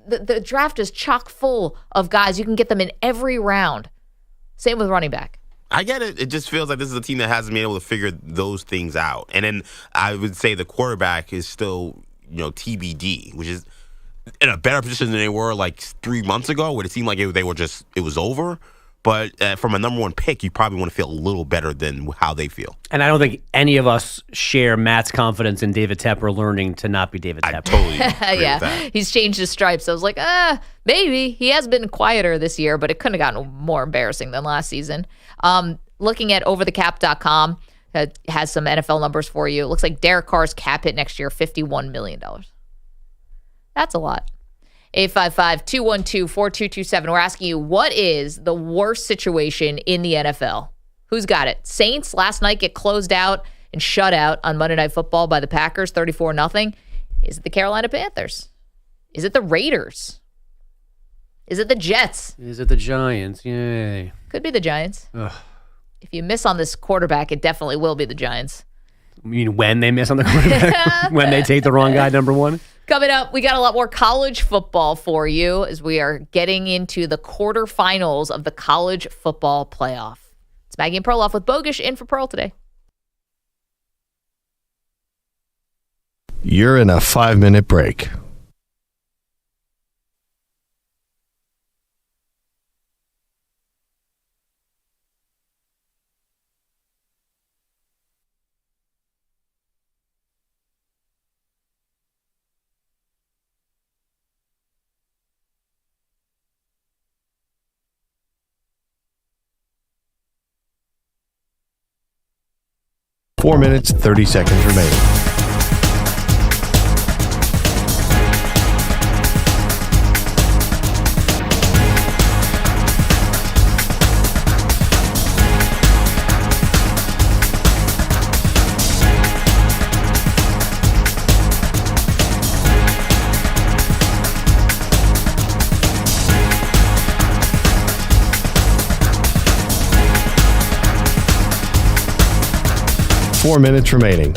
the draft is chock full of guys. You can get them in every round. Same with running back. I get it. It just feels like this is a team that hasn't been able to figure those things out. And then I would say the quarterback is still, TBD, which is in a better position than they were like 3 months ago, where it seemed like it was over. But from a number one pick, you probably want to feel a little better than how they feel. And I don't think any of us share Matt's confidence in David Tepper learning to not be David Tepper. Totally agree with that. He's changed his stripes. I was like, maybe. He has been quieter this year, but it couldn't have gotten more embarrassing than last season. Looking at overthecap.com, has some NFL numbers for you. It looks like Derek Carr's cap hit next year, $51 million. That's a lot. 855-212-4227. We're asking you, what is the worst situation in the NFL? Who's got it? Saints last night get closed out and shut out on Monday Night Football by the Packers, 34-0. Is it the Carolina Panthers? Is it the Raiders? Is it the Jets? Is it the Giants? Yay. Could be the Giants. Ugh. If you miss on this quarterback, it definitely will be the Giants. You mean when they miss on the quarterback? When they take the wrong guy, number one? Coming up, we got a lot more college football for you as we are getting into the quarterfinals of the college football playoff. It's Maggie and Perloff with Bogish in for Pearl today. You're in a 5-minute break. Four minutes, 30 seconds remaining. Four minutes remaining.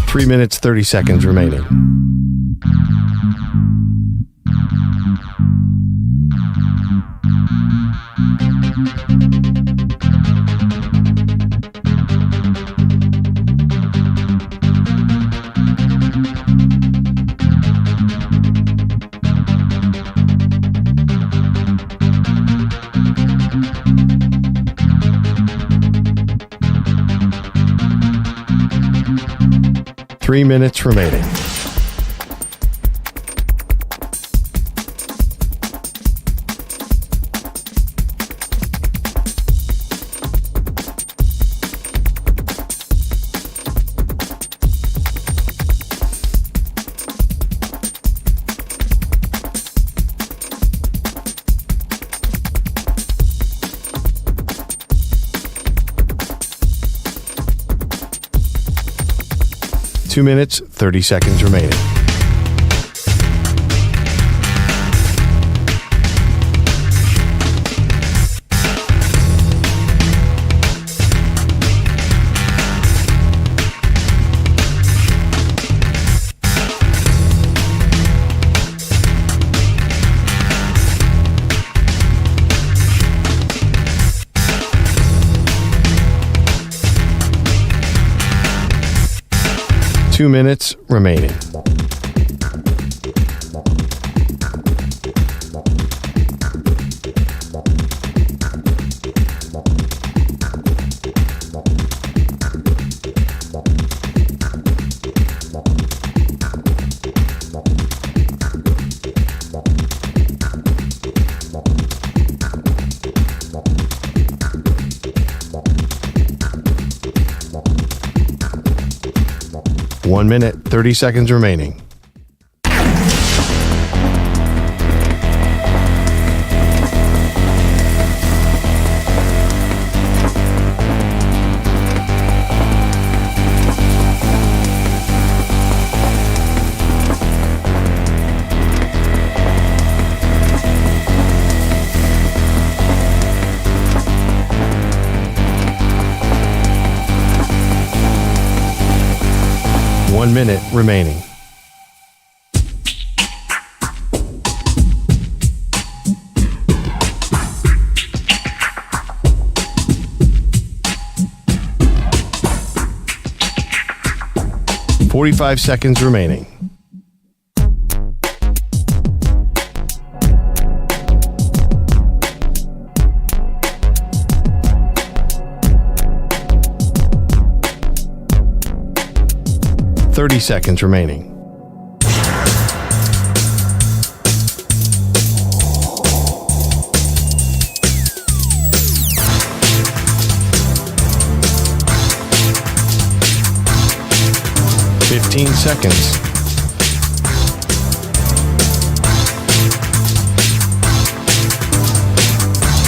Three minutes, 30 seconds remaining. Three minutes remaining. Two minutes, 30 seconds remaining. Two minutes remaining. One minute, 30 seconds remaining. 1 minute remaining. .45 seconds remaining. .30 seconds remaining. Seconds.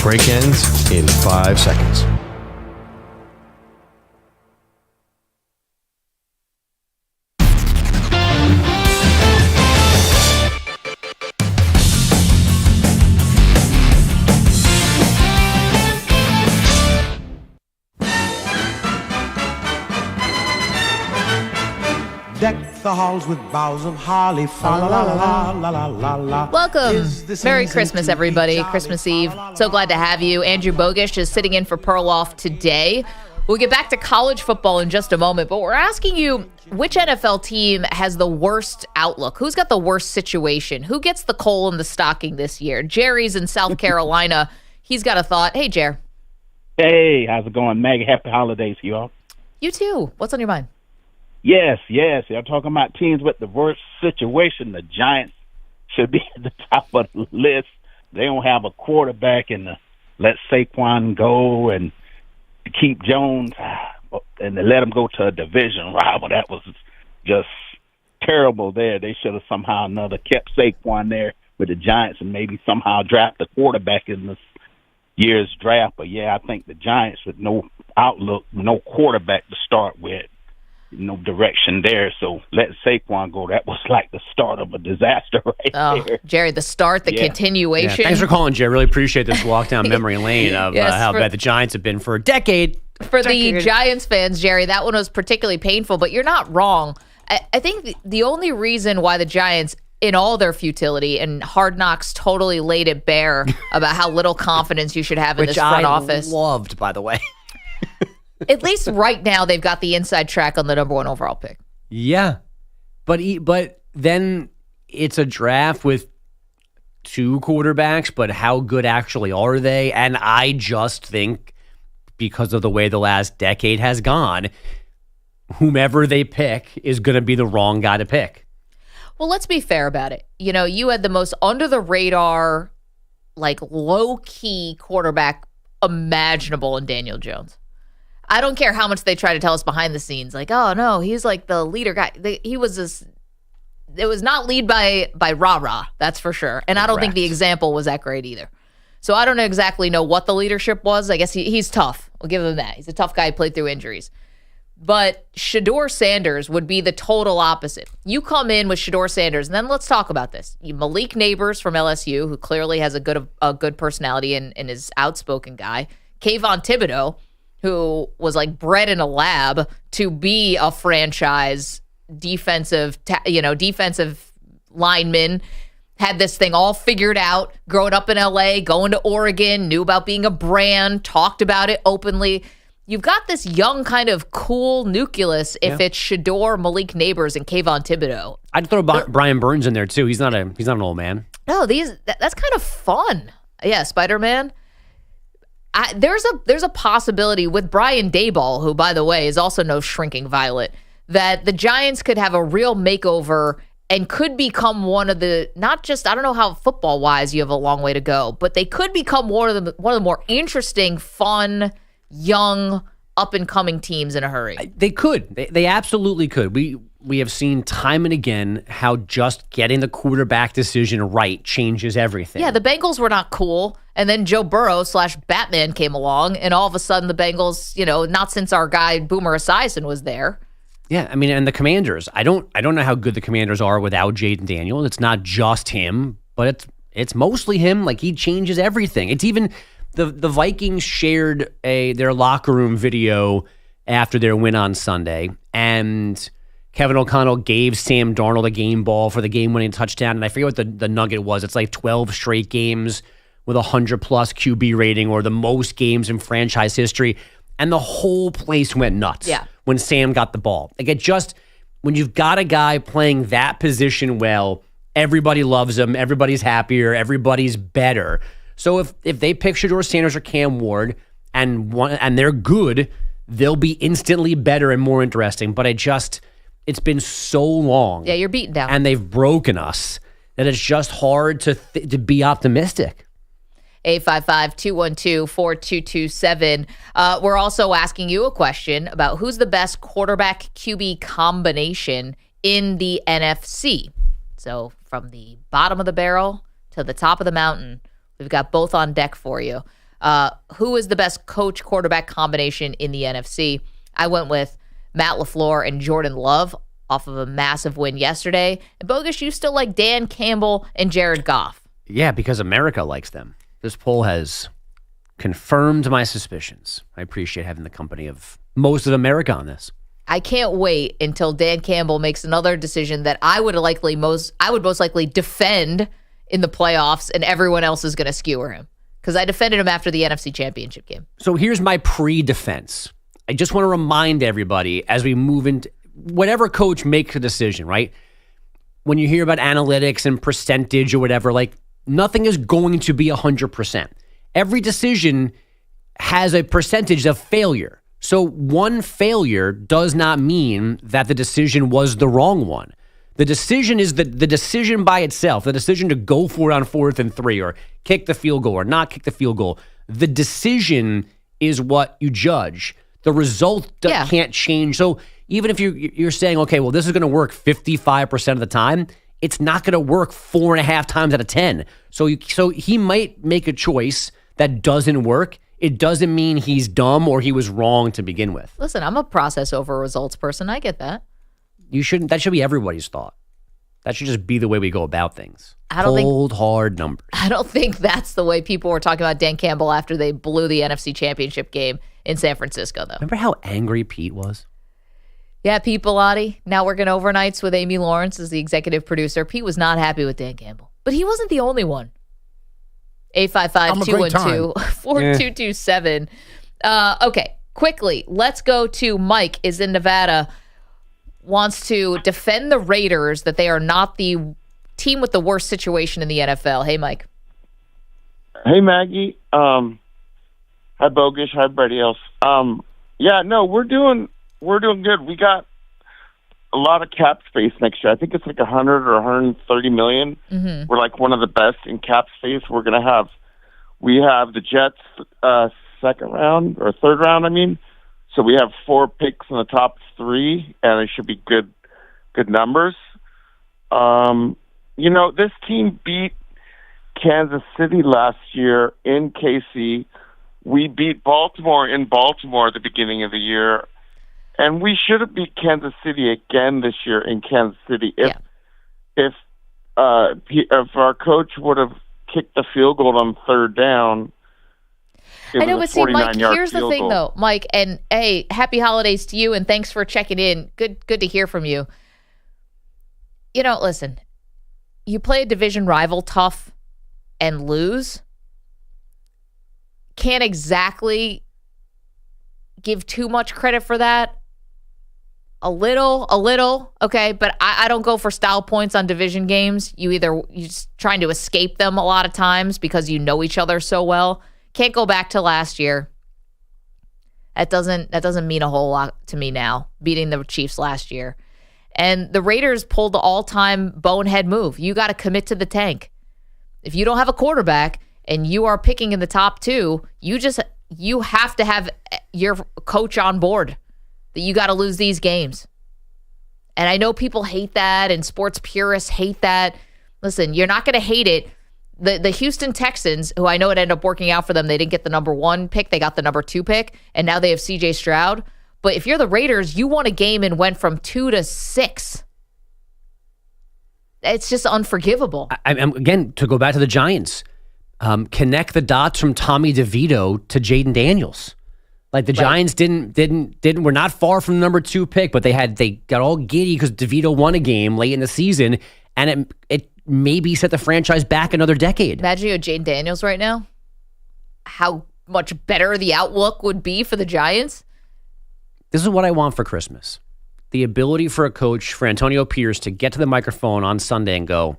Break ends in 5 seconds. Deck the halls with boughs of holly. Fa la la la la la la la. Welcome. Merry Christmas, everybody. Christmas Eve. So glad to have you. Andrew Bogish is sitting in for Perloff today. We'll get back to college football in just a moment, but we're asking you which NFL team has the worst outlook? Who's got the worst situation? Who gets the coal in the stocking this year? Jerry's in South Carolina. He's got a thought. Hey, Jer. Hey, how's it going? Maggie, happy holidays, y'all. You too. What's on your mind? Yes. Y'all talking about teams with the worst situation. The Giants should be at the top of the list. They don't have a quarterback, and let Saquon go and keep Jones, and to let him go to a division rival. That was just terrible there. They should have somehow kept Saquon there with the Giants and maybe somehow draft a quarterback in this year's draft. But, yeah, I think the Giants with no outlook, no quarterback to start with, no direction there. So let Saquon go. That was like the start of a disaster there. Jerry, the start, the continuation. Yeah, thanks for calling, Jerry. Really appreciate this walk down memory lane of how bad the Giants have been for a decade. For the Giants fans, Jerry, that one was particularly painful, but you're not wrong. I think the only reason why the Giants, in all their futility, and Hard Knocks totally laid it bare about how little confidence you should have in this front office. Which I loved, by the way. At least right now, they've got the inside track on the number 1 overall pick. Yeah. But then it's a draft with 2 quarterbacks, but how good actually are they? And I just think because of the way the last decade has gone, whomever they pick is going to be the wrong guy to pick. Well, let's be fair about it. You know, you had the most under-the-radar, like low-key quarterback imaginable in Daniel Jones. I don't care how much they try to tell us behind the scenes, like, oh no, he's like the leader guy. It was not lead by rah-rah, that's for sure. And I don't think the example was that great either. So I don't exactly know what the leadership was. I guess he's tough. We'll give him that. He's a tough guy who played through injuries. But Shedeur Sanders would be the total opposite. You come in with Shedeur Sanders, and then let's talk about this. Malik Neighbors from LSU, who clearly has a good personality and is outspoken guy. Kayvon Thibodeau, who was like bred in a lab to be a franchise defensive lineman, had this thing all figured out, growing up in LA, going to Oregon, knew about being a brand, talked about it openly. You've got this young kind of cool nucleus if it's Shedeur, Malik Neighbors, and Kayvon Thibodeau. I'd throw Brian Burns in there too. He's not an old man. No, that's kind of fun. Yeah, Spider-Man. There's a possibility with Brian Daboll, who, by the way, is also no shrinking violet, that the Giants could have a real makeover and could become one of the, not just, I don't know how football-wise you have a long way to go, but they could become one of the more interesting, fun, young, up-and-coming teams in a hurry. They could. They absolutely could. We have seen time and again how just getting the quarterback decision right changes everything. Yeah, the Bengals were not cool, and then Joe Burrow / Batman came along, and all of a sudden the Bengals, not since our guy Boomer Esiason was there. Yeah, I mean, and the Commanders. I don't know how good the Commanders are without Jaden Daniels. It's not just him, but it's mostly him. Like, he changes everything. It's even the Vikings shared their locker room video after their win on Sunday, and Kevin O'Connell gave Sam Darnold a game ball for the game-winning touchdown, and I forget what the nugget was. It's like 12 straight games with 100-plus QB rating, or the most games in franchise history, and the whole place went nuts when Sam got the ball. Like, it just, when you've got a guy playing that position well, everybody loves him, everybody's happier, everybody's better. So if they pick Shedeur Sanders or Cam Ward and they're good, they'll be instantly better and more interesting. But it's been so long. Yeah, you're beaten down. And they've broken us that it's just hard to be optimistic. 855-212-4227. We're also asking you a question about who's the best quarterback QB combination in the NFC. So from the bottom of the barrel to the top of the mountain, we've got both on deck for you. Who is the best coach quarterback combination in the NFC? I went with Matt LaFleur and Jordan Love off of a massive win yesterday. And Bogus, you still like Dan Campbell and Jared Goff. Yeah, because America likes them. This poll has confirmed my suspicions. I appreciate having the company of most of America on this. I can't wait until Dan Campbell makes another decision that I would most likely defend in the playoffs, and everyone else is going to skewer him. Because I defended him after the NFC Championship game. So here's my pre-defense. I just want to remind everybody as we move into whatever coach makes a decision, right? When you hear about analytics and percentage or whatever, like, nothing is going to be 100%. Every decision has a percentage of failure. So one failure does not mean that the decision was the wrong one. The decision is the decision by itself, the decision to go for it on 4th and 3 or kick the field goal or not kick the field goal. The decision is what you judge. The result can't change. So even if you're saying, okay, well, this is going to work 55% of the time, it's not going to work 4.5 times out of 10. So he might make a choice that doesn't work. It doesn't mean he's dumb or he was wrong to begin with. Listen, I'm a process over results person. I get that. That should be everybody's thought. That should just be the way we go about things. Hard numbers. I don't think that's the way people were talking about Dan Campbell after they blew the NFC Championship game in San Francisco, though. Remember how angry Pete was? Yeah, Pete Bellotti, now working overnights with Amy Lawrence as the executive producer. Pete was not happy with Dan Campbell, but he wasn't the only one. 855-212-4227. Okay, quickly, let's go to Mike is in Nevada, wants to defend the Raiders that they are not the team with the worst situation in the NFL. Hey, Mike. Hey, Maggie. Hi, Bogus. Hi, everybody else. We're doing good. We got a lot of cap space next year. I think it's like 100 or 130 million. Mm-hmm. We're like one of the best in cap space. We have the Jets second round or third round. I mean, so we have 4 picks in the top 3, and it should be good numbers. This team beat Kansas City last year in KC. We beat Baltimore in Baltimore at the beginning of the year. And we should have beat Kansas City again this year in Kansas City. If our coach would have kicked the field goal on 3rd down, I know, but see, Mike, here's the thing, though, Mike, and hey, happy holidays to you, and thanks for checking in. Good to hear from you. Listen, you play a division rival tough and lose. Can't exactly give too much credit for that. A little, okay, but I don't go for style points on division games. You're just trying to escape them a lot of times because you know each other so well. Can't go back to last year. That doesn't mean a whole lot to me now, beating the Chiefs last year. And the Raiders pulled the all-time bonehead move. You got to commit to the tank. If you don't have a quarterback and you are picking in the top 2, you have to have your coach on board that you got to lose these games. And I know people hate that and sports purists hate that. Listen, you're not going to hate it. The Houston Texans, who I know it ended up working out for them, they didn't get the number 1 pick. They got the number 2 pick, and now they have C.J. Stroud. But if you're the Raiders, you won a game and went from 2 to 6. It's just unforgivable. Again, to go back to the Giants, connect the dots from Tommy DeVito to Jaden Daniels. Like the Giants were not far from the number 2 pick, but they got all giddy because DeVito won a game late in the season, and it maybe set the franchise back another decade. Imagine you're Jaden Daniels right now. How much better the outlook would be for the Giants. This is what I want for Christmas. The ability for a coach, for Antonio Pierce, to get to the microphone on Sunday and go,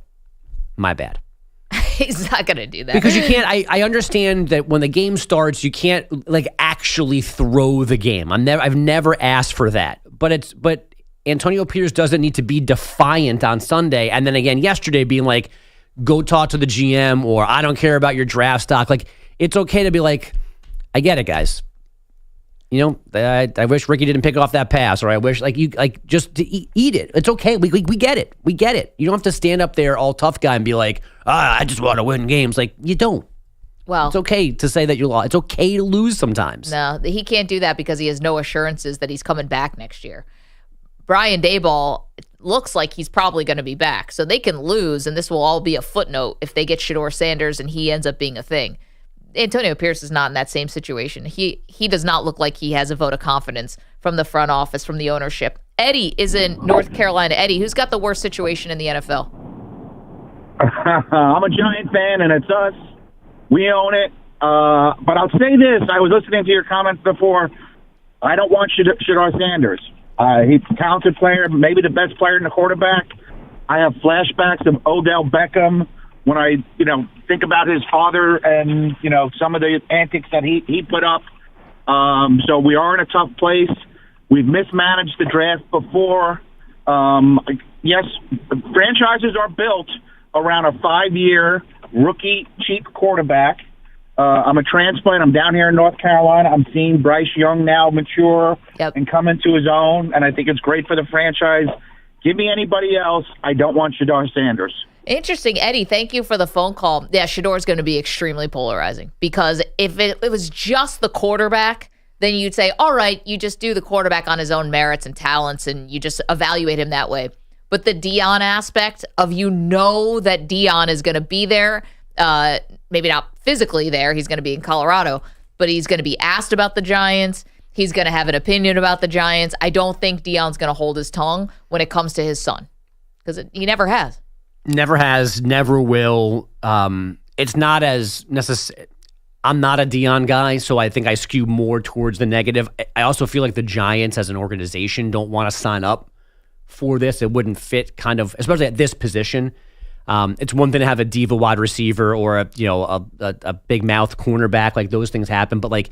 my bad. He's not going to do that. Because you can't, I understand that when the game starts, you can't actually throw the game. I've never asked for that. But Antonio Pierce doesn't need to be defiant on Sunday. And then again, yesterday being like, go talk to the GM, or I don't care about your draft stock. Like, it's okay to be like, I get it, guys. I wish Ricky didn't pick off that pass, or I wish just to eat it. It's okay. We get it. We get it. You don't have to stand up there all tough guy and be like, I just want to win games. Like, you don't. Well, it's okay to say that you lost. It's okay to lose sometimes. No, he can't do that because he has no assurances that he's coming back next year. Brian Daboll looks like he's probably going to be back, so they can lose, and this will all be a footnote if they get Shedeur Sanders and he ends up being a thing. Antonio Pierce is not in that same situation. He does not look like he has a vote of confidence from the front office, from the ownership. Eddie is in North Carolina. Eddie, who's got the worst situation in the NFL? I'm a Giant fan, and it's us. We own it. But I'll say this. I was listening to your comments before. I don't want Shedeur Sanders. He's a talented player, maybe the best player in the quarterback. I have flashbacks of Odell Beckham when I, think about his father and, some of the antics that he put up. So we are in a tough place. We've mismanaged the draft before. Yes, franchises are built around a 5-year rookie cheap quarterback. I'm a transplant. I'm down here in North Carolina. I'm seeing Bryce Young now mature and come into his own, and I think it's great for the franchise. Give me anybody else. I don't want Shedeur Sanders. Interesting. Eddie, thank you for the phone call. Yeah, Shedeur is going to be extremely polarizing because if it was just the quarterback, then you'd say, all right, you just do the quarterback on his own merits and talents and you just evaluate him that way. But the Deion aspect of that Deion is going to be there, maybe not physically there, he's going to be in Colorado, but he's going to be asked about the Giants. He's going to have an opinion about the Giants. I don't think Deion's going to hold his tongue when it comes to his son because he never has. Never has, never will. It's not as necessary. I'm not a Deion guy, so I think I skew more towards the negative. I also feel like the Giants as an organization don't want to sign up for this. It wouldn't fit especially at this position. It's one thing to have a diva wide receiver or a big mouth cornerback, like those things happen. But like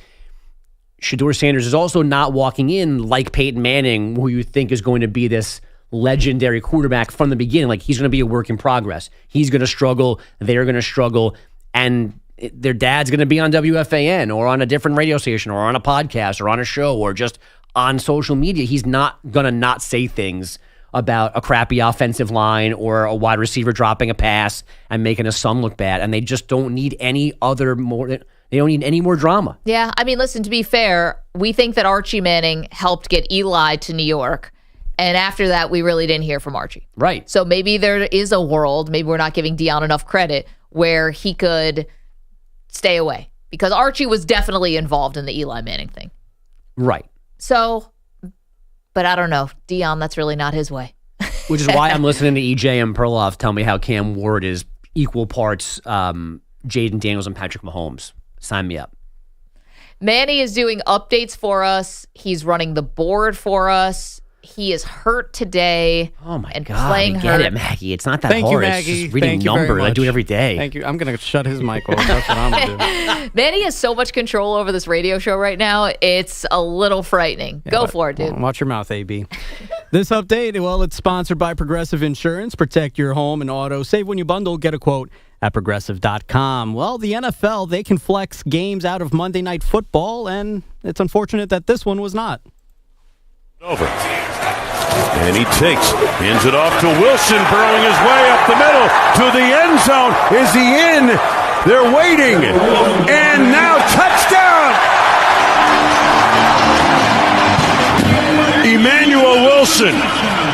Shedeur Sanders is also not walking in like Peyton Manning, who you think is going to be this legendary quarterback from the beginning. Like he's going to be a work in progress. He's going to struggle. They're going to struggle. And their dad's going to be on WFAN or on a different radio station or on a podcast or on a show or just on social media. He's not going to not say things about a crappy offensive line or a wide receiver dropping a pass and making his son look bad. And they just don't need they don't need any more drama. Yeah. I mean, listen, to be fair, we think that Archie Manning helped get Eli to New York. And after that, we really didn't hear from Archie. Right. So maybe there is a world, maybe we're not giving Deion enough credit, where he could stay away. Because Archie was definitely involved in the Eli Manning thing. Right. So, but I don't know. Deion, that's really not his way. Which is why I'm listening to EJ and Perloff tell me how Cam Ward is equal parts Jaden Daniels and Patrick Mahomes. Sign me up. Manny is doing updates for us. He's running the board for us. He is hurt today. Oh my and God! Playing I get hurt. it, Maggie. It's not that Thank hard. you, Maggie. It's just reading Thank you very numbers. I much. do it every day. Thank you. I'm going to shut his mic off. That's what I'm going to do. Manny has so much control over this radio show right now. It's a little frightening. Go for it, dude. Watch your mouth, AB. This update, it's sponsored by Progressive Insurance. Protect your home and auto. Save when you bundle. Get a quote at Progressive.com. Well, the NFL, they can flex games out of Monday Night Football, and it's unfortunate that this one was not. Over. And he hands it off to Wilson, burrowing his way up the middle to the end zone. Is he in? They're waiting. And now touchdown! Emmanuel Wilson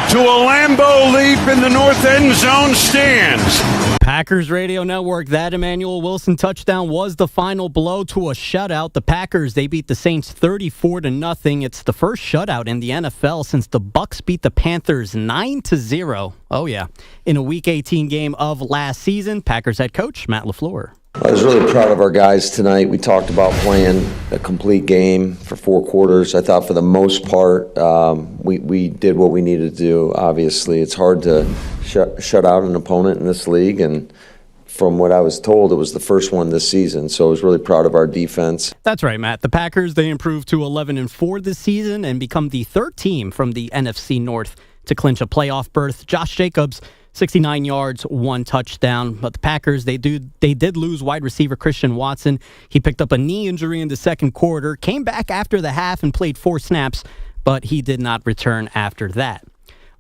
to a Lambeau leap in the north end zone stands. Packers Radio Network. That Emmanuel Wilson touchdown was the final blow to a shutout. The Packers, they beat the Saints 34-0. It's the first shutout in the NFL since the Bucs beat the Panthers 9-0. Oh yeah, in a Week 18 game of last season. Packers head coach Matt LaFleur. I was really proud of our guys tonight. We talked about playing a complete game for 4 quarters. I thought for the most part, we did what we needed to do. Obviously, it's hard to shut out an opponent in this league, and from what I was told, it was the first one this season, so I was really proud of our defense. That's right, Matt. The Packers, they improved to 11-4 this season and become the 3rd team from the NFC North to clinch a playoff berth. Josh Jacobs, 69 yards, 1 touchdown. But the Packers, they did lose wide receiver Christian Watson. He picked up a knee injury in the second quarter, came back after the half and played 4 snaps, but he did not return after that.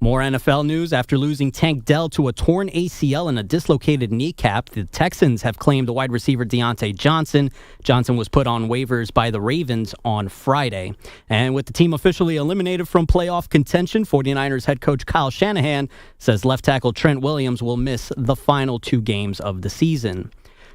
More NFL news. After losing Tank Dell to a torn ACL and a dislocated kneecap, the Texans have claimed the wide receiver Deontay Johnson. Johnson was put on waivers by the Ravens on Friday. And with the team officially eliminated from playoff contention, 49ers head coach Kyle Shanahan says left tackle Trent Williams will miss the final 2 games of the season.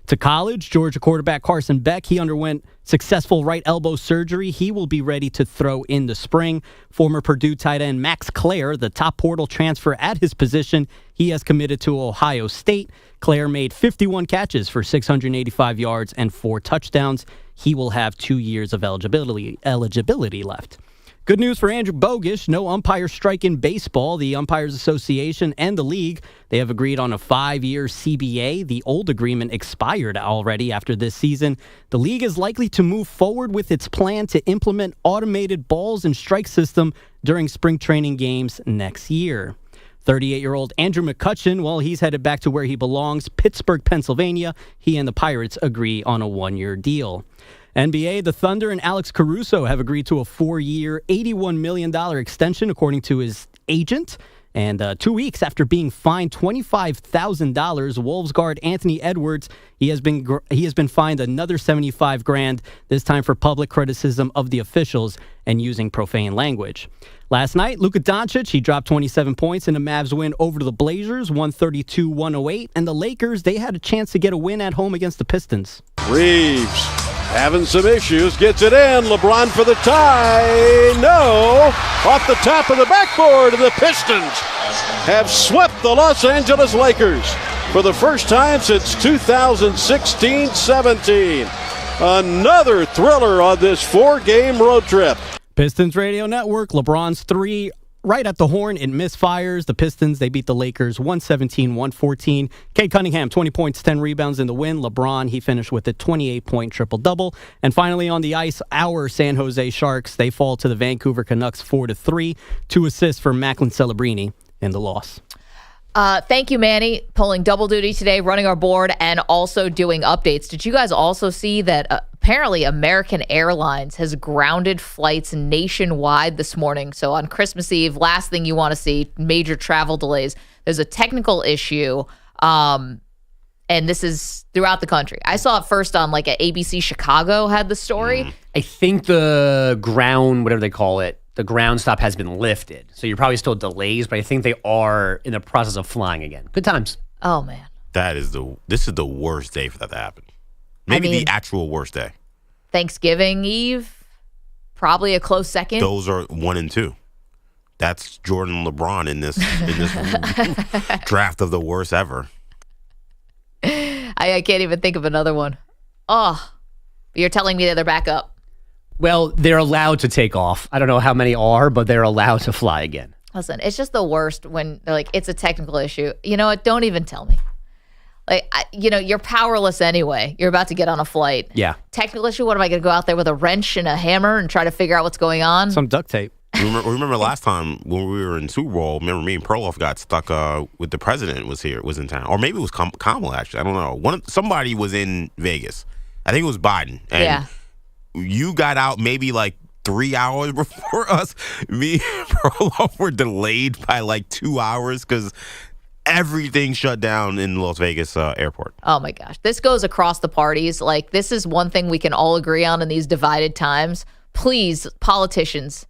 To college, Georgia quarterback Carson Beck, he underwent successful right elbow surgery. He will be ready to throw in the spring. Former Purdue tight end Max Clare, the top portal transfer at his position, he has committed to Ohio State. Clare made 51 catches for 685 yards and 4 touchdowns. He will have 2 years of eligibility left. Good news for Andrew Bogusch. No umpire strike in baseball. The Umpires Association and the league, they have agreed on a 5-year CBA. The old agreement expired already after this season. The league is likely to move forward with its plan to implement automated balls and strike system during spring training games next year. 38-year-old Andrew McCutchen, well, he's headed back to where he belongs, Pittsburgh, Pennsylvania. He and the Pirates agree on a 1-year deal. NBA, the Thunder and Alex Caruso have agreed to a 4-year, $81 million extension, according to his agent. And 2 weeks after being fined $25,000, Wolves guard Anthony Edwards, he has been fined another $75,000, this time for public criticism of the officials and using profane language. Last night, Luka Doncic, he dropped 27 points in a Mavs win over the Blazers, 132-108. And the Lakers, they had a chance to get a win at home against the Pistons. Reeves having some issues, gets it in. LeBron for the tie. No. Off the top of the backboard, and the Pistons have swept the Los Angeles Lakers for the first time since 2016-17. Another thriller on this 4-game road trip. Pistons Radio Network, LeBron's 3 right at the horn. It misfires. The Pistons, they beat the Lakers 117-114. Cade Cunningham, 20 points, 10 rebounds in the win. LeBron, he finished with a 28-point triple-double. And finally on the ice, our San Jose Sharks, they fall to the Vancouver Canucks 4-3. 2 assists for Macklin Celebrini in the loss. Thank you, Manny, pulling double duty today, running our board, and also doing updates. Did you guys also see that apparently American Airlines has grounded flights nationwide this morning? So on Christmas Eve, last thing you want to see, major travel delays. There's a technical issue, and this is throughout the country. I saw it first on like ABC Chicago had the story. I think the ground, whatever they call it, the ground stop has been lifted. So you're probably still delays, but I think they are in the process of flying again. Good times. Oh, man. This is the worst day for that to happen. Maybe the actual worst day. Thanksgiving Eve, probably a close second. Those are 1 and 2. That's Jordan and LeBron in this draft of the worst ever. I can't even think of another one. Oh, you're telling me that they're back up. Well, they're allowed to take off. I don't know how many are, but they're allowed to fly again. Listen, it's just the worst when they're like, it's a technical issue. You know what? Don't even tell me. Like, you're powerless anyway. You're about to get on a flight. Yeah. Technical issue? What am I going to go out there with a wrench and a hammer and try to figure out what's going on? Some duct tape. Remember last time when we were in Super Bowl, remember me and Perloff got stuck with the president was in town. Or maybe it was Kamala, actually. I don't know. Somebody was in Vegas. I think it was Biden. And yeah. You got out maybe like 3 hours before us. Me and Perloff were delayed by like 2 hours because everything shut down in Las Vegas airport. Oh my gosh. This goes across the parties. Like, this is one thing we can all agree on in these divided times. Please, politicians,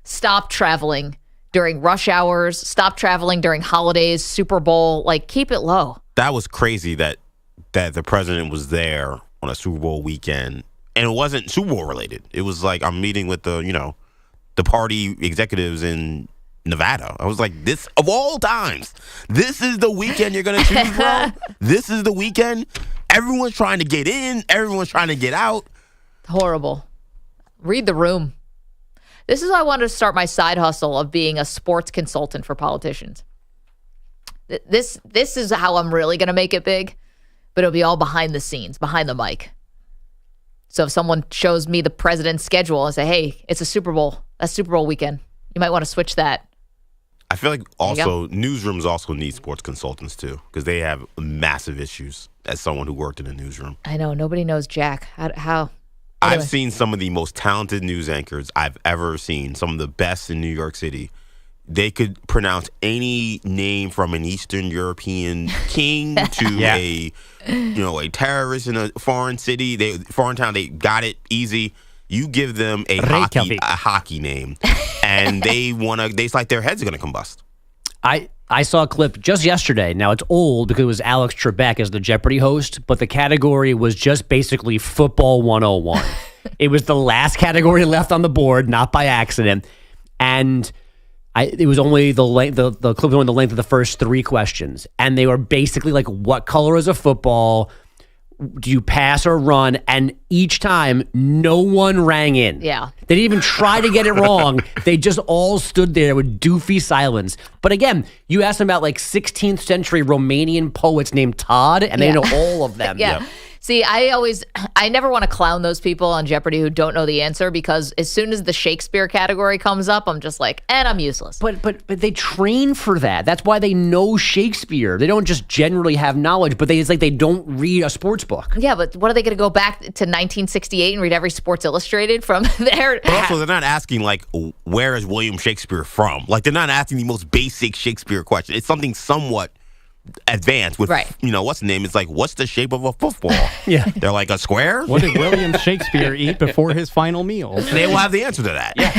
stop traveling during rush hours. Stop traveling during holidays, Super Bowl. Like, keep it low. That was crazy that the president was there on a Super Bowl weekend, and it wasn't Super Bowl related. It was like I'm meeting with the party executives in Nevada. I was like, this of all times, this is the weekend you're gonna choose, bro. This is the weekend. Everyone's trying to get in. Everyone's trying to get out. Horrible. Read the room. This is why I wanted to start my side hustle of being a sports consultant for politicians. This is how I'm really going to make it big, but it'll be all behind the scenes, behind the mic. So if someone shows me the president's schedule and say, hey, it's a Super Bowl, that's Super Bowl weekend, you might want to switch that. I feel like also newsrooms also need sports consultants too, because they have massive issues as someone who worked in a newsroom. I know. Nobody knows Jack. How? I've seen some of the most talented news anchors I've ever seen, some of the best in New York City. They could pronounce any name from an Eastern European king to a terrorist in a foreign city, foreign town. They got it easy. You give them a hockey name, and it's like their heads are gonna combust. I saw a clip just yesterday. Now, it's old because it was Alex Trebek as the Jeopardy host, but the category was just basically Football 101. It was the last category left on the board, not by accident. And it was only the clip was only the length of the first 3 questions. And they were basically like, what color is a football? Do you pass or run? And each time, no one rang in. Yeah. They didn't even try to get it wrong. They just all stood there with doofy silence. But again, you asked them about like 16th century Romanian poets named Todd, and they know all of them. Yeah. See, I never want to clown those people on Jeopardy who don't know the answer, because as soon as the Shakespeare category comes up, I'm just like, and I'm useless. But they train for that. That's why they know Shakespeare. They don't just generally have knowledge, but it's like they don't read a sports book. Yeah, but what are they going to go back to 1968 and read every Sports Illustrated from there? But also, they're not asking like, where is William Shakespeare from? Like, they're not asking the most basic Shakespeare question. It's something somewhat advanced with, what's the name? It's like, what's the shape of a football? Yeah. They're like, a square? What did William Shakespeare eat before his final meal? They will have the answer to that. Yeah.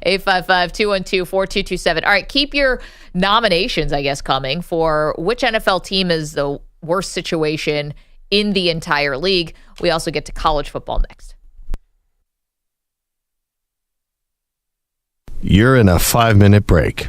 855-212-4227. All right, keep your nominations, I guess, coming for which NFL team is the worst situation in the entire league. We also get to college football next. You're in a 5-minute break.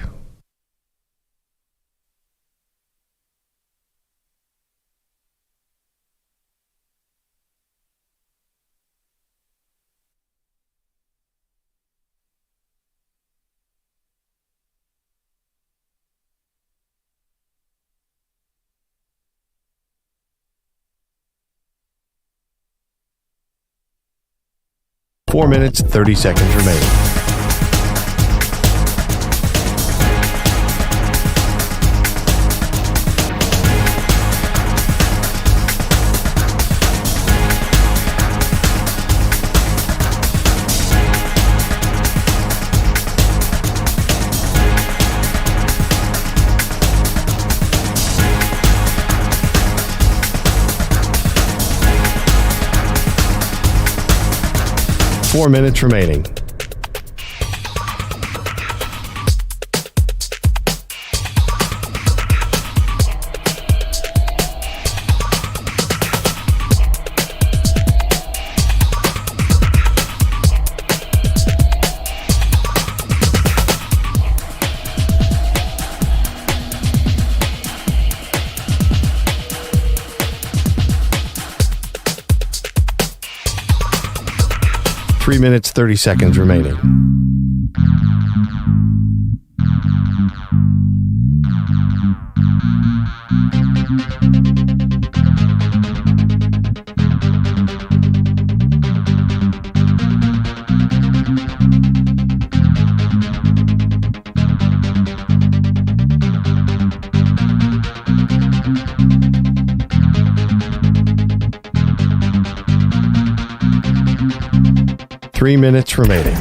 Four minutes, 30 seconds remaining. Four minutes remaining. Three minutes, 30 seconds remaining. Three minutes remaining.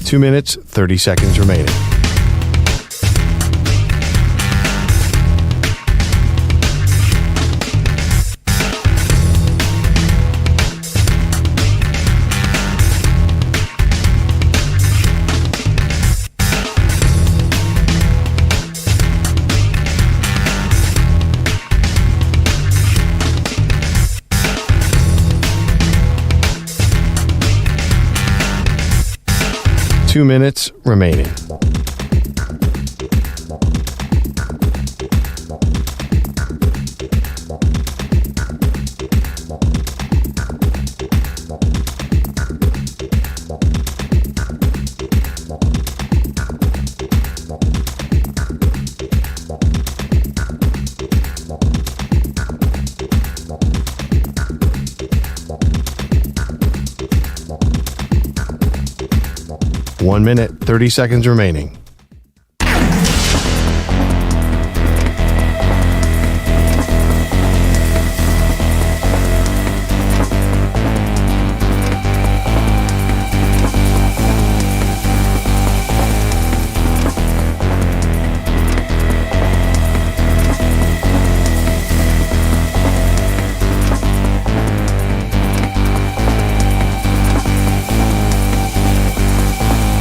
2 minutes, 30 seconds remaining. Two minutes remaining. One minute, 30 seconds remaining.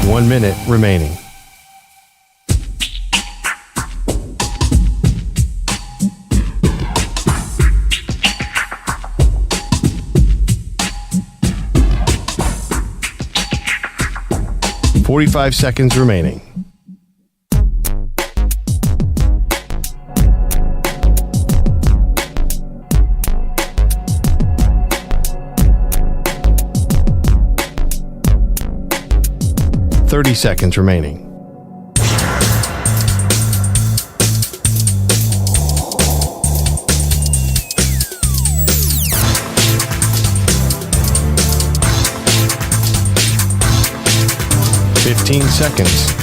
One minute remaining. $45 seconds remaining. $30 seconds remaining. $15 seconds.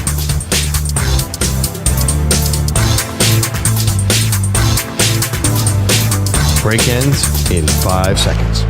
Break ends in 5 seconds.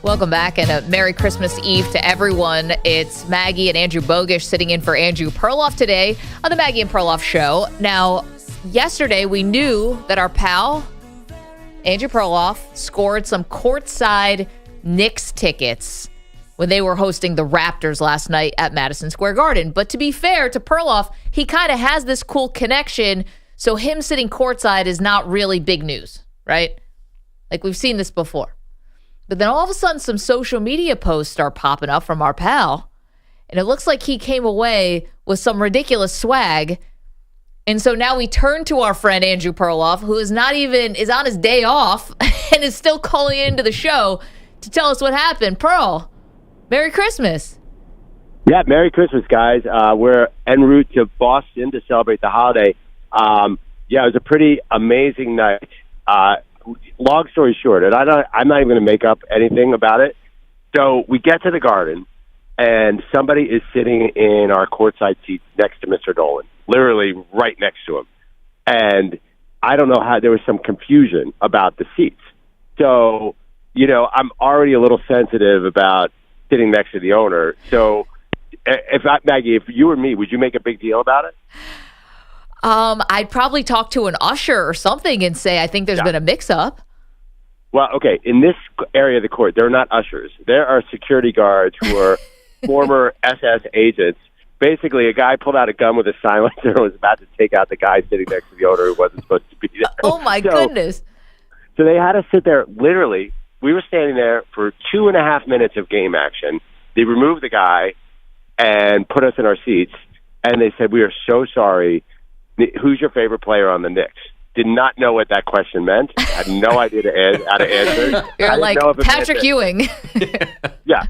Welcome back, and a Merry Christmas Eve to everyone. It's Maggie and Andrew Bogish sitting in for Andrew Perloff today on the Maggie and Perloff Show. Now, yesterday we knew that our pal, Andrew Perloff, scored some courtside Knicks tickets when they were hosting the Raptors last night at Madison Square Garden. But to be fair to Perloff, he kind of has this cool connection, so him sitting courtside is not really big news, right? Like, we've seen this before. But then all of a sudden, some social media posts start popping up from our pal, and it looks like he came away with some ridiculous swag. And so now we turn to our friend Andrew Perloff, who is on his day off and is still calling into the show to tell us what happened. Pearl, Merry Christmas. Yeah, Merry Christmas, guys. We're en route to Boston to celebrate the holiday. It was a pretty amazing night. Long story short, and I'm not even going to make up anything about it. So we get to the Garden, and somebody is sitting in our courtside seats next to Mr. Dolan, literally right next to him. And I don't know how, there was some confusion about the seats. So, I'm already a little sensitive about sitting next to the owner. So, Maggie, if you were me, would you make a big deal about it? I'd probably talk to an usher or something and say, I think there's been a mix-up. Well, okay, in this area of the court, they're not ushers. There are security guards who are former SS agents. Basically, a guy pulled out a gun with a silencer and was about to take out the guy sitting next to the owner who wasn't supposed to be there. Oh, my goodness. So they had us sit there. Literally, we were standing there for 2.5 minutes of game action. They removed the guy and put us in our seats, and they said, "We are so sorry. Who's your favorite player on the Knicks?" Did not know what that question meant. Had no idea how to answer. You're like Patrick Ewing. Yeah.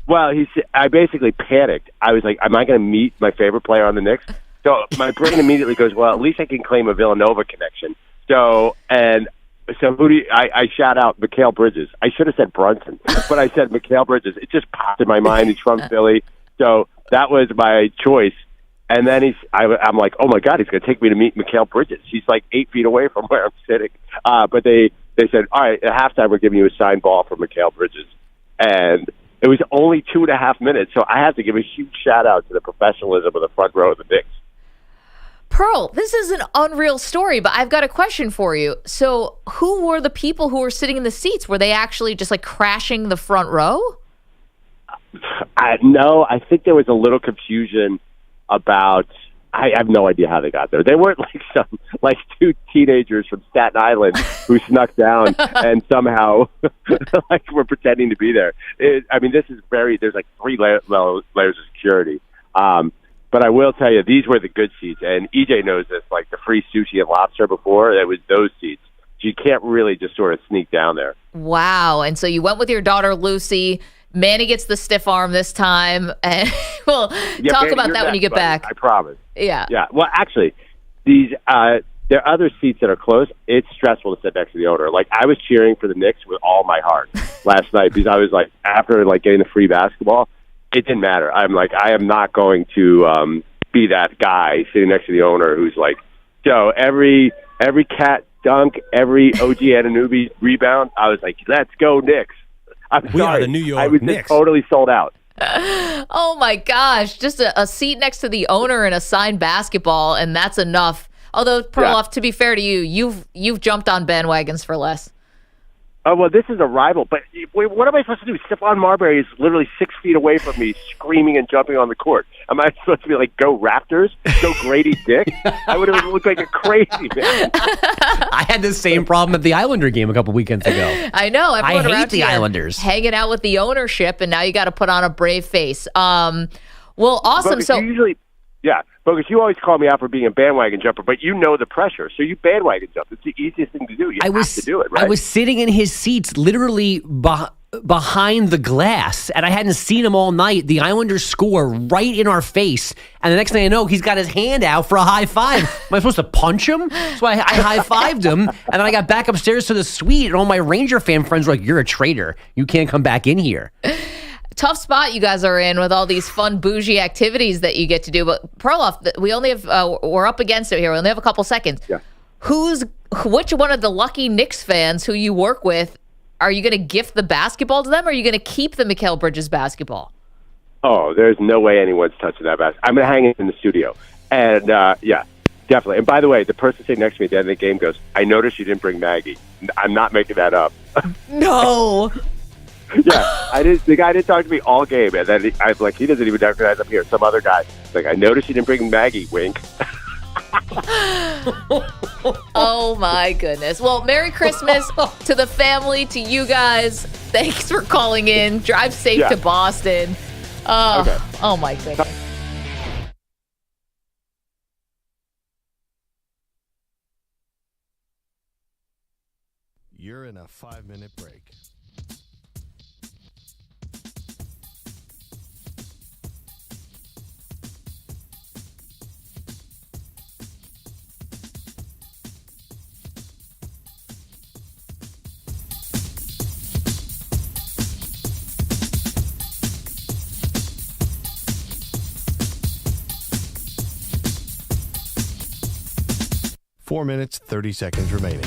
Well, I basically panicked. I was like, am I going to meet my favorite player on the Knicks? So my brain immediately goes, well, at least I can claim a Villanova connection. So who do I shout out Mikal Bridges. I should have said Brunson, but I said Mikal Bridges. It just popped in my mind. He's from Philly. So that was my choice. And then I'm like, oh my God, he's going to take me to meet Mikal Bridges. He's like 8 feet away from where I'm sitting. But they said, all right, at halftime, we're giving you a signed ball for Mikal Bridges. And it was only 2.5 minutes. So I have to give a huge shout out to the professionalism of the front row of the Knicks. Pearl, this is an unreal story, but I've got a question for you. So who were the people who were sitting in the seats? Were they actually just like crashing the front row? No, I think there was a little confusion about. I have no idea how they got there. They weren't like two teenagers from Staten Island who snuck down and somehow like were pretending to be there. This is there's like 3 layers of security. But I will tell you, these were the good seats, and EJ knows this. Like the free sushi and lobster before, it was those seats. So you can't really just sort of sneak down there. Wow! And so you went with your daughter Lucy. Manny gets the stiff arm this time, and we'll talk Manny, about that when you get back. I promise. Yeah. Yeah. Well, actually, there are other seats that are close. It's stressful to sit next to the owner. Like I was cheering for the Knicks with all my heart last night because I was like, after like getting the free basketball, it didn't matter. I'm like, I am not going to be that guy sitting next to the owner who's like, so every cat dunk, every OG Anunoby rebound, I was like, let's go Knicks. We are the New York I was Knicks. Totally sold out. Oh my gosh! Just a seat next to the owner and a signed basketball, and that's enough. Although, Perloff, to be fair to you, you've jumped on bandwagons for less. Oh, well, this is a rival. But wait, what am I supposed to do? Stephon Marbury is literally 6 feet away from me, screaming and jumping on the court. Am I supposed to be like, go Raptors? Go Grady Dick? I would have looked like a crazy man. I had the same problem at the Islander game a couple weekends ago. I know. I hate the Islanders. Hanging out with the ownership, and now you got to put on a brave face. Well, awesome. Bogus, Bogus, you always call me out for being a bandwagon jumper, but you know the pressure, so you bandwagon jump. It's the easiest thing to do. You have to do it, right? I was sitting in his seats literally behind the glass, and I hadn't seen him all night. The Islanders score right in our face, and the next thing I know, he's got his hand out for a high five. Am I supposed to punch him? So I high-fived him, and then I got back upstairs to the suite, and all my Ranger fan friends were like, you're a traitor. You can't come back in here. Tough spot you guys are in with all these fun bougie activities that you get to do. But Perloff, we only have we're up against it here. We only have a couple seconds. Yeah. Which one of the lucky Knicks fans who you work with are you going to gift the basketball to them, or are you going to keep the Mikal Bridges basketball? Oh, there's no way anyone's touching that basketball. I'm going to hang it in the studio. And yeah, definitely. And by the way, the person sitting next to me at the end of the game goes, I noticed you didn't bring Maggie. I'm not making that up. No. Yeah, the guy didn't talk to me all game, and then I was like, he doesn't even recognize I'm here. Some other guy, like, I noticed you didn't bring Maggie. Wink. Oh my goodness! Well, Merry Christmas to the family, to you guys. Thanks for calling in. Drive safe to Boston. Okay. Oh my goodness. You're in a 5-minute break. Four minutes, 30 seconds remaining.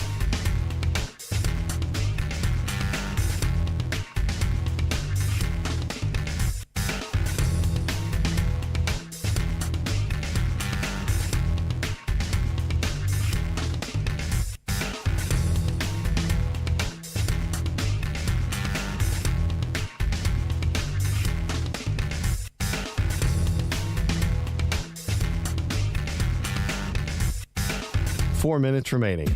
Four minutes remaining.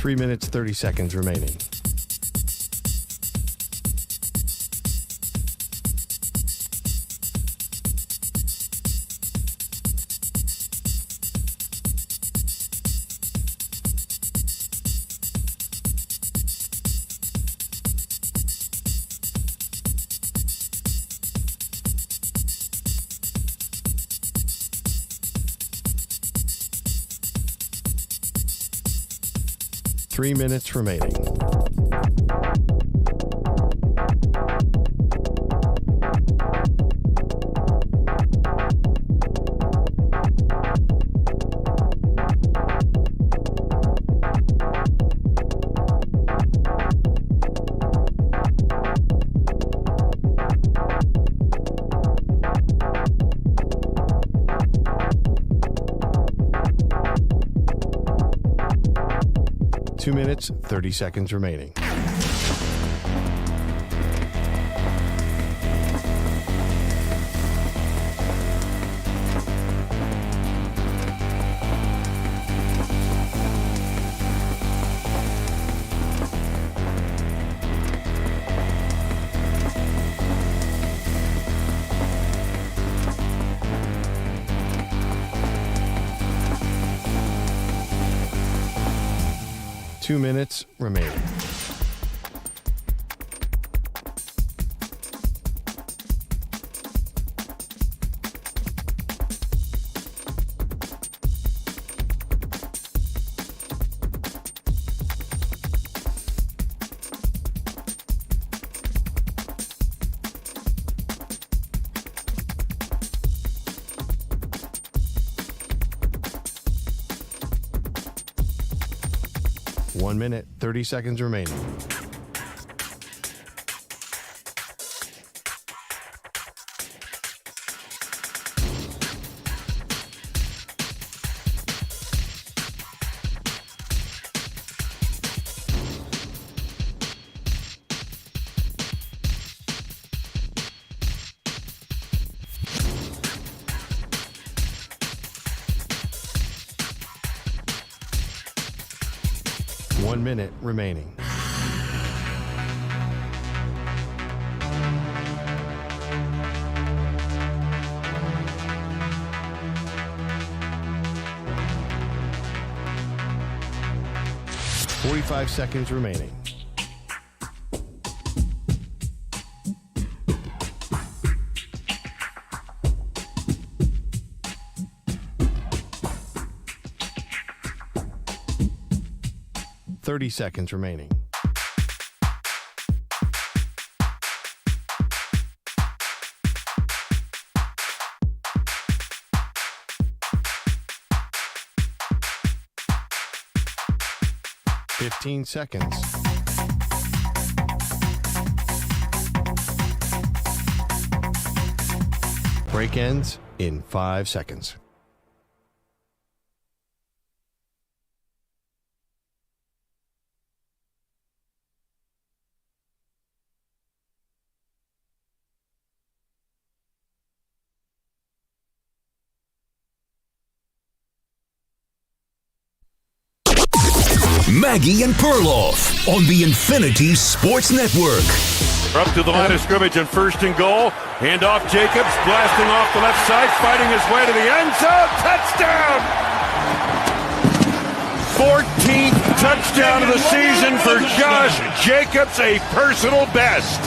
3 minutes, 30 seconds remaining. Three minutes remaining. Two minutes, 30 seconds remaining. Two minutes remaining. One minute, 30 seconds remaining. One minute remaining. Forty-five seconds remaining. Thirty seconds remaining. Fifteen seconds. Break ends in 5 seconds. Maggie and Perloff on the Infinity Sports Network. Up to the line of scrimmage and first and goal. Hand off Jacobs, blasting off the left side, fighting his way to the end zone. Touchdown! 14th touchdown of the season for Josh Jacobs, a personal best.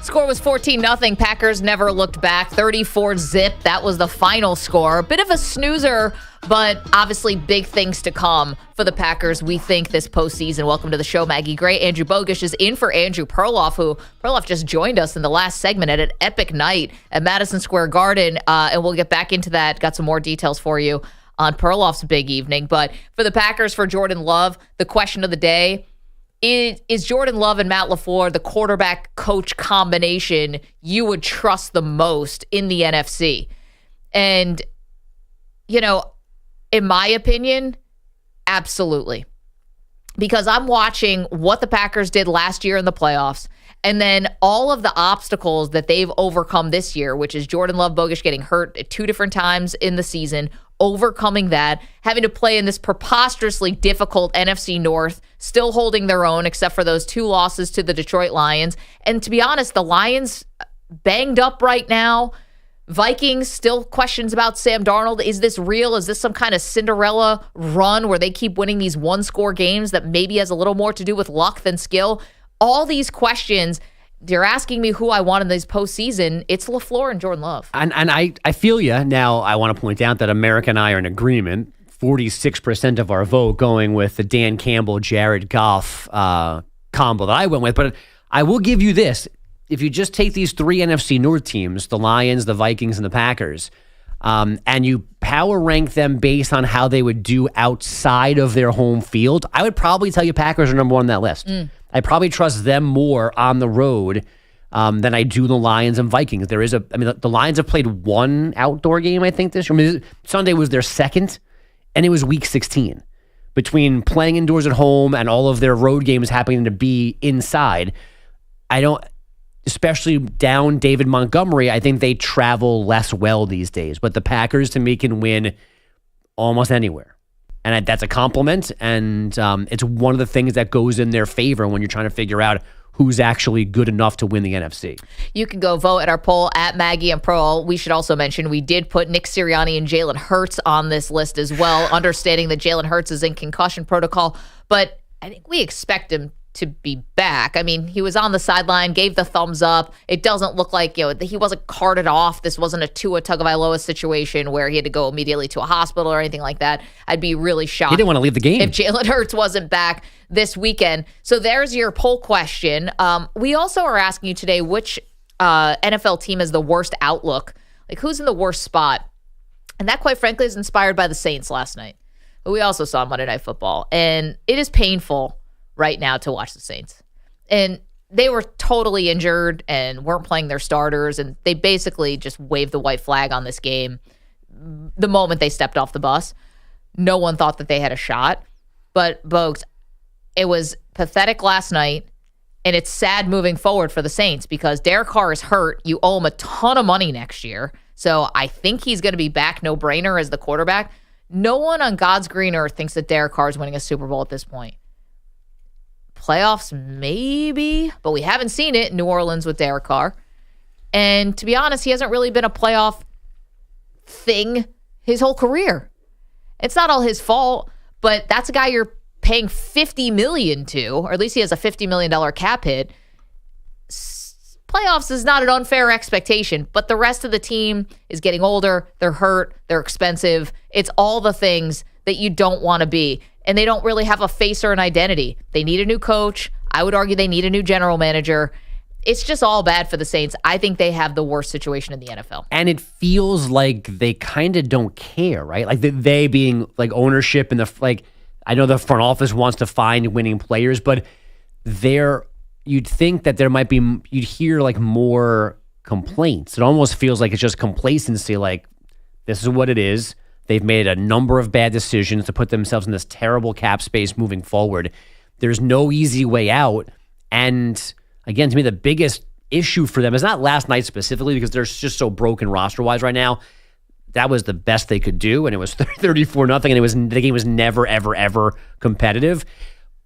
Score was 14-0. Packers never looked back. 34-zip. That was the final score. Bit of a snoozer, but obviously big things to come for the Packers, we think, this postseason. Welcome to the show, Maggie Gray. Andrew Bogusch is in for Andrew Perloff, who Perloff just joined us in the last segment at an epic night at Madison Square Garden, and we'll get back into that. Got some more details for you on Perloff's big evening. But for the Packers, for Jordan Love, the question of the day, is Jordan Love and Matt LaFleur the quarterback-coach combination you would trust the most in the NFC? And, you know, in my opinion, absolutely. Because I'm watching what the Packers did last year in the playoffs, and then all of the obstacles that they've overcome this year, which is Jordan Love Bogusch getting hurt at 2 different times in the season, overcoming that, having to play in this preposterously difficult NFC North, still holding their own except for those 2 losses to the Detroit Lions. And to be honest, the Lions banged up right now. Vikings, still questions about Sam Darnold. Is this real? Is this some kind of Cinderella run where they keep winning these one-score games that maybe has a little more to do with luck than skill? All these questions, you're asking me who I want in this postseason. It's LaFleur and Jordan Love. And I feel you. Now, I want to point out that America and I are in agreement. 46% of our vote going with the Dan Campbell, Jared Goff combo that I went with. But I will give you this. If you just take these 3 NFC North teams, the Lions, the Vikings, and the Packers, and you power rank them based on how they would do outside of their home field, I would probably tell you Packers are number 1 on that list. I probably trust them more on the road than I do the Lions and Vikings. The Lions have played 1 outdoor game, I think, this year. Sunday was their 2nd, and it was week 16. Between playing indoors at home and all of their road games happening to be inside, especially down David Montgomery, I think they travel less well these days. But the Packers, to me, can win almost anywhere. And that's a compliment, and it's one of the things that goes in their favor when you're trying to figure out who's actually good enough to win the NFC. You can go vote at our poll at Maggie and Pearl. We should also mention we did put Nick Sirianni and Jalen Hurts on this list as well, understanding that Jalen Hurts is in concussion protocol. But I think we expect him to be back. I mean, he was on the sideline, gave the thumbs up. It doesn't look like, he wasn't carted off. This wasn't a Tua Tagovailoa situation where he had to go immediately to a hospital or anything like that. I'd be really shocked. He didn't want to leave the game if Jalen Hurts wasn't back this weekend. So there's your poll question. We also are asking you today which NFL team has the worst outlook. Like, who's in the worst spot? And that, quite frankly, is inspired by the Saints last night. But we also saw Monday Night Football. And it is painful right now to watch the Saints. And they were totally injured and weren't playing their starters, and they basically just waved the white flag on this game the moment they stepped off the bus. No one thought that they had a shot. But, Bogues, it was pathetic last night, and it's sad moving forward for the Saints because Derek Carr is hurt. You owe him a ton of money next year. So I think he's going to be back, no-brainer, as the quarterback. No one on God's green earth thinks that Derek Carr is winning a Super Bowl at this point. Playoffs, maybe, but we haven't seen it in New Orleans with Derek Carr. And to be honest, he hasn't really been a playoff thing his whole career. It's not all his fault, but that's a guy you're paying $50 million to, or at least he has a $50 million cap hit. Playoffs is not an unfair expectation, but the rest of the team is getting older. They're hurt. They're expensive. It's all the things that you don't want to be. And they don't really have a face or an identity. They need a new coach. I would argue they need a new general manager. It's just all bad for the Saints. I think they have the worst situation in the NFL. And it feels like they kind of don't care, right? Like they being like ownership and I know the front office wants to find winning players, but you'd think that there might be, you'd hear like more complaints. It almost feels like it's just complacency. Like, this is what it is. They've made a number of bad decisions to put themselves in this terrible cap space moving forward. There's no easy way out. And again, to me, the biggest issue for them is not last night specifically because they're just so broken roster-wise right now. That was the best they could do, and it was 34-0, and the game was never, ever, ever competitive.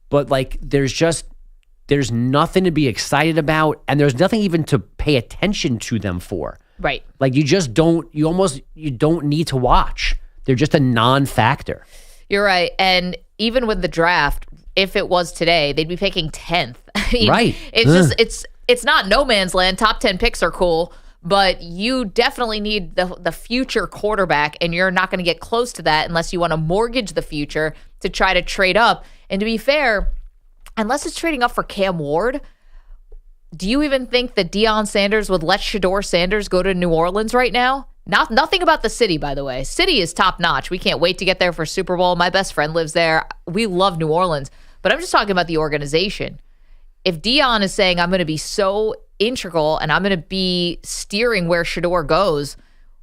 But like, there's nothing to be excited about, and there's nothing even to pay attention to them for. Right. Like, you don't need to watch. They're just a non-factor. You're right. And even with the draft, if it was today, they'd be picking 10th. I mean, right. It's not no man's land. Top 10 picks are cool, but you definitely need the future quarterback, and you're not going to get close to that unless you want to mortgage the future to try to trade up. And to be fair, unless it's trading up for Cam Ward, do you even think that Deion Sanders would let Shedeur Sanders go to New Orleans right now? Nothing about the city, by the way. City is top notch. We can't wait to get there for Super Bowl. My best friend lives there. We love New Orleans. But I'm just talking about the organization. If Deion is saying, I'm going to be so integral and I'm going to be steering where Shedeur goes,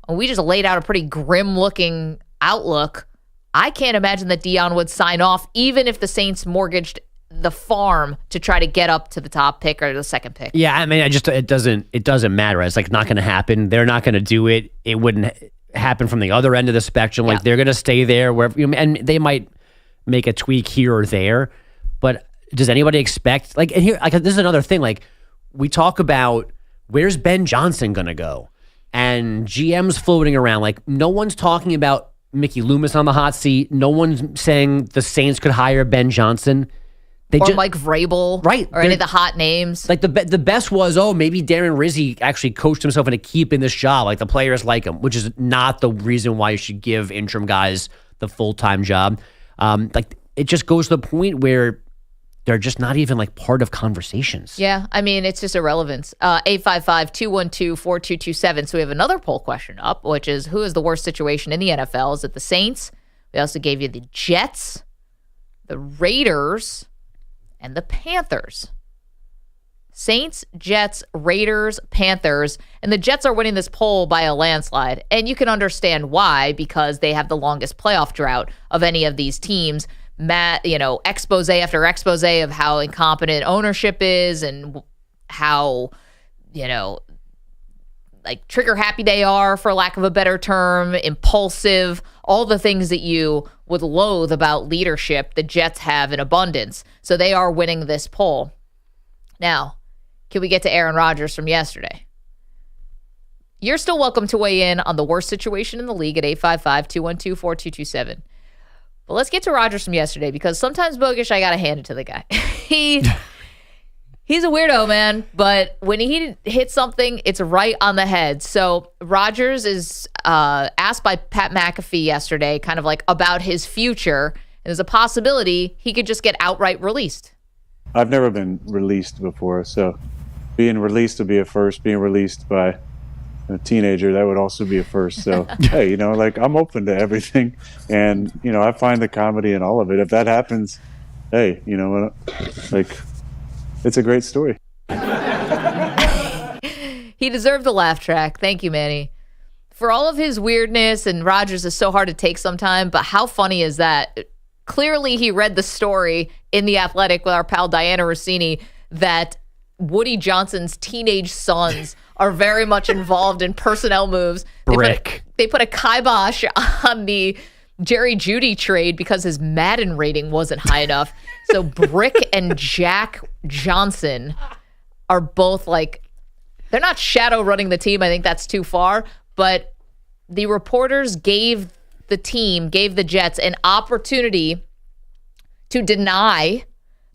and we just laid out a pretty grim-looking outlook, I can't imagine that Deion would sign off, even if the Saints mortgaged the farm to try to get up to the top pick or the second pick. Yeah, I mean, it doesn't matter. It's like not going to happen. They're not going to do it. It wouldn't. happen from the other end of the spectrum. Like they're going to stay there wherever, and they might make a tweak here or there. But does anybody expect, like, and here, like, this is another thing. Like, we talk about where's Ben Johnson going to go, and GM's floating around. Like, no one's talking about Mickey Loomis on the hot seat. No one's saying the Saints could hire Ben Johnson. Or Mike Vrabel, right? Or any of the hot names. Like the best was, maybe Darren Rizzi actually coached himself into keeping this job. Like the players like him, which is not the reason why you should give interim guys the full-time job. Like it just goes to the point where they're just not even like part of conversations. Yeah, I mean, it's just irrelevance. 855-212-4227. So we have another poll question up, which is who is the worst situation in the NFL? Is it the Saints? We also gave you the Jets, the Raiders, and the Panthers. Saints, Jets, Raiders, Panthers. And the Jets are winning this poll by a landslide. And you can understand why, because they have the longest playoff drought of any of these teams. Expose after expose of how incompetent ownership is and how, like trigger happy they are, for lack of a better term, impulsive, all the things that you would loathe about leadership, the Jets have in abundance. So they are winning this poll. Now, can we get to Aaron Rodgers from yesterday? You're still welcome to weigh in on the worst situation in the league at 855-212-4227. But let's get to Rodgers from yesterday, because sometimes, Bogish, I got to hand it to the guy. He's a weirdo, man, but when he hits something, it's right on the head. So Rodgers is asked by Pat McAfee yesterday kind of like about his future. And there's a possibility he could just get outright released. I've never been released before, so being released would be a first. Being released by a teenager, that would also be a first. So, hey, I'm open to everything. And, I find the comedy in all of it. If that happens, hey, it's a great story. He deserved the laugh track. Thank you, Manny. For all of his weirdness, and Rodgers is so hard to take sometimes, but how funny is that? Clearly, he read the story in The Athletic with our pal Diana Rossini that Woody Johnson's teenage sons are very much involved in personnel moves. They put a kibosh on the Jerry Jeudy trade because his Madden rating wasn't high enough. So Brick and Jack Johnson are both they're not shadow running the team. I think that's too far. But the reporters gave the Jets an opportunity to deny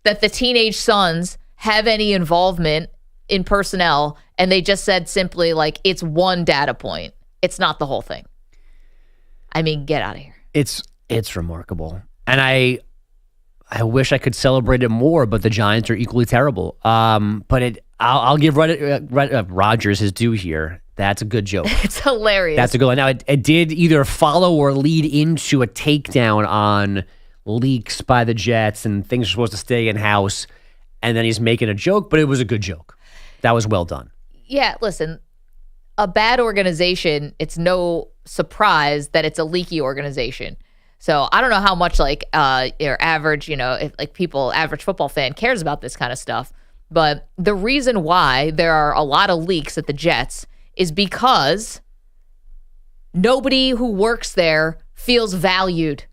that the teenage sons have any involvement in personnel. And they just said simply it's one data point. It's not the whole thing. I mean, get out of here. It's remarkable. And I wish I could celebrate it more, but the Giants are equally terrible. But I'll give Rodgers his due here. That's a good joke. It's hilarious. That's a good one. Now, it did either follow or lead into a takedown on leaks by the Jets and things are supposed to stay in-house. And then he's making a joke, but it was a good joke. That was well done. Yeah, listen, a bad organization, it's no surprise that it's a leaky organization. So I don't know how much your average, average football fan cares about this kind of stuff. But the reason why there are a lot of leaks at the Jets is because nobody who works there feels valued.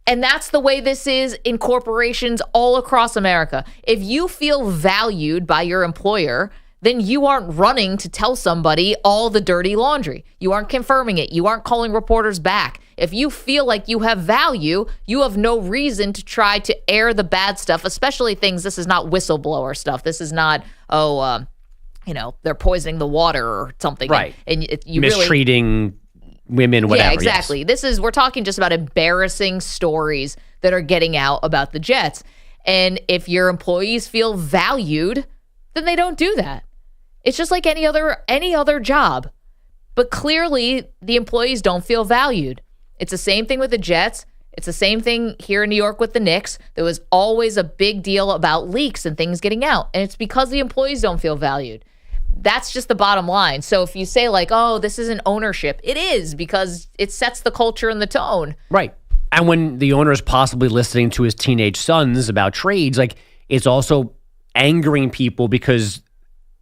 And that's the way this is in corporations all across America. If you feel valued by your employer, then you aren't running to tell somebody all the dirty laundry. You aren't confirming it. You aren't calling reporters back. If you feel like you have value, you have no reason to try to air the bad stuff, especially things. This is not whistleblower stuff. This is not, they're poisoning the water or something. Right. And you mistreating women, whatever. Yeah, exactly. Yes. We're talking just about embarrassing stories that are getting out about the Jets. And if your employees feel valued, then they don't do that. It's just like any other job. But clearly, the employees don't feel valued. It's the same thing with the Jets. It's the same thing here in New York with the Knicks. There was always a big deal about leaks and things getting out. And it's because the employees don't feel valued. That's just the bottom line. So if you say this isn't ownership, it is, because it sets the culture and the tone. Right. And when the owner is possibly listening to his teenage sons about trades, it's also angering people because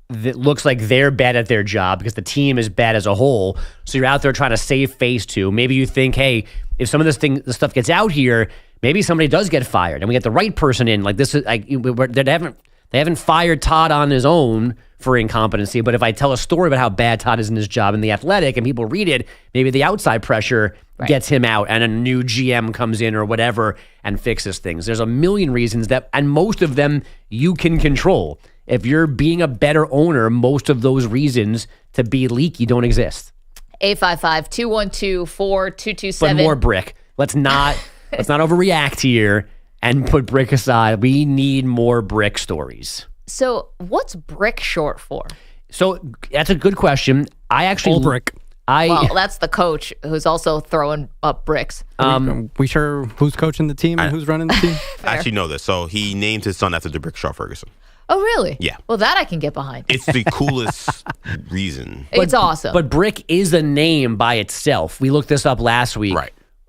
that looks like they're bad at their job because the team is bad as a whole. So you're out there trying to save face to. Maybe you think, hey, if some of this stuff gets out here, maybe somebody does get fired and we get the right person in. Like this is like they haven't fired Todd on his own for incompetency. But if I tell a story about how bad Todd is in his job in The Athletic and people read it, maybe the outside pressure gets him out and a new GM comes in or whatever and fixes things. There's a million reasons and most of them you can control. If you're being a better owner, most of those reasons to be leaky don't exist. 855-212-4227. But more Brick. Let's not overreact here and put Brick aside. We need more Brick stories. So what's Brick short for? So that's a good question. I actually Old Brick. Well, that's the coach who's also throwing up bricks. We sure who's coaching the team and who's running the team? I actually know this. So he named his son after the Brick Shaw Ferguson. Oh, really? Yeah. Well, that I can get behind. It's the coolest reason. It's awesome. But Brick is a name by itself. We looked this up last week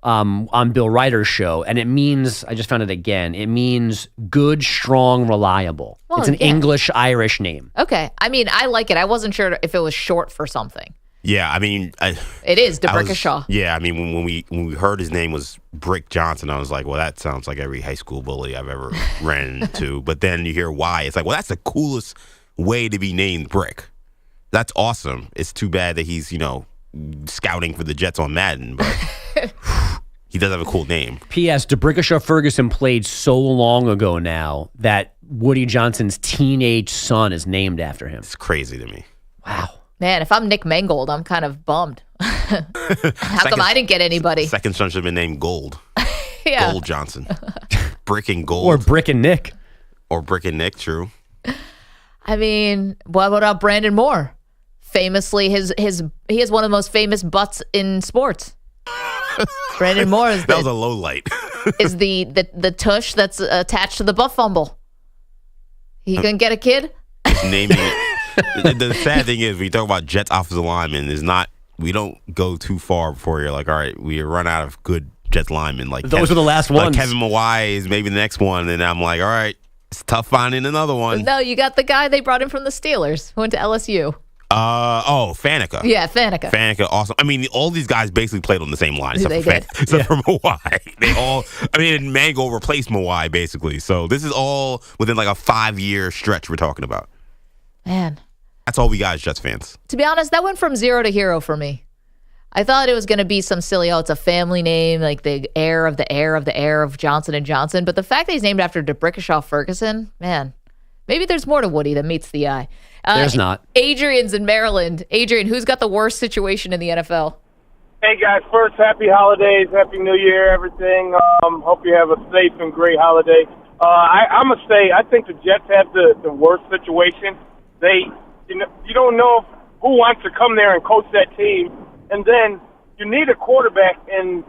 on Bill Ryder's show, and it means, I just found it again, it means good, strong, reliable. Well, it's an English-Irish name. Okay. I mean, I like it. I wasn't sure if it was short for something. Yeah, I mean, it is DeBrickashaw. Yeah, I mean, when we heard his name was Brick Johnson, I was like, well, that sounds like every high school bully I've ever ran into. But then you hear why. It's like, well, that's the coolest way to be named Brick. That's awesome. It's too bad that he's, scouting for the Jets on Madden, but he does have a cool name. P.S. DeBrickashaw Ferguson played so long ago now that Woody Johnson's teenage son is named after him. It's crazy to me. Wow. Man, if I'm Nick Mangold, I'm kind of bummed. How come I didn't get anybody? Second son should have been named Gold. Yeah. Gold Johnson. Brick and Gold. Or Brick and Nick. Or Brick and Nick, true. I mean, what about Brandon Moore? Famously, he has one of the most famous butts in sports. Brandon Moore is that was a low light. is the tush that's attached to the butt fumble. He gonna get a kid? Naming it. The sad thing is, when you talk about Jets offensive linemen, we don't go too far before you're like, all right, we run out of good Jets linemen. Like those are the last ones. Like Kevin Mawai is maybe the next one, and I'm like, all right, it's tough finding another one. No, you got the guy they brought in from the Steelers who went to LSU. Faneca. Yeah, Faneca. Faneca, awesome. I mean, all these guys basically played on the same line, They did. except for Mawai. They all, Mango replaced Mawai basically. So this is all within like a 5-year stretch we're talking about. Man. That's all we got as Jets fans. To be honest, that went from 0 to hero for me. I thought it was going to be some silly, it's a family name, like the heir of the heir of the heir of Johnson & Johnson. But the fact that he's named after DeBrickashaw Ferguson, man, maybe there's more to Woody than meets the eye. There's not. Adrian's in Maryland. Adrian, who's got the worst situation in the NFL? Hey, guys. First, happy holidays. Happy New Year, everything. Hope you have a safe and great holiday. I'm going to say I think the Jets have the worst situation. You don't know who wants to come there and coach that team. And then you need a quarterback. And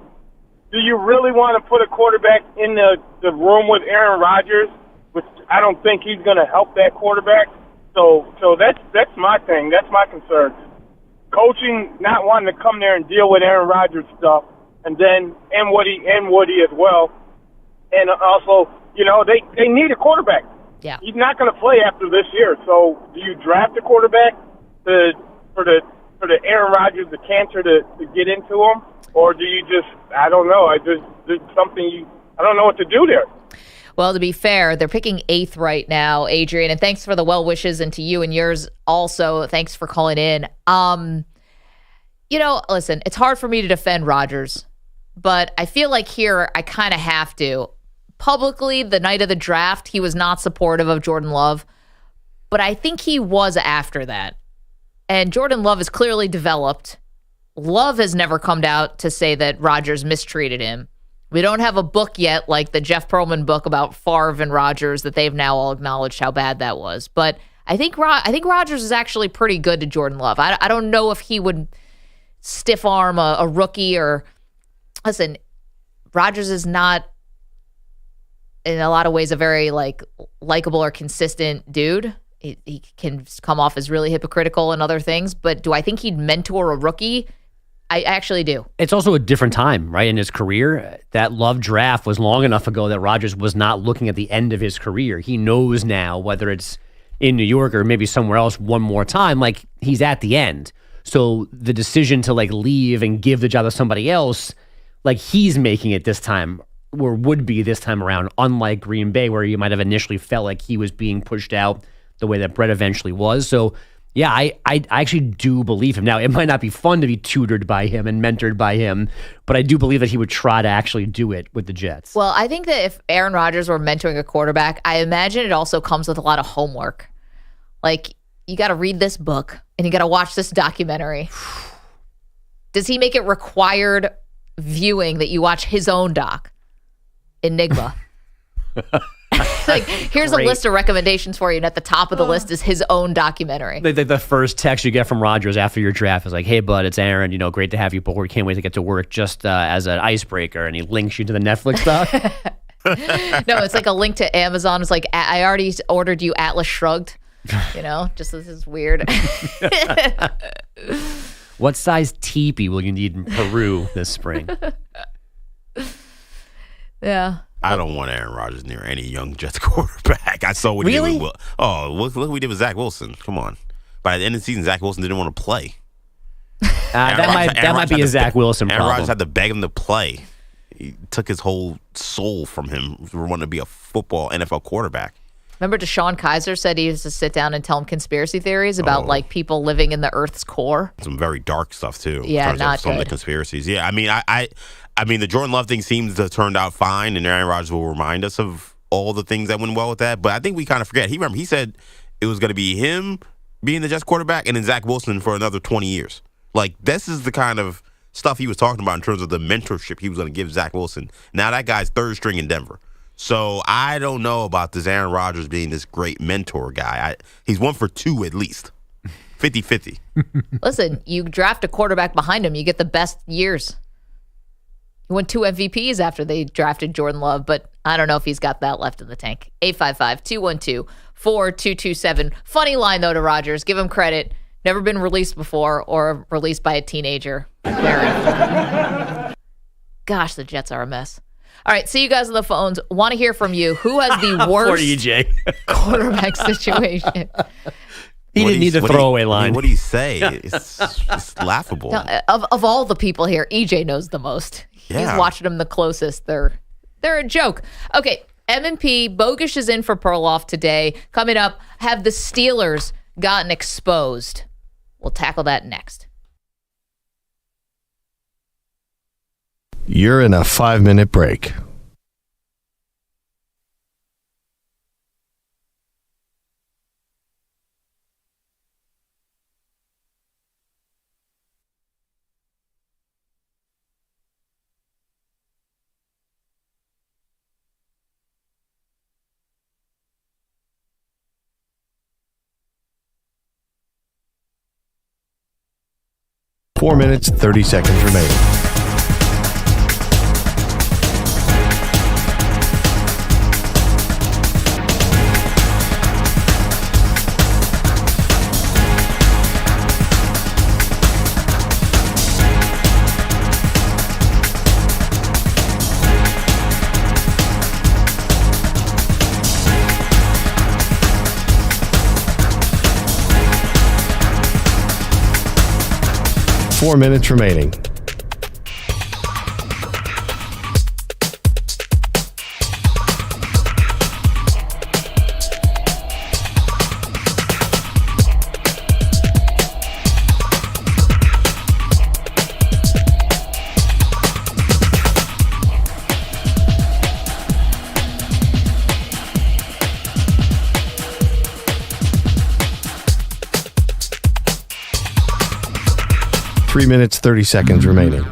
do you really want to put a quarterback in the room with Aaron Rodgers, which I don't think he's going to help that quarterback? So that's my thing. That's my concern. Coaching, not wanting to come there and deal with Aaron Rodgers stuff, and Woody as well. And also, they need a quarterback. Yeah. He's not going to play after this year. So do you draft a quarterback for the Aaron Rodgers, the cancer to get into him? Or do you just, I don't know. There's something I don't know what to do there. Well, to be fair, they're picking 8th right now, Adrian, and thanks for the well wishes, and to you and yours also. Thanks for calling in. Listen, it's hard for me to defend Rodgers, but I feel like here I kind of have to. Publicly, the night of the draft, he was not supportive of Jordan Love, but I think he was after that. And Jordan Love is clearly developed. Love has never come out to say that Rodgers mistreated him. We don't have a book yet, like the Jeff Pearlman book about Favre and Rodgers, that they've now all acknowledged how bad that was. But I think Rodgers is actually pretty good to Jordan Love. I don't know if he would stiff arm a rookie or listen. Rodgers is not, in a lot of ways, a very likable or consistent dude. He can come off as really hypocritical and other things. But do I think he'd mentor a rookie? I actually do. It's also a different time, right, in his career. That Love draft was long enough ago that Rodgers was not looking at the end of his career. He knows now whether it's in New York or maybe somewhere else one more time, like he's at the end. So the decision to like leave and give the job to somebody else, like he's making it this time, or would be this time around, unlike Green Bay, where you might have initially felt like he was being pushed out the way that Brett eventually was. So yeah, I actually do believe him. Now, it might not be fun to be tutored by him and mentored by him, but I do believe that he would try to actually do it with the Jets. Well, I think that if Aaron Rodgers were mentoring a quarterback, I imagine it also comes with a lot of homework. Like, you got to read this book and you got to watch this documentary. Does he make it required viewing that you watch his own doc, Enigma? Like, here's Great. a list of recommendations for you, and at the top of the list is his own documentary. The first text you get from Rodgers after your draft is like, hey, bud, it's Aaron. You know, great to have you aboard. Can't wait to get to work just as an icebreaker. And he links you to the Netflix doc. No, it's like a link to Amazon. It's like, I already ordered you Atlas Shrugged. You know, just this is weird. What size teepee will you need in Peru this spring? Yeah. I don't want Aaron Rodgers near any young Jets quarterback. I saw what he Really? did with look what we did with Zach Wilson. Come on. By the end of the season, Zach Wilson didn't want to play. That might be a Zach Wilson Aaron problem. Rodgers had to beg him to play. He took his whole soul from him for wanting to be a football NFL quarterback. Remember Deshaun Kaiser said he used to sit down and tell him conspiracy theories about like people living in the Earth's core? Some very dark stuff too. Yeah, in terms of not some of the good. conspiracies. Yeah, I mean, the Jordan Love thing seems to have turned out fine, and Aaron Rodgers will remind us of all the things that went well with that. But I think we kind of forget. He said it was going to be him being the Jets quarterback and then Zach Wilson for another 20 years. Like, this is the kind of stuff he was talking about in terms of the mentorship he was going to give Zach Wilson. Now that guy's third string in Denver. So I don't know about this Aaron Rodgers being this great mentor guy. He's 1 for 2 at least. 50-50. Listen, you draft a quarterback behind him, you get the best years. He won 2 MVPs after they drafted Jordan Love, but I don't know if he's got that left in the tank. 855-212-4227. Funny line, though, to Rodgers. Give him credit. Never been released before or released by a teenager. Very. Gosh, the Jets are a mess. All right, see you guys on the phones. Want to hear from you. Who has the worst quarterback situation? He didn't need the throwaway line. What do you say? It's laughable. Now, of all the people here, EJ knows the most. Yeah. He's watching them the closest. They're a joke. Okay, M&P, Bogusch is in for Perloff today. Coming up, have the Steelers gotten exposed? We'll tackle that next. You're in a 5-minute break. Four minutes, 30 seconds remaining. Four minutes remaining. Three minutes, 30 seconds remaining.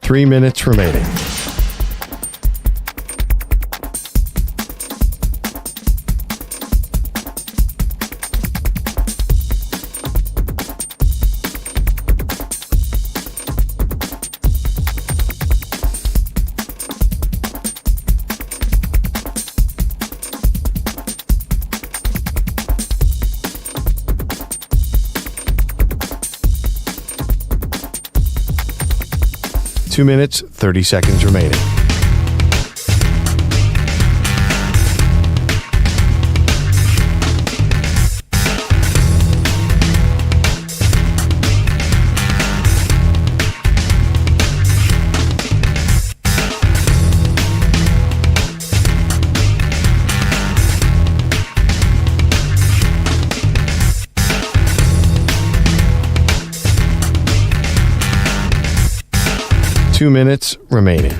Three minutes remaining. 2 minutes, 30 seconds remaining. Two minutes remaining.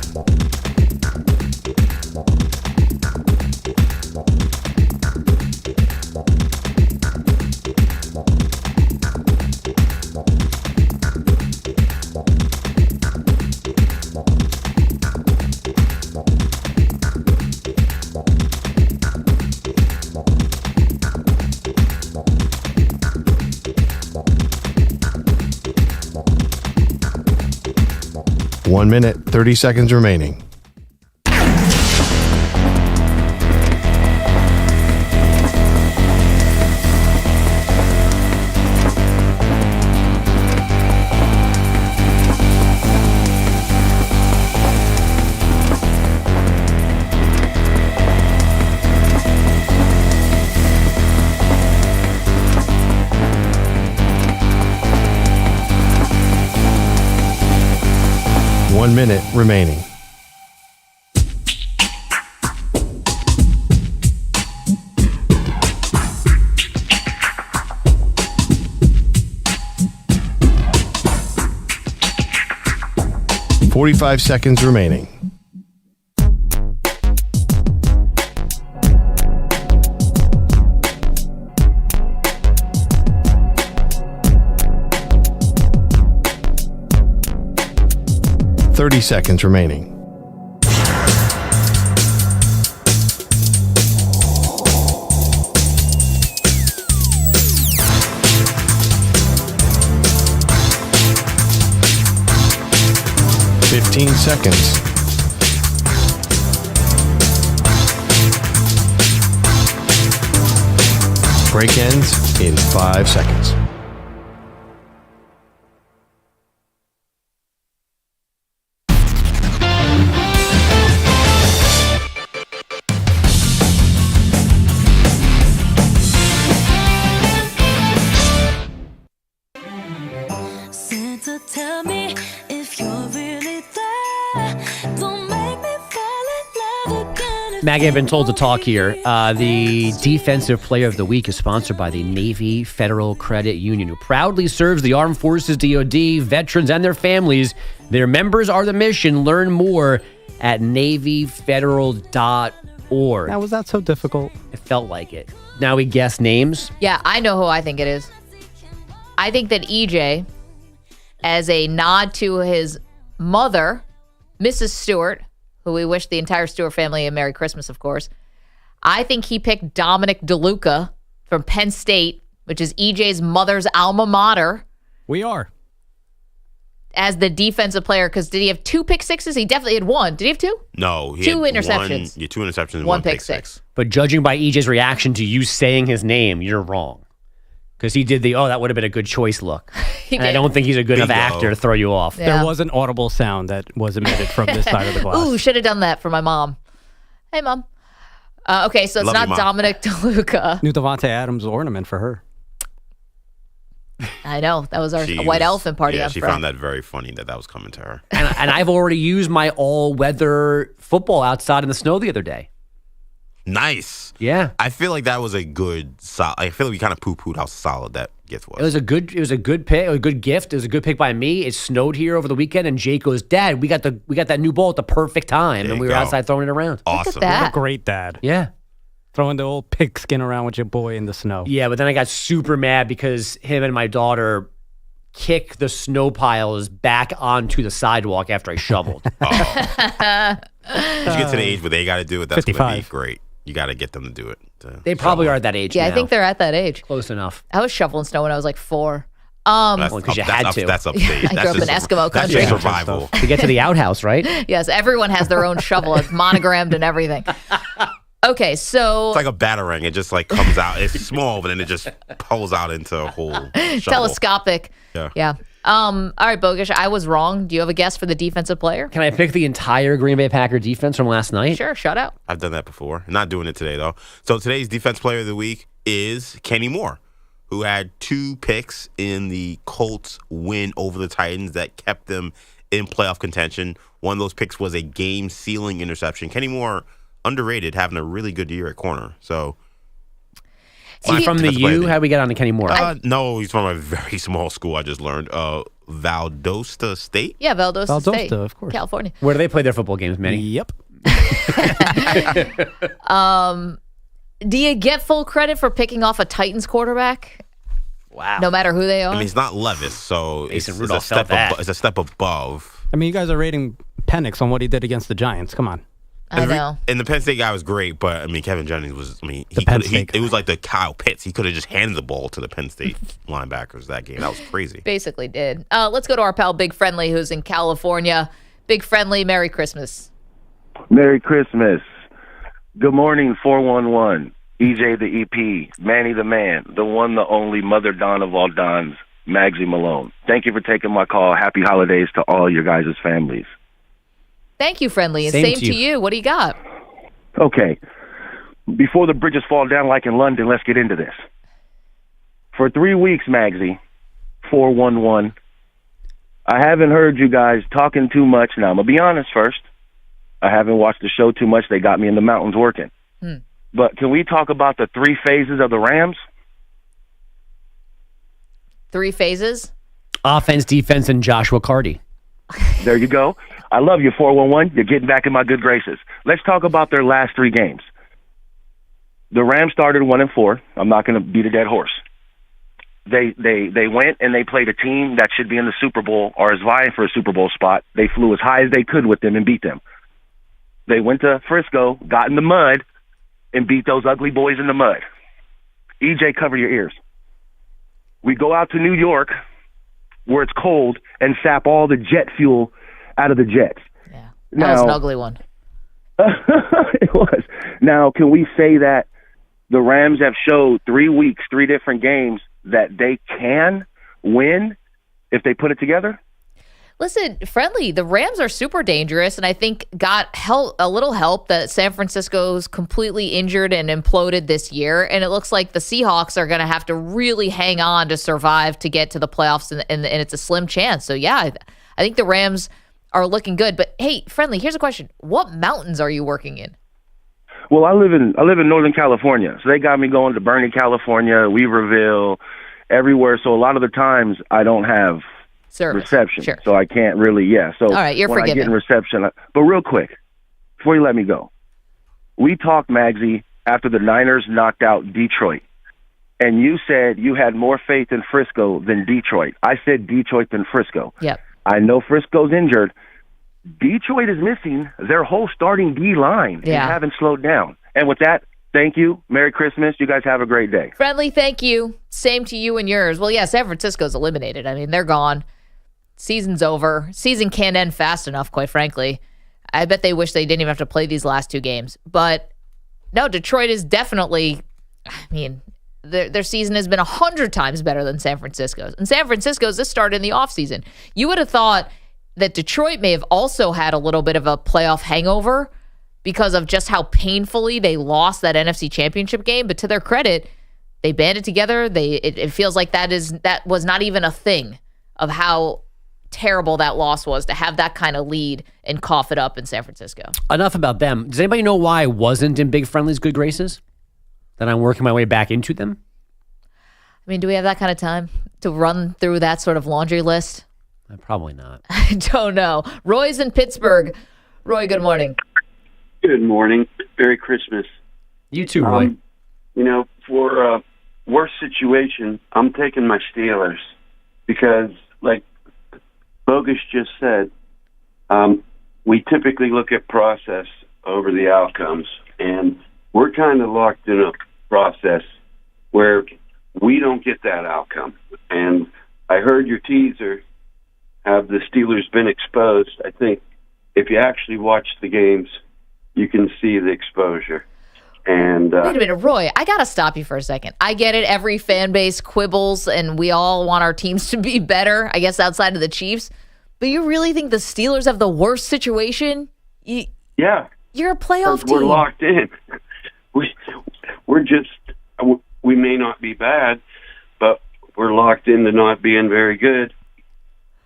One minute, 30 seconds remaining. One minute remaining. .45 seconds remaining. .30 seconds remaining. .15 seconds. Break ends in 5 seconds. Maggie, I've been told to talk here. The Defensive Player of the Week is sponsored by the Navy Federal Credit Union, who proudly serves the Armed Forces, DoD, veterans, and their families. Their members are the mission. Learn more at NavyFederal.org. Now, was that so difficult? It felt like it. Now we guess names. Yeah, I know who I think it is. I think that EJ, as a nod to his mother, Mrs. Stewart, who we wish the entire Stewart family a Merry Christmas, of course. I think he picked Dominic DeLuca from Penn State, which is EJ's mother's alma mater. We are. As the defensive player, because did he have 2 pick sixes? He definitely had 1. Did he have 2? No. He 2 had interceptions. 2 interceptions and 1 pick six. But judging by EJ's reaction to you saying his name, you're wrong. Because he did that would have been a good choice look. And I don't think he's a good enough actor to throw you off. Yeah. There was an audible sound that was emitted from this side of the glass. Ooh, should have done that for my mom. Hey, Mom. Okay, so it's Love not you, Mom. Dominic DeLuca. New Devontae Adams ornament for her. I know. That was our She white was- elephant party Yeah, on she Friday. found that very funny that was coming to her. And I've already used my all-weather football outside in the snow the other day. Nice. Yeah. I feel like that was a good, I feel like we kind of poo-pooed how solid that gift was. It was a good pick, a good gift. It was a good pick by me. It snowed here over the weekend, and Jake goes, "Dad, we got that new ball at the perfect time," and we were outside throwing it around. Awesome. You're a great dad. Yeah. Throwing the old pigskin around with your boy in the snow. Yeah, but then I got super mad because him and my daughter kick the snow piles back onto the sidewalk after I shoveled. Once you get to the age where they got to do it, that's going to be 55. great. You got to get them to do it. They probably are at that age Yeah, now. I think they're at that age. Close enough. I was shoveling snow when I was like 4. Because you had to. That's upstate. I grew up in Eskimo country. That's survival. To get to the outhouse, right? Yes, everyone has their own shovel. It's monogrammed and everything. Okay, so It's like a batarang. It just like comes out. It's small, but then it just pulls out into a whole shovel. telescopic. Yeah. Yeah. All right, Bogish, I was wrong. Do you have a guess for the defensive player? Can I pick the entire Green Bay Packer defense from last night? Sure, shut out. I've done that before. Not doing it today, though. So today's defense player of the week is Kenny Moore, who had 2 picks in the Colts win over the Titans that kept them in playoff contention. One of those picks was a game-sealing interception. Kenny Moore, underrated, having a really good year at corner. So, from the U, how do we get on to Kenny Moore? No, he's from a very small school, I just learned. Valdosta State? Yeah, Valdosta State. Of course. California. Where do they play their football games, Manny? Yep. Do you get full credit for picking off a Titans quarterback? Wow. No matter who they are? I mean, it's not Levis, so it's a Rudolph step felt that. it's a step above. I mean, you guys are rating Penix on what he did against the Giants. Come on. I know. And the Penn State guy was great, but I mean, Kevin Jennings was. I mean, it was like the Kyle Pitts. He could have just handed the ball to the Penn State linebackers that game. That was crazy. Basically did. Let's go to our pal Big Friendly, who's in California. Big Friendly, Merry Christmas. Merry Christmas. Good morning, 411. EJ the EP, Manny the Man, the one, the only Mother Don of all Dons, Maggie Malone. Thank you for taking my call. Happy holidays to all your guys' families. Thank you, Friendly. And same to you. What do you got? Okay. Before the bridges fall down like in London, let's get into this. For 3 weeks, Maggie, 411, I haven't heard you guys talking too much. Now, I'm going to be honest first. I haven't watched the show too much. They got me in the mountains working. But can we talk about the 3 phases of the Rams? 3 phases? Offense, defense, and Joshua Carty. There you go. I love you, 411. You're getting back in my good graces. Let's talk about their last 3 games. The Rams started 1-4. I'm not going to beat a dead horse. They went and they played a team that should be in the Super Bowl or is vying for a Super Bowl spot. They flew as high as they could with them and beat them. They went to Frisco, got in the mud, and beat those ugly boys in the mud. EJ, cover your ears. We go out to New York, where it's cold, and sap all the jet fuel out of the jets. Yeah, that was an ugly one. It was. Now, can we say that the Rams have showed 3 weeks, 3 different games, that they can win if they put it together? Listen, Friendly, the Rams are super dangerous, and I think got a little help that San Francisco's completely injured and imploded this year, and it looks like the Seahawks are going to have to really hang on to survive to get to the playoffs, and it's a slim chance. So, yeah, I think the Rams are looking good. But, hey, Friendly, here's a question. What mountains are you working in? Well, I live in Northern California, so they got me going to Bernie, California, Weaverville, everywhere. So a lot of the times I don't have reception, so I can't really, So all right, you're when forgiven. I get in reception, but real quick, before you let me go, we talked, Maggie, after the Niners knocked out Detroit, and you said you had more faith in Frisco than Detroit. I said Detroit than Frisco. Yep. I know Frisco's injured. Detroit is missing their whole starting D-line and haven't slowed down. And with that, thank you. Merry Christmas. You guys have a great day. Friendly, thank you. Same to you and yours. Well, yeah, San Francisco's eliminated. I mean, they're gone. Season's over. Season can't end fast enough, quite frankly. I bet they wish they didn't even have to play these last 2 games. But, no, Detroit is definitely, I mean, their season has been 100 times better than San Francisco's. And San Francisco's, this started in the offseason. You would have thought that Detroit may have also had a little bit of a playoff hangover because of just how painfully they lost that NFC Championship game. But to their credit, they banded together. It feels like that was not even a thing of how terrible that loss was to have that kind of lead and cough it up in San Francisco. Enough about them. Does anybody know why I wasn't in Big Friendly's good graces? That I'm working my way back into them? I mean, do we have that kind of time to run through that sort of laundry list? Probably not. I don't know. Roy's in Pittsburgh. Roy, good morning. Good morning. Merry Christmas. You too, Roy. For worst situation, I'm taking my Steelers because, like Bogus just said, we typically look at process over the outcomes, and we're kind of locked in a process where we don't get that outcome. And I heard your teaser. Have the Steelers been exposed? I think if you actually watch the games, you can see the exposure. And Wait a minute, Roy, I got to stop you for a second. I get it. Every fan base quibbles, and we all want our teams to be better, I guess, outside of the Chiefs. But you really think the Steelers have the worst situation? Yeah. You're a playoff team. We're locked in. We may not be bad, but we're locked into not being very good.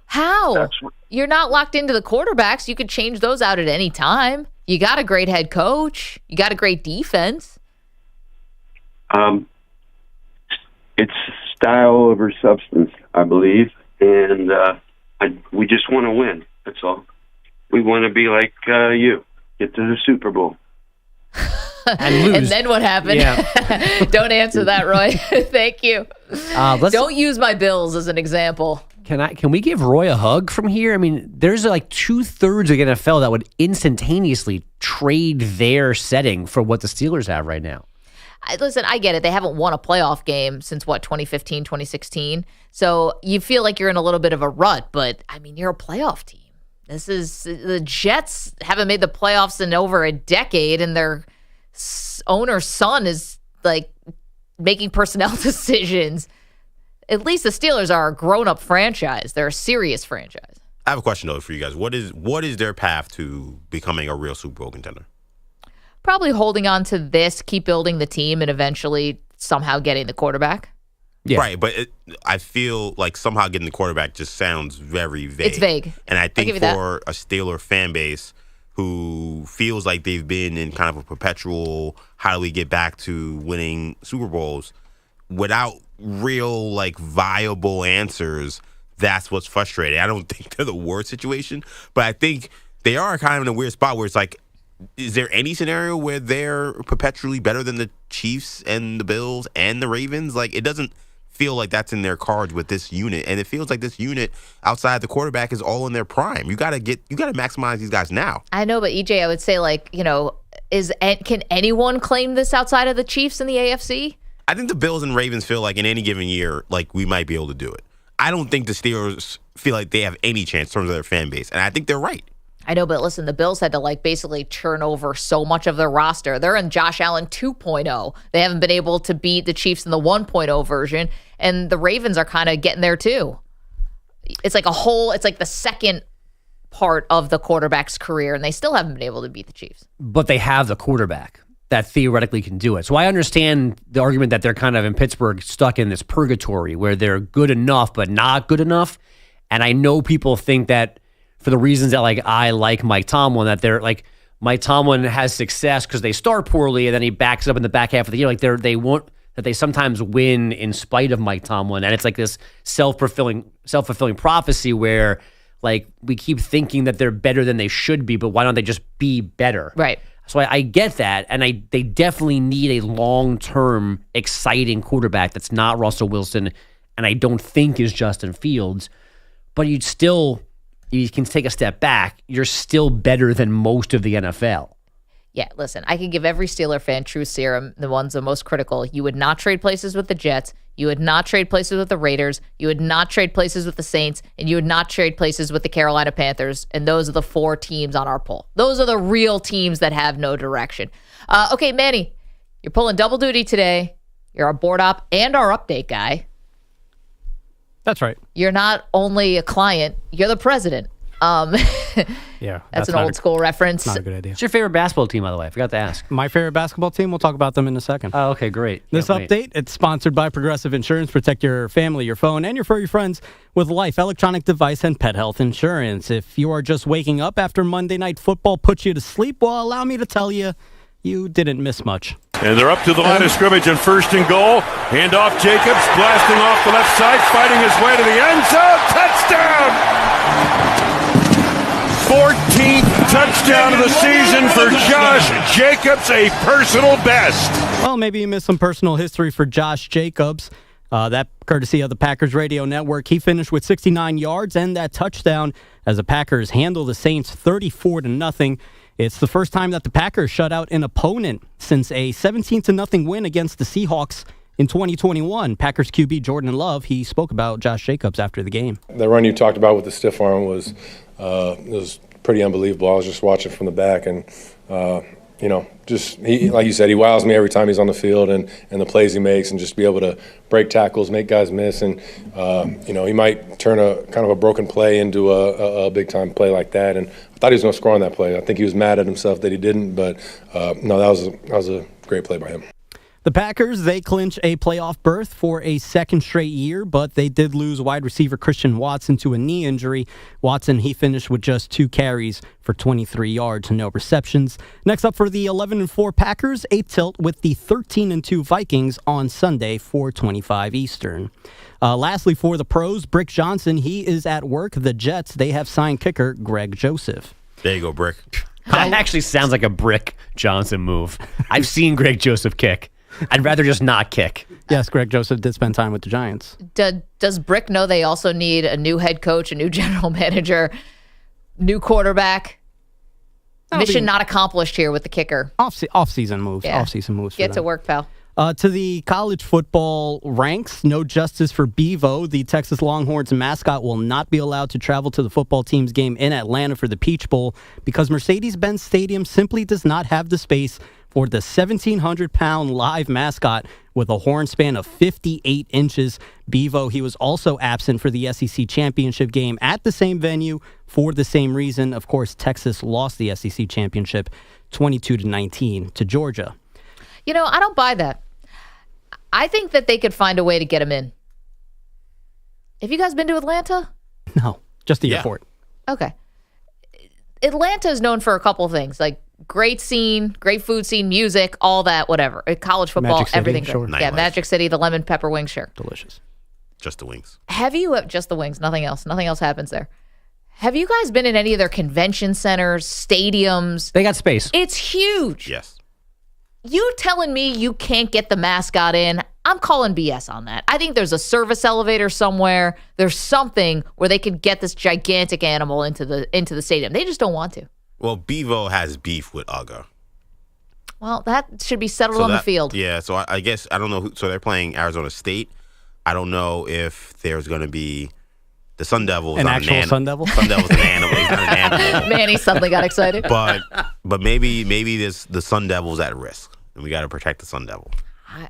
How? You're not locked into the quarterbacks. You could change those out at any time. You got a great head coach. You got a great defense. It's style over substance, I believe, and we just want to win. That's all. We want to be like you, get to the Super Bowl. And lose. And then what happened? Yeah. Don't answer that, Roy. Thank you. Don't use my Bills as an example. Can we give Roy a hug from here? I mean, there's like 2/3 of the NFL that would instantaneously trade their setting for what the Steelers have right now. Listen, I get it. They haven't won a playoff game since, 2015, 2016. So you feel like you're in a little bit of a rut, but, I mean, you're a playoff team. The Jets haven't made the playoffs in over a decade, and their owner's son is, like, making personnel decisions. At least the Steelers are a grown-up franchise. They're a serious franchise. I have a question, though, for you guys. What is their path to becoming a real Super Bowl contender? Probably holding on to this, keep building the team, and eventually somehow getting the quarterback. Yeah. Right, but I feel like somehow getting the quarterback just sounds very vague. It's vague. And I think for a Steeler fan base who feels like they've been in kind of a perpetual, how do we get back to winning Super Bowls, without real, like, viable answers, that's what's frustrating. I don't think they're the worst situation, but I think they are kind of in a weird spot where it's like, is there any scenario where they're perpetually better than the Chiefs and the Bills and the Ravens? Like, it doesn't feel like that's in their cards with this unit, and it feels like this unit outside the quarterback is all in their prime. You got to maximize these guys now. I know, but EJ, I would say, like, can anyone claim this outside of the Chiefs in the AFC? I think the Bills and Ravens feel like in any given year, like, we might be able to do it. I don't think the Steelers feel like they have any chance in terms of their fan base, and I think they're right. I know, but listen, the Bills had to, like, basically turn over so much of their roster. They're in Josh Allen 2.0. They haven't been able to beat the Chiefs in the 1.0 version, and the Ravens are kind of getting there too. It's like the second part of the quarterback's career, and they still haven't been able to beat the Chiefs. But they have the quarterback that theoretically can do it. So I understand the argument that they're kind of in Pittsburgh stuck in this purgatory where they're good enough but not good enough. And I know people think that for the reasons that, like, I like Mike Tomlin, that they're like, Mike Tomlin has success because they start poorly and then he backs it up in the back half of the year. Like, they sometimes win in spite of Mike Tomlin. And it's like this self-fulfilling prophecy where, like, we keep thinking that they're better than they should be, but why don't they just be better? Right. So I get that, and they definitely need a long-term, exciting quarterback that's not Russell Wilson, and I don't think is Justin Fields. But you can take a step back. You're still better than most of the NFL. Yeah, listen, I can give every Steeler fan truth serum, the ones the most critical. You would not trade places with the Jets. You would not trade places with the Raiders. You would not trade places with the Saints. And you would not trade places with the Carolina Panthers. And those are the 4 teams on our poll. Those are the real teams that have no direction. Okay, Manny, you're pulling double duty today. You're our board op and our update guy. That's right. You're not only a client, you're the president. Yeah. That's an old school reference. Not a good idea. What's your favorite basketball team, by the way? I forgot to ask. My favorite basketball team, we'll talk about them in a second. Oh, okay, great. This update, it's sponsored by Progressive Insurance. Protect your family, your phone, and your furry friends with life, electronic device, and pet health insurance. If you are just waking up after Monday Night Football put you to sleep, well, allow me to tell you, you didn't miss much. And they're up to the line of scrimmage and 1st and goal. Hand off Jacobs, blasting off the left side, fighting his way to the end zone. Touchdown! 14th touchdown of the season for Josh Jacobs, a personal best. Well, maybe you missed some personal history for Josh Jacobs. That courtesy of the Packers Radio Network. He finished with 69 yards and that touchdown as the Packers handle the Saints 34-0. It's the first time that the Packers shut out an opponent since a 17-0 win against the Seahawks in 2021. Packers QB Jordan Love, he spoke about Josh Jacobs after the game. The run you talked about with the stiff arm was pretty unbelievable. I was just watching from the back, and just like you said, he wows me every time he's on the field and the plays he makes, and just be able to break tackles, make guys miss, and he might turn a kind of a broken play into a big time play like that. And I thought he was going to score on that play. I think he was mad at himself that he didn't, but no, that was a great play by him. The Packers, they clinch a playoff berth for a second straight year, but they did lose wide receiver Christian Watson to a knee injury. Watson, he finished with just 2 carries for 23 yards and no receptions. Next up for the 11-4 Packers, a tilt with the 13-2 Vikings on Sunday, 4:25 Eastern. Lastly, for the pros, Brick Johnson, he is at work. The Jets, they have signed kicker Greg Joseph. There you go, Brick. That actually sounds like a Brick Johnson move. I've seen Greg Joseph kick. I'd rather just not kick. Yes, Greg Joseph did spend time with the Giants. Does Brick know they also need a new head coach, a new general manager, new quarterback? Mission not accomplished here with the kicker. Off-season moves. Yeah. Off-season moves. Get to work, pal. To the college football ranks, no justice for Bevo. The Texas Longhorns mascot will not be allowed to travel to the football team's game in Atlanta for the Peach Bowl because Mercedes-Benz Stadium simply does not have the space for the 1,700-pound live mascot with a horn span of 58 inches. Bevo, he was also absent for the SEC championship game at the same venue for the same reason. Of course, Texas lost the SEC championship 22-19 to Georgia. I don't buy that. I think that they could find a way to get him in. Have you guys been to Atlanta? No, just the airport. Okay. Atlanta is known for a couple of things, like great scene, great food scene, music, all that, whatever. College football, Magic City, everything. sure. Yeah, Magic City, the lemon pepper wings, sure. Delicious. Just the wings. Have you, just the wings, nothing else. Nothing else happens there. Have you guys been in any of their convention centers, stadiums? They got space. It's huge. Yes. You telling me you can't get the mascot in? I'm calling BS on that. I think there's a service elevator somewhere. There's something where they could get this gigantic animal into the stadium. They just don't want to. Well, Bevo has beef with Uga. Well, that should be settled on the field. Yeah, so I guess, I don't know. So they're playing Arizona State. I don't know if there's going to be the Sun Devils. An actual Sun Devil? Sun Devil's an animal. He's not an animal. Manny suddenly got excited. But maybe the Sun Devil's at risk. And we got to protect the Sun Devil.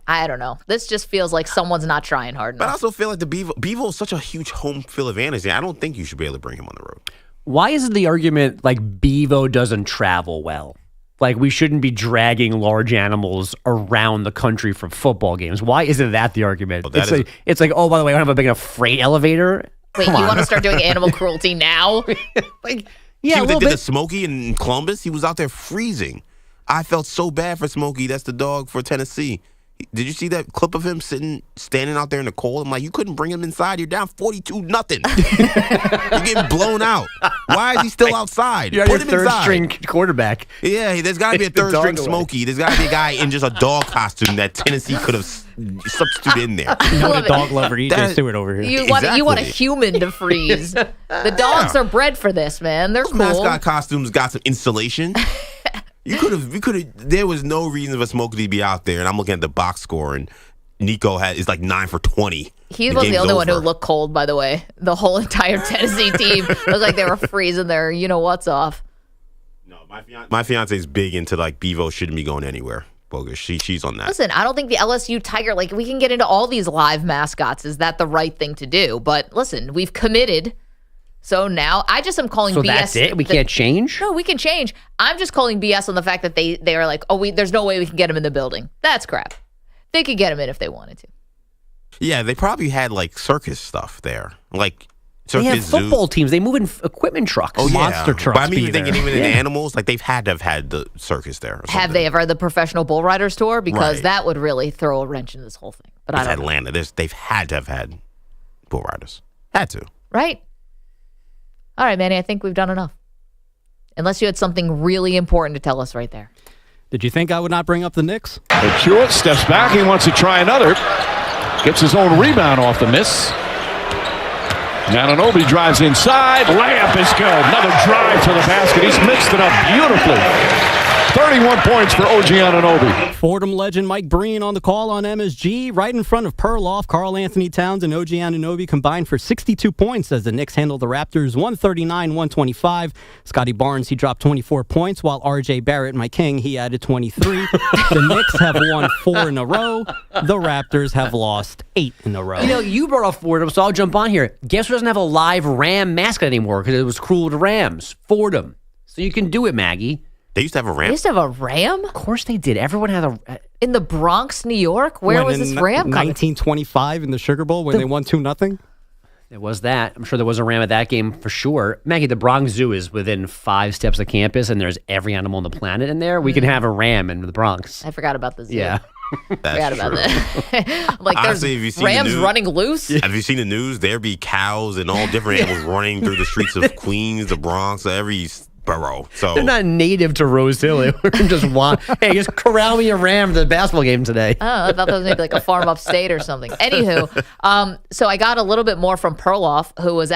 I don't know. This just feels like someone's not trying hard enough. But I also feel like the Bevo is such a huge home field advantage. I don't think you should be able to bring him on the road. Why isn't the argument like Bevo doesn't travel well? Like we shouldn't be dragging large animals around the country for football games. Why isn't that the argument? Well, it's like, oh, by the way, I don't have a big enough freight elevator. Wait, you want to start doing animal cruelty now? Yeah, they did the Smokey in Columbus. He was out there freezing. I felt so bad for Smokey. That's the dog for Tennessee. Did you see that clip of him standing out there in the cold? I'm like, you couldn't bring him inside. You're down 42-0. You're getting blown out. Why is he still outside? You're Put him third inside. string quarterback. Yeah, there's got to be a third string Smokey. There's got to be a guy in just a dog costume that Tennessee could have substituted in there. Not a dog lover, EJ Stewart over here. You want a human to freeze. The dogs are bred for this, man. They're cool. Mascot costumes got some insulation. We could have. There was no reason for Smokey to be out there, and I'm looking at the box score, and Nico is like 9 for 20. He was the only one who looked cold, by the way. The whole entire Tennessee team looked like they were freezing their what's off. No, my fiance is big into like Bevo shouldn't be going anywhere. Bogus. She's on that. Listen, I don't think the LSU Tiger, like we can get into all these live mascots. Is that the right thing to do? But listen, we've committed. So now I just am calling BS. So that's it? We can't change? No, we can change. I'm just calling BS on the fact that they are like, there's no way we can get him in the building. That's crap. They could get him in if they wanted to. Yeah, they probably had like circus stuff there. Like they have football teams. They move in equipment trucks. Oh, yeah. Monster trucks. But I mean, thinking even in animals, like they've had to have had the circus there. Have they ever had the Professional Bull Riders tour? Because that would really throw a wrench into this whole thing. But I don't know. Atlanta. They've had to have had bull riders. Had to. Right. All right, Manny, I think we've done enough. Unless you had something really important to tell us right there. Did you think I would not bring up the Knicks? Hewitt steps back. He wants to try another. Gets his own rebound off the miss. Anunoby drives inside. Layup is good. Another drive to the basket. He's mixed it up beautifully. 31 points for OG Anunoby. Fordham legend Mike Breen on the call on MSG. Right in front of Perloff, Karl Anthony Towns and OG Anunoby combined for 62 points as the Knicks handled the Raptors 139-125. Scotty Barnes, he dropped 24 points, while RJ Barrett, my king, he added 23. The Knicks have won 4 in a row. The Raptors have lost 8 in a row. You know, you brought up Fordham, so I'll jump on here. Guess who doesn't have a live Ram mascot anymore because it was cruel to Rams? Fordham. So you can do it, Maggie. They used to have a ram. They used to have a ram? Of course they did. Everyone had a... In the Bronx, New York? Where was this ram coming? 1925 in the Sugar Bowl when they won 2-0. There was that. I'm sure there was a ram at that game for sure. Maggie, the Bronx Zoo is within 5 steps of campus, and there's every animal on the planet in there. We can have a ram in the Bronx. I forgot about the zoo. Yeah. Forgot about that. I'm like, Honestly, there's have you seen rams the news? running loose? Have you seen the news? There be cows and all different animals running through the streets of Queens, the Bronx, every borough. So They're not native to Rose Hill. They just want, hey, just corral me a ram for the basketball game today. Oh, I thought that was maybe like a farm upstate or something. Anywho, so I got a little bit more from Perloff, who was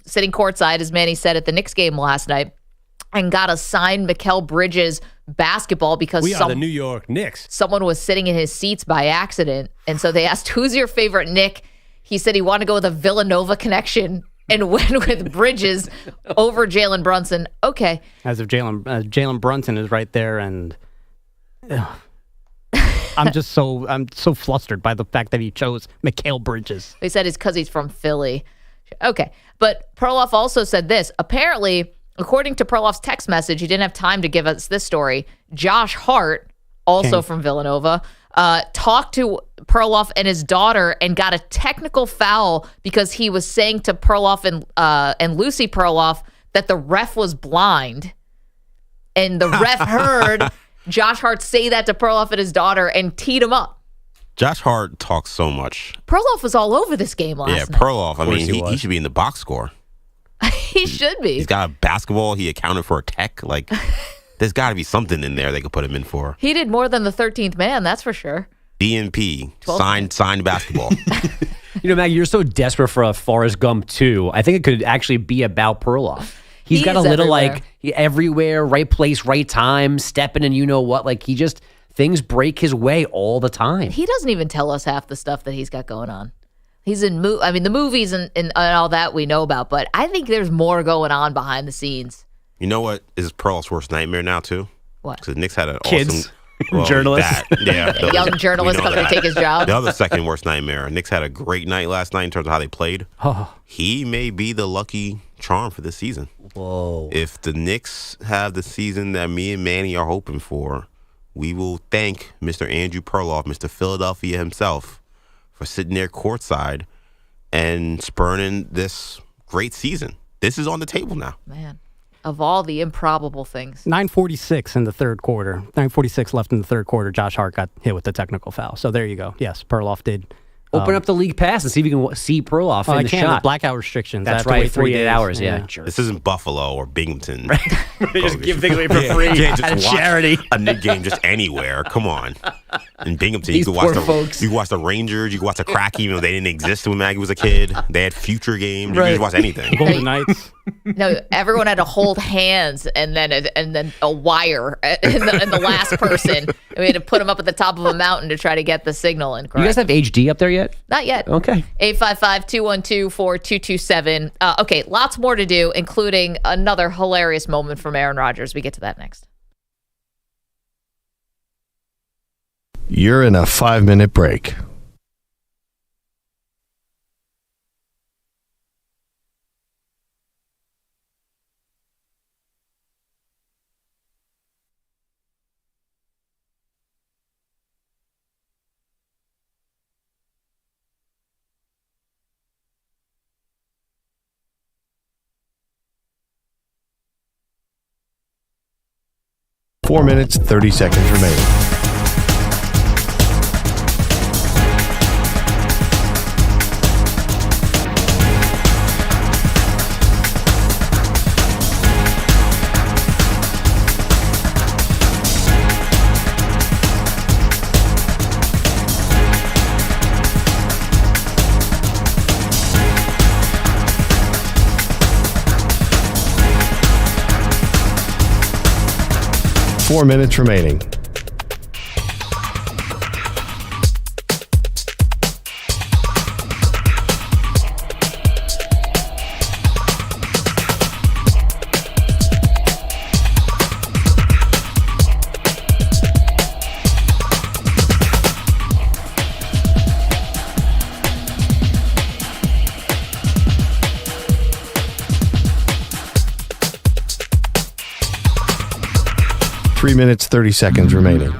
sitting courtside, as Manny said, at the Knicks game last night, and got a signed Mikal Bridges basketball because we are the New York Knicks. Someone was sitting in his seats by accident. And so they asked, who's your favorite Knick? He said he wanted to go with a Villanova connection and went with Bridges over Jalen Brunson. Okay. As if Jalen Brunson is right there, and I'm so flustered by the fact that he chose Mikal Bridges. They said it's because he's from Philly. Okay. But Perloff also said this. Apparently, according to Perloff's text message, he didn't have time to give us this story. Josh Hart, also from Villanova, talked to Perloff and his daughter and got a technical foul because he was saying to Perloff and Lucy Perloff that the ref was blind. And the ref heard Josh Hart say that to Perloff and his daughter and teed him up. Josh Hart talks so much. Perloff was all over this game last night. Yeah, Perloff. I mean, he should be in the box score. He should be. He's got a basketball. He accounted for a tech. Like, there's got to be something in there they could put him in for. He did more than the 13th man, that's for sure. DNP, signed basketball. You know, Maggie, you're so desperate for a Forrest Gump 2. I think it could actually be about Perloff. He's got a little, everywhere, right place, right time, stepping and you know what. Like, things break his way all the time. He doesn't even tell us half the stuff that he's got going on. He's in the movies and all that we know about, but I think there's more going on behind the scenes. You know what is Perloff's worst nightmare now, too? What? Because Knicks had an Kids. awesome... Journalists. Yeah. Young journalists coming to take his job. The other second worst nightmare. Knicks had a great night last night in terms of how they played. Oh. He may be the lucky charm for this season. Whoa. If the Knicks have the season that me and Manny are hoping for, we will thank Mr. Andrew Perloff, Mr. Philadelphia himself, for sitting there courtside and spurning this great season. This is on the table now. Man, of all the improbable things. 9:46 in the third quarter. 9:46 left in the third quarter. Josh Hart got hit with the technical foul. So there you go. Yes, Perloff did. Open up the league pass and see if you can see Perloff in the shot. Blackout restrictions. That's right, 48 hours. Yeah. This isn't Buffalo or Binghamton. They just give things away for free at charity. A Knick game just anywhere. Come on. In Binghamton, These you poor could folks. watch the Rangers. You could watch the Kraken, even though they didn't exist when Maggie was a kid. They had future games. You could just watch anything. Golden Knights. No, everyone had to hold hands and then a wire in the last person. And we had to put them up at the top of a mountain to try to get the signal in. You guys have HD up there yet? Not yet. Okay. 855-212-4227. Okay, lots more to do, including another hilarious moment from Aaron Rodgers. We get to that next. You're in a 5-minute break. Four minutes, 30 seconds remaining. 4 minutes remaining. Three minutes, 30 seconds remaining.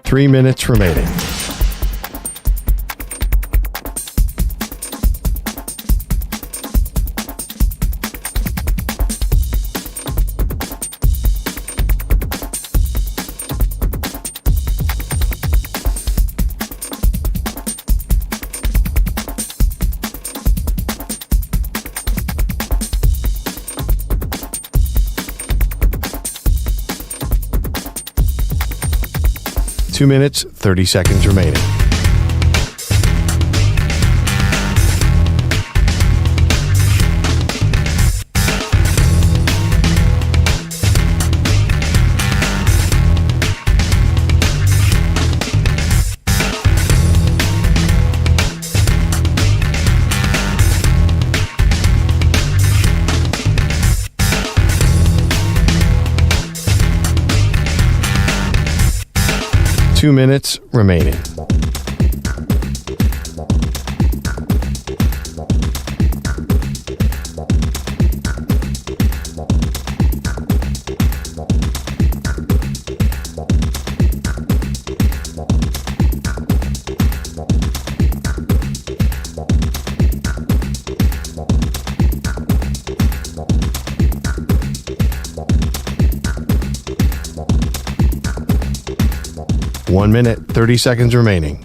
Three minutes remaining. Two minutes, 30 seconds remaining. Two minutes remaining. One minute, 30 seconds remaining.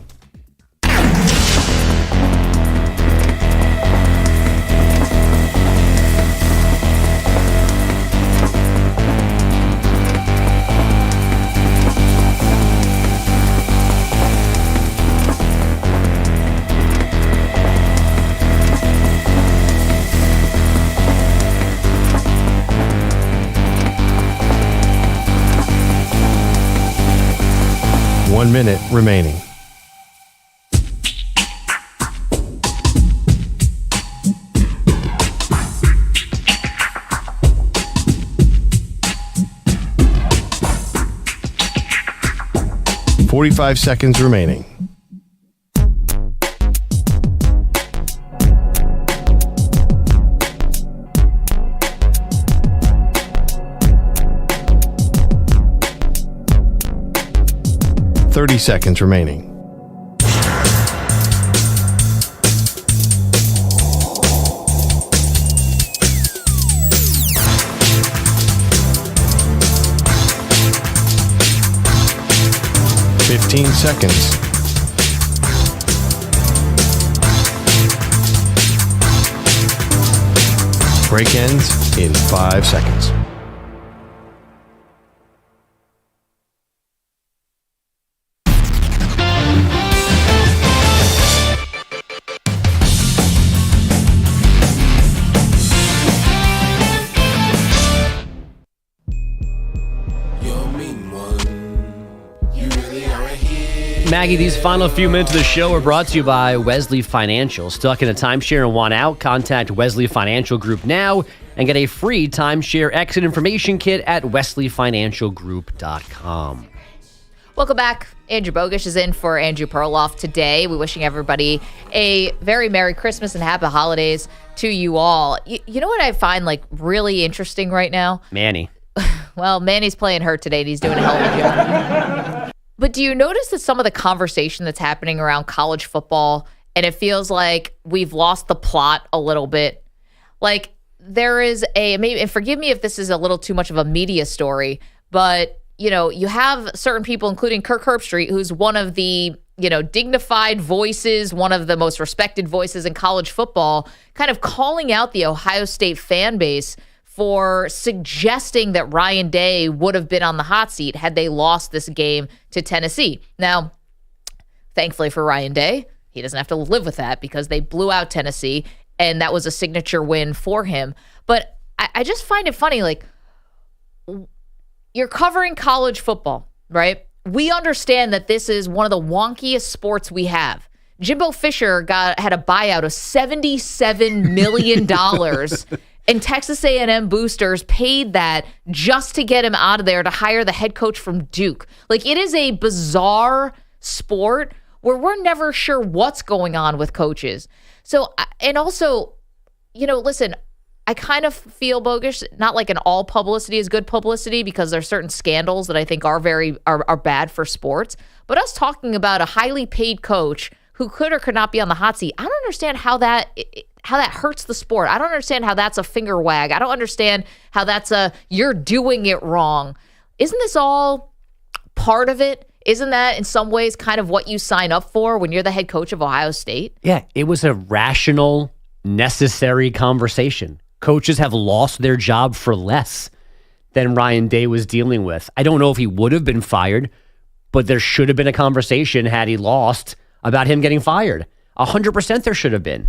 One minute remaining. $45 seconds remaining. $30 seconds remaining. $15 seconds. Break ends in 5 seconds. Maggie, these final few minutes of the show are brought to you by Wesley Financial. Stuck in a timeshare and want out? Contact Wesley Financial Group now and get a free timeshare exit information kit at wesleyfinancialgroup.com. Welcome back. Andrew Bogish is in for Andrew Perloff today. We're wishing everybody a very Merry Christmas and Happy Holidays to you all. You know what I find really interesting right now? Manny. Well, Manny's playing hurt today and he's doing a hell of a job. But do you notice that some of the conversation that's happening around college football, and it feels like we've lost the plot a little bit? There is and forgive me if this is a little too much of a media story, but you have certain people, including Kirk Herbstreit, who's one of the, dignified voices, one of the most respected voices in college football, kind of calling out the Ohio State fan base for suggesting that Ryan Day would have been on the hot seat had they lost this game to Tennessee. Now, thankfully for Ryan Day, he doesn't have to live with that because they blew out Tennessee, and that was a signature win for him. But I just find it funny, like, you're covering college football, right? We understand that this is one of the wonkiest sports we have. Jimbo Fisher had a buyout of $77 million, and Texas A&M boosters paid that just to get him out of there to hire the head coach from Duke. Like, it is a bizarre sport where we're never sure what's going on with coaches. So, and also, listen, I kind of feel bogus, not like an all publicity is good publicity, because there's certain scandals that I think are bad for sports. But us talking about a highly paid coach who could or could not be on the hot seat, I don't understand how that hurts the sport. I don't understand how that's a finger wag. I don't understand how that's you're doing it wrong. Isn't this all part of it? Isn't that in some ways kind of what you sign up for when you're the head coach of Ohio State? Yeah, it was a rational, necessary conversation. Coaches have lost their job for less than Ryan Day was dealing with. I don't know if he would have been fired, but there should have been a conversation had he lost about him getting fired. 100% there should have been.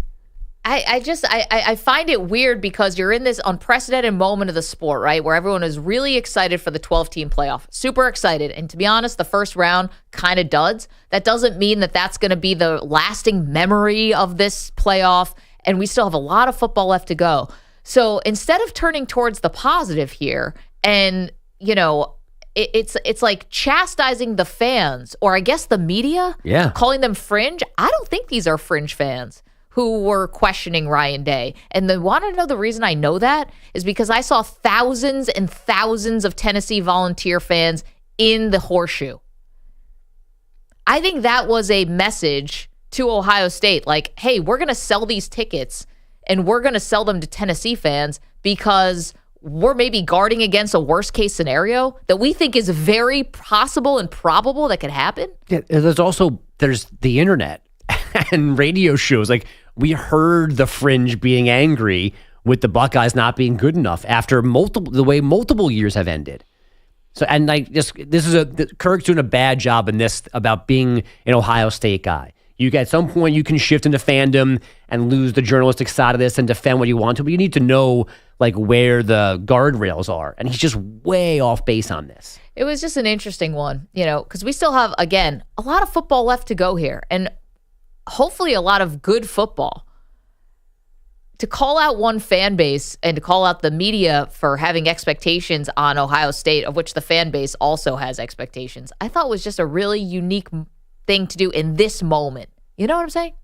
I find it weird because you're in this unprecedented moment of the sport, right? Where everyone is really excited for the 12-team playoff. Super excited. And to be honest, the first round kind of duds. That doesn't mean that that's going to be the lasting memory of this playoff. And we still have a lot of football left to go. So instead of turning towards the positive here and, it's like chastising the fans, or I guess the media, calling them fringe. I don't think these are fringe fans who were questioning Ryan Day. And they want to know the reason I know that is because I saw thousands and thousands of Tennessee Volunteer fans in the Horseshoe. I think that was a message to Ohio State, like, hey, we're going to sell these tickets and we're going to sell them to Tennessee fans because we're maybe guarding against a worst case scenario that we think is very possible and probable that could happen. Yeah, there's the internet and radio shows. Like, we heard the fringe being angry with the Buckeyes not being good enough after the way multiple years have ended. So, and Kirk's doing a bad job in this about being an Ohio State guy. At some point you can shift into fandom and lose the journalistic side of this and defend what you want to, but you need to know like where the guardrails are. And he's just way off base on this. It was just an interesting one, because we still have, again, a lot of football left to go here, and hopefully a lot of good football. To call out one fan base and to call out the media for having expectations on Ohio State, of which the fan base also has expectations, I thought was just a really unique thing to do in this moment. You know what I'm saying?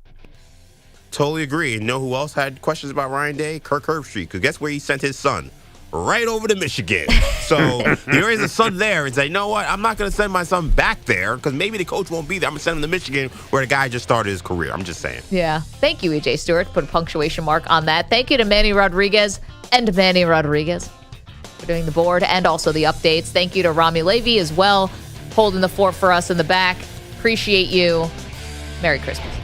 Totally agree. And know who else had questions about Ryan Day? Kirk Herbstreit. Because guess where he sent his son? Right over to Michigan. So there is a son there and say, you know what? I'm not going to send my son back there because maybe the coach won't be there. I'm going to send him to Michigan where the guy just started his career. I'm just saying. Yeah. Thank you, EJ Stewart. Put a punctuation mark on that. Thank you to Manny Rodriguez for doing the board and also the updates. Thank you to Rami Levy as well, holding the fort for us in the back. Appreciate you. Merry Christmas.